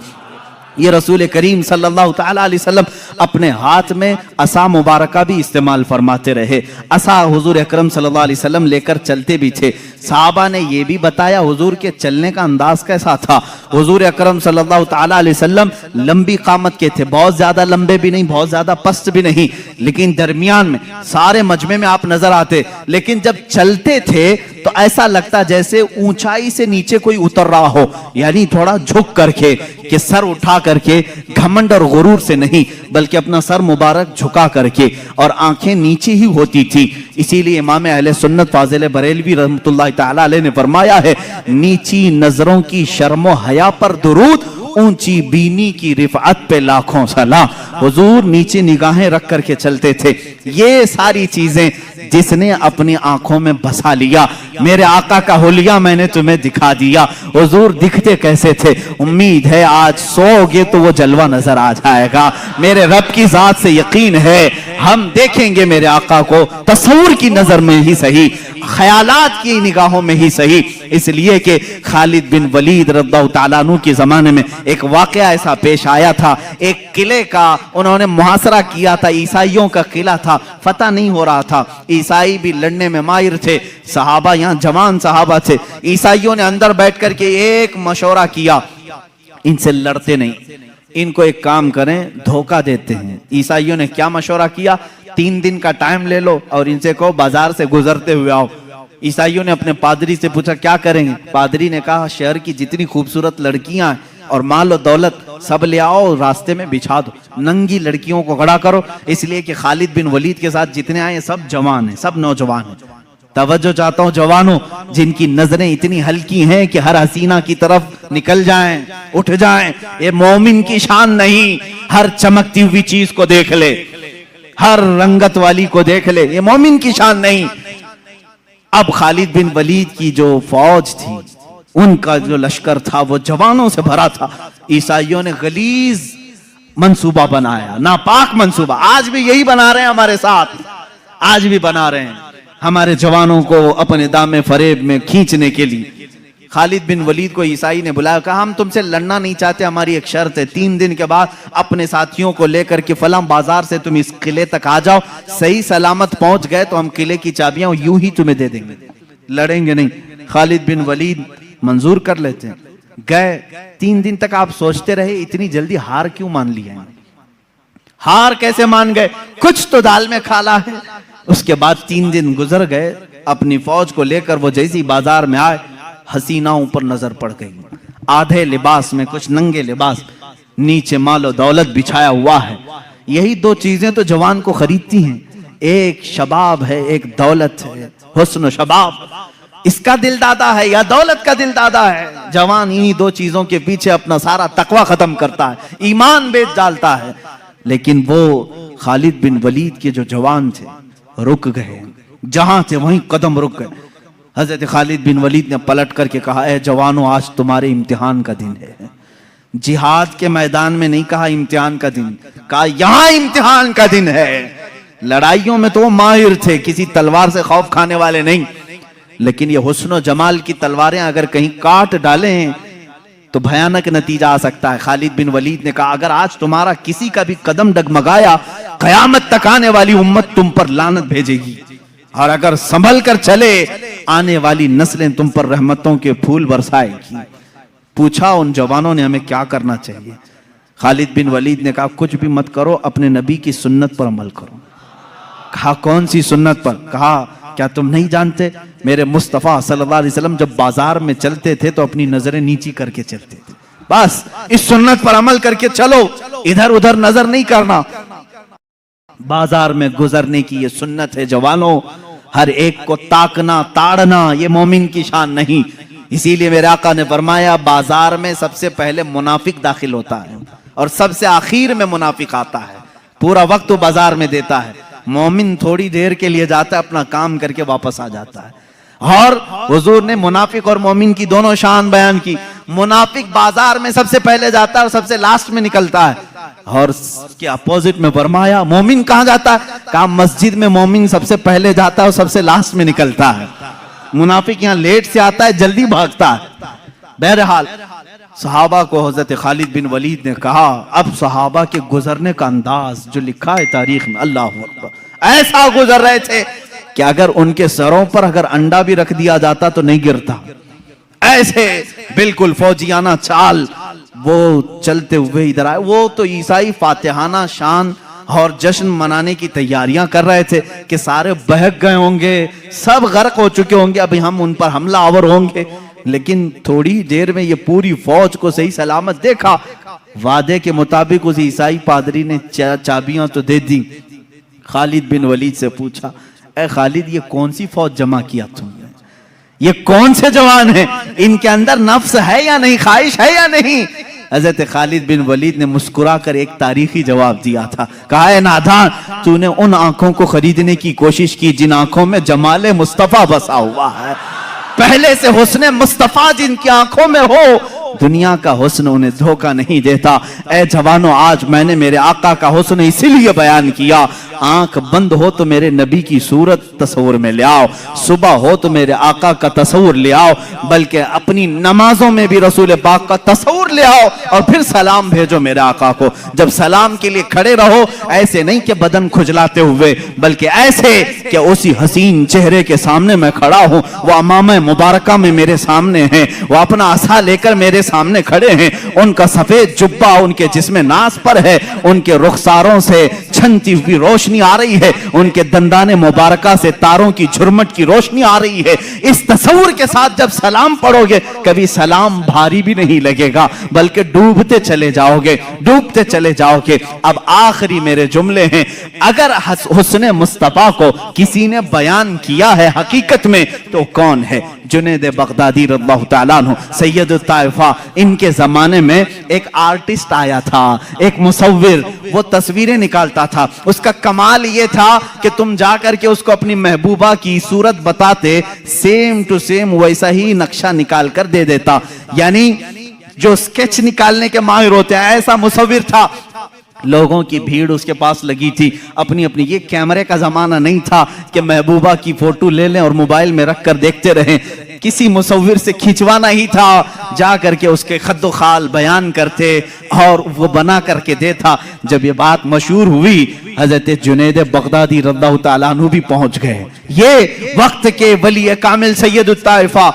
یہ رسول کریم صلی اللہ تعالیٰ علیہ وسلم اپنے ہاتھ میں عصا مبارکہ بھی استعمال فرماتے رہے، عصا حضور اکرم صلی اللہ علیہ وسلم لے کر چلتے بھی تھے۔ صحابہ نے یہ بھی بتایا حضور کے چلنے کا انداز کیسا تھا۔ حضور اکرم صلی اللہ تعالیٰ علیہ وسلم لمبی قامت کے تھے، بہت زیادہ لمبے بھی نہیں، بہت زیادہ پست بھی نہیں، لیکن درمیان میں سارے مجمع میں آپ نظر آتے، لیکن جب چلتے تھے تو ایسا لگتا جیسے اونچائی سے نیچے کوئی اتر رہا ہو، یعنی تھوڑا جھک کر کے، کہ سر اٹھا کر کے، گھمنڈ اور غرور سے نہیں، بلکہ اپنا سر مبارک جھکا کر کے، اور آنکھیں نیچے ہی ہوتی تھی۔ اسی لیے امام اہل سنت فاضل بریلوی رحمۃ اللہ تعالی علیہ نے فرمایا ہے، نیچی نظروں کی شرم و حیا پر درود، اونچی بینی کی رفعت پہ لاکھوں سلام۔ حضور نیچے نگاہیں رکھ کر کے چلتے تھے۔ یہ ساری چیزیں جس نے اپنی آنکھوں میں بسا لیا، میرے آقا کا حلیہ میں نے تمہیں دکھا دیا۔ حضور دکھتے کیسے تھے؟ امید ہے آج سو گے تو وہ جلوہ نظر آ جائے گا، میرے رب کی ذات سے یقین ہے ہم دیکھیں گے میرے آقا کو، تصور کی نظر میں ہی صحیح، خیالات کی نگاہوں میں ہی صحیح۔ اس لیے کہ خالد بن ولید رضی اللہ تعالیٰ عنہ کے زمانے میں ایک واقعہ ایسا پیش آیا تھا، ایک قلعے کا انہوں نے محاصرہ کیا تھا، عیسائیوں کا قلعہ تھا، فتح نہیں ہو رہا تھا، عیسائی بھی لڑنے میں ماہر تھے، صحابہ یہاں جوان صحابہ تھے۔ عیسائیوں نے اندر بیٹھ کر کے ایک مشورہ کیا، ان سے لڑتے نہیں، ان کو ایک کام کریں، دھوکہ دیتے ہیں۔ عیسائیوں نے کیا مشورہ کیا؟ 3 دن کا ٹائم لے لو اور ان سے کہو بازار سے گزرتے ہوئے آؤ۔ عیسائیوں نے اپنے پادری سے پوچھا کیا کریں گے؟ پادری نے کہا شہر کی جتنی خوبصورت لڑکیاں ہیں اور مال و دولت سب لے آؤ، راستے میں بچھا دو، ننگی لڑکیوں کو کھڑا کرو، اس لیے کہ خالد بن ولید کے ساتھ جتنے آئے سب جوان ہیں، سب نوجوان ہیں۔ توجہ چاہتا ہوں جوانوں، جن کی نظریں اتنی ہلکی ہیں کہ ہر حسینہ کی طرف نکل جائیں، اٹھ جائیں، یہ مومن کی شان نہیں۔ ہر چمکتی ہوئی چیز کو دیکھ لے، ہر رنگت والی کو دیکھ لے، یہ مومن کی شان نہیں۔ اب خالد بن ولید کی جو فوج تھی، ان کا جو لشکر تھا وہ جوانوں سے بھرا تھا۔ عیسائیوں نے غلیظ منصوبہ بنایا، ناپاک منصوبہ، آج بھی یہی بنا رہے ہیں ہمارے ساتھ، آج بھی بنا رہے ہیں ہمارے جوانوں کو اپنے دام فریب میں کھینچنے کے لیے۔ خالد بن ولید کو عیسائی نے بلایا، کہا ہم تم سے لڑنا نہیں چاہتے، ہماری ایک شرط ہے، 3 دن کے بعد اپنے ساتھیوں کو لے کر کے فلاں بازار سے تم اس قلعے تک آ جاؤ، صحیح سلامت پہنچ گئے تو ہم قلعے کی چابیاں یوں ہی تمہیں دے دیں گے، لڑیں گے نہیں۔ خالد بن ولید منظور کر لیتے ہیں، گئے 3 دن تک آپ سوچتے رہے اتنی جلدی ہار کیوں مان لیا ہے؟ ہار کیسے مان گئے؟ کچھ تو دال میں کھالا ہے۔ اس کے بعد 3 دن گزر گئے، اپنی فوج کو لے کر وہ جیسی بازار میں آئے، حسیناؤں پر نظر پڑ گئی، آدھے لباس میں، کچھ ننگے لباس، نیچے مال و دولت بچھایا ہوا ہے۔ یہی 2 چیزیں تو جوان کو خریدتی ہیں، ایک شباب ہے، ایک دولت ہے، حسن و شباب۔ اس کا دل دادا ہے یا دولت کا دل دادا ہے؟ جوان انہی 2 چیزوں کے پیچھے اپنا سارا تقوی ختم کرتا ہے، ایمان بیچ ڈالتا ہے۔ لیکن وہ خالد بن ولید کے جو جوان تھے رک گئے، جہاں تھے وہیں قدم رک گئے۔ حضرت خالد بن ولید نے پلٹ کر کے کہا، اے جوانوں آج تمہارے امتحان کا دن ہے۔ جہاد کے میدان میں نہیں کہا امتحان کا دن، کہا یہاں امتحان کا دن ہے۔ لڑائیوں میں تو وہ ماہر تھے، کسی تلوار سے خوف کھانے والے نہیں، لیکن یہ حسن و جمال کی تلواریں اگر کہیں کاٹ ڈالیں تو بھیانک نتیجہ آ سکتا ہے۔ خالد بن ولید نے کہا اگر آج تمہارا کسی کا بھی قدم ڈگمگایا، قیامت تک آنے والی امت تم پر لعنت بھیجے گی، اور اگر سنبھل کر چلے آنے والی نسلیں تم پر رحمتوں کے پھول برسائے گی۔ پوچھا ان جوانوں نے ہمیں کیا کرنا چاہیے؟ خالد بن ولید نے کہا کچھ بھی مت کرو، اپنے نبی کی سنت پر عمل کرو۔ کہا کون سی سنت پر؟ کہا کیا تم نہیں جانتے میرے مصطفیٰ صلی اللہ علیہ وسلم جب بازار میں چلتے تھے تو اپنی نظریں نیچی کر کے چلتے تھے، بس اس سنت پر عمل کر کے چلو، ادھر ادھر نظر نہیں کرنا۔ بازار میں گزرنے کی یہ سنت ہے جوانوں، ہر ایک کو تاکنا تاڑنا یہ مومن کی شان نہیں۔ اسی لیے میرے آقا نے فرمایا بازار میں سب سے پہلے منافق داخل ہوتا ہے اور سب سے آخر میں منافق آتا ہے، پورا وقت وہ بازار میں دیتا ہے، مومن تھوڑی دیر کے لیے جاتا ہے، اپنا کام کر کے واپس آ جاتا ہے۔ اور حضور نے منافق اور مومن کی دونوں شان بیان کی۔ منافق بازار میں سب سے پہلے جاتا ہے اور سب سے لاسٹ میں نکلتا ہے، اور اس کے اپوزٹ میں فرمایا مومن کہاں جاتا ہے؟ کہا مسجد میں مومن سب سے پہلے جاتا ہے اور سب سے لاسٹ میں نکلتا ہے، منافق یہاں لیٹ سے آتا ہے، جلدی بھاگتا ہے۔ بہرحال صحابہ کو حضرت خالد بن ولید نے کہا، اب صحابہ کے گزرنے کا انداز جو لکھا ہے تاریخ میں، اللہ اکبر، ایسا گزر رہے تھے کہ اگر ان کے سروں پر اگر انڈا بھی رکھ دیا جاتا تو نہیں گرتا، ایسے بالکل فوجیانہ چال وہ چلتے ہوئے ادھر آئے۔ وہ تو عیسائی فاتحانہ شان اور جشن منانے کی تیاریاں کر رہے تھے کہ سارے بہک گئے ہوں گے، سب غرق ہو چکے ہوں گے، ابھی ہم ان پر حملہ آور ہوں گے۔ لیکن تھوڑی دیر میں یہ پوری فوج کو صحیح سلامت دیکھا، وعدے کے مطابق اس عیسائی پادری نے چابیاں تو دے دی۔ خالد بن ولید سے پوچھا، اے خالد یہ کون سی فوج جمع کیا تم نے؟ یہ کون سے جوان ہیں؟ ان کے اندر نفس ہے یا نہیں، خواہش ہے یا نہیں؟ حضرت خالد بن ولید نے مسکرا کر ایک تاریخی جواب دیا تھا، کہا اے نادان، تو نے ان آنکھوں کو خریدنے کی کوشش کی جن آنکھوں میں جمال مصطفیٰ بسا ہوا ہے، پہلے سے حسن مصطفیٰ جن کی آنکھوں میں ہو، دنیا کا حسن انہیں دھوکہ نہیں دیتا۔ اے جوانوں، آج میں نے میرے آقا کا حسن اسی لیے بیان کیا، آنکھ بند ہو تو میرے نبی کی صورت تصور میں لے آؤ، صبح ہو تو میرے آقا کا تصور لے آؤ، بلکہ اپنی نمازوں میں بھی رسول پاک کا تصور لے آؤ، اور پھر سلام بھیجو میرے آقا کو۔ جب سلام کے لیے کھڑے رہو، ایسے نہیں کہ بدن کھجلاتے ہوئے، بلکہ ایسے کہ اسی حسین چہرے کے سامنے میں کھڑا ہوں، وہ امامہ مبارکہ میں میرے سامنے ہیں، وہ اپنا عصا لے کر میرے سامنے کھڑے ہیں، ان کا سفید جبہ ان کے جسم ناز پر ہے، ان کے رخساروں سے چھنتی ہوئی روشنی آ رہی ہے، ان کے دندان مبارکہ سے تاروں کی جھرمٹ کی روشنی آ رہی ہے۔ اس تصور کے ساتھ جب سلام پڑھو گے، کبھی سلام بھاری بھی نہیں لگے گا، بلکہ ڈوبتے چلے جاؤ گے، ڈوبتے چلے جاؤ گے۔ اب آخری میرے جملے ہیں، اگر حسن مصطفیٰ کو کسی نے بیان کیا ہے حقیقت میں تو کون ہے؟ جنید بغدادی رضی اللہ تعالیٰ عنہ، سید الطائفہ۔ ان کے زمانے میں ایک آرٹسٹ آیا تھا، ایک مصور، وہ تصویریں نکالتا تھا۔ اس کا کمال یہ تھا کہ تم جا کر کے اس کو اپنی محبوبہ کی صورت بتاتے، سیم ٹو سیم ویسا ہی نقشہ نکال کر دے دیتا، یعنی جو سکیچ نکالنے کے ماہر ہوتے ہیں، ایسا مصور تھا۔ لوگوں کی بھیڑ اس کے پاس لگی تھی، اپنی یہ کیمرے کا زمانہ نہیں تھا کہ محبوبہ کی فوٹو لے لیں اور موبائل میں رکھ کر دیکھتے رہیں، کسی مصور سے کھینچوانا ہی تھا، جا کر کے اس کے خد و خال بیان کرتے اور وہ بنا کر کے دیتا۔ جب یہ بات مشہور ہوئی، حضرت جنید بغدادی رضی اللہ تعالیٰ عنہ بھی پہنچ گئے، یہ وقت کے ولی کامل سید الطائفہ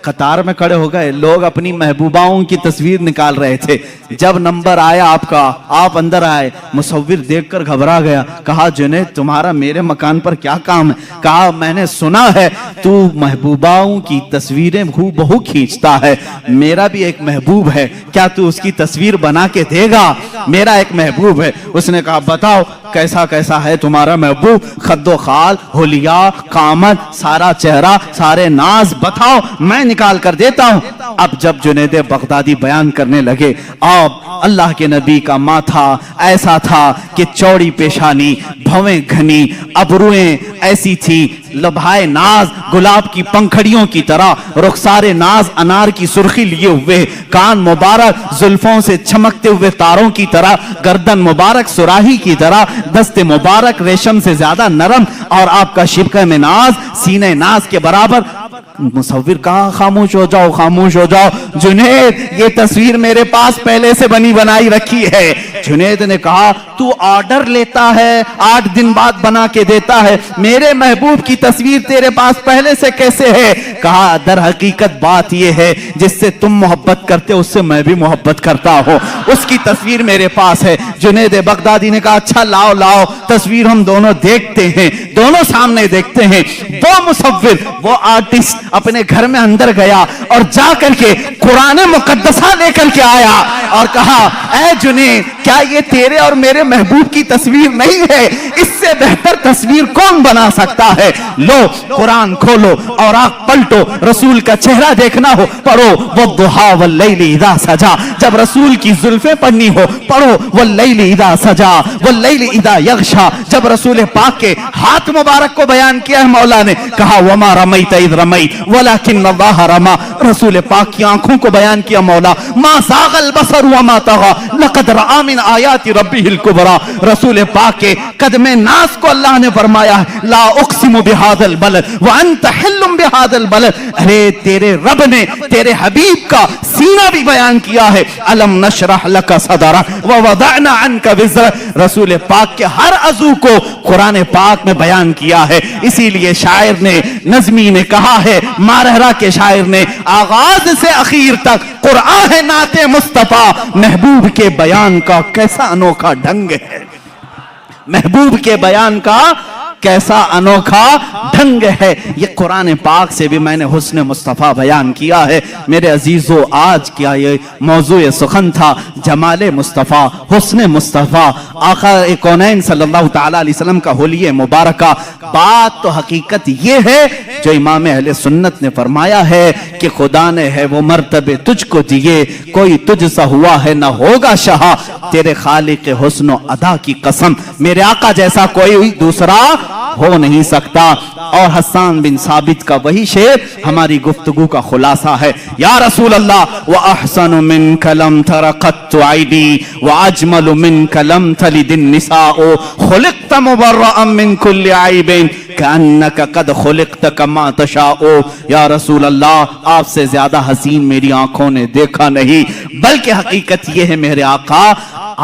قطار میں کھڑے ہو گئے، لوگ اپنی محبوباؤں کی تصویر نکال رہے تھے۔ جب نمبر آیا آپ کا، آپ اندر آئے، مصور دیکھ کر گھبرا گیا، کہا جنید تمہارا میرے مکان پر کیا کام ہے؟ کہا میں نے سنا ہے تو محبوباؤں کی تصویریں ہو بہو کھینچتا ہے، میرا بھی ایک محبوب ہے، کیا تو اس کی تصویر بنا کے دے گا؟ میرا ایک محبوب ہے۔ اس نے کہا بتاؤ کیسا کیسا ہے تمہارا محبوب؟ خد و خال، حلیہ، قامت، سارا چہرہ، سارے ناز بتاؤ، میں نکال کر دیتا ہوں۔ اب جب جنید بغدادی بیان کرنے لگے، اب اللہ کے نبی کا ماتھا ایسا تھا کہ چوڑی پیشانی، بھویں گھنی، ابرویں ایسی تھی، لبھائے ناز گلاب کی پنکھڑیوں کی طرح، رخسار ناز انار کی سرخی لیے ہوئے، کان مبارک زلفوں سے چمکتے ہوئے تاروں کی طرح، گردن مبارک سراہی کی طرح، دست مبارک ریشم سے زیادہ نرم، اور آپ کا شبکہ میں ناز سینے ناز کے برابر، مصور کہا خاموش ہو جاؤ خاموش ہو جاؤ، جنید یہ تصویر میرے پاس پہلے سے بنی بنائی رکھی ہے۔ جنید نے کہا تو آرڈر لیتا ہے 8 دن بعد بنا کے دیتا ہے، میرے محبوب کی تصویر تیرے پاس پہلے سے کیسے ہے؟ کہا در حقیقت بات یہ ہے جس سے تم محبت کرتے اس سے میں بھی محبت کرتا ہوں، اس کی تصویر میرے پاس ہے۔ جنید بغدادی نے کہا اچھا لاؤ لاؤ تصویر ہم دونوں دیکھتے ہیں، دونوں سامنے دیکھتے ہیں۔ وہ مصور وہ آرٹسٹ اپنے گھر میں اندر گیا اور جا کر کے قرآن مقدسہ لے کر کے آیا اور کہا اے جنید کیا یہ تیرے اور میرے محبوب کی تصویر نہیں ہے؟ اس سے بہتر تصویر کون بنا سکتا ہے؟ لو قرآن کھولو اور آنکھ پلٹو، رسول کا چہرہ دیکھنا ہو پڑھو والضحیٰ واللیل اذا سجا، جب رسول کی زلفیں پڑھنی ہو پڑھو واللیل اذا سجا واللیل اذا یغشا، جب رسول پاک کے ہاتھ مبارک کو بیان کیا ہے مولا نے، کہا وما رمیت اذ رمیت ولکن اللہ رما، رسول پاک کی آنکھوں کو بیان کیا مولا ما زاغ البصر وما طغى لقد رأى من آیات ربہ الکبریٰ، رسول پاک کے قدم ناز کو اللہ نے فرمایا ہے لا اقسم بہذا البلد وانت حل بہذا البلد، ارے تیرے رب نے تیرے حبیب کا سینہ بھی بیان کیا ہے، الم نشرح لک صدرک ووضعنا عنک وزرک، رسول پاک کے ہر عضو کو قرآن پاک میں بیان کیا ہے۔ اسی لیے شاعر نے نظمی نے کہا ہے، مارہرہ کے شاعر نے آغاز سے اخیر تک قرآن ہے نعت مصطفیٰ، محبوب کے بیان کا کیسا انوکھا ڈھنگ ہے، محبوب کے بیان کا کیسا انوکھا ڈھنگ ہے۔ یہ قرآن پاک سے بھی میں نے حسن مصطفیٰ بیان کیا ہے۔ میرے عزیزو آج کیا یہ موضوع سخن تھا، جمال مصطفیٰ، حسن مصطفیٰ، آقا کونین صلی اللہ تعالیٰ علیہ وسلم کا حلیہ مبارکہ۔ بات تو حقیقت یہ ہے جو امام اہل سنت نے فرمایا ہے کہ خدا نے ہے وہ مرتبے تجھ کو دیے، کوئی تجھ سا ہوا ہے نہ ہوگا شہا، تیرے خالق حسن و ادا کی قسم میرے آقا جیسا کوئی دوسرا ہو نہیں سکتا۔ اور حسان بن ثابت کا وہی شعر ہماری گفتگو کا خلاصہ ہے، یا رسول اللہ وَأَحْسَنُ مِنْكَ لَمْ تَرَ قَطُّ عَيْنِي وَأَجْمَلُ مِنْكَ لَمْ تَلِدِ النِّسَاءُ خُلِقْتَ مُبَرَّأً مِنْ كُلِّ عَيْبٍ كَأَنَّكَ قَدْ خُلِقْتَ كَمَا تَشَاءُ، یا رسول اللہ آپ سے زیادہ حسین میری آنکھوں نے دیکھا نہیں، بلکہ حقیقت یہ ہے میرے آقا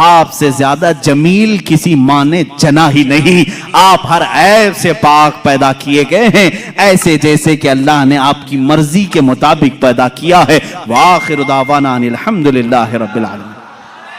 آپ سے زیادہ جمیل کسی ماں نے جنا ہی نہیں، آپ ہر عیب سے پاک پیدا کیے گئے ہیں، ایسے جیسے کہ اللہ نے آپ کی مرضی کے مطابق پیدا کیا ہے۔ وآخر دعوانا ان الحمدللہ رب العالمین۔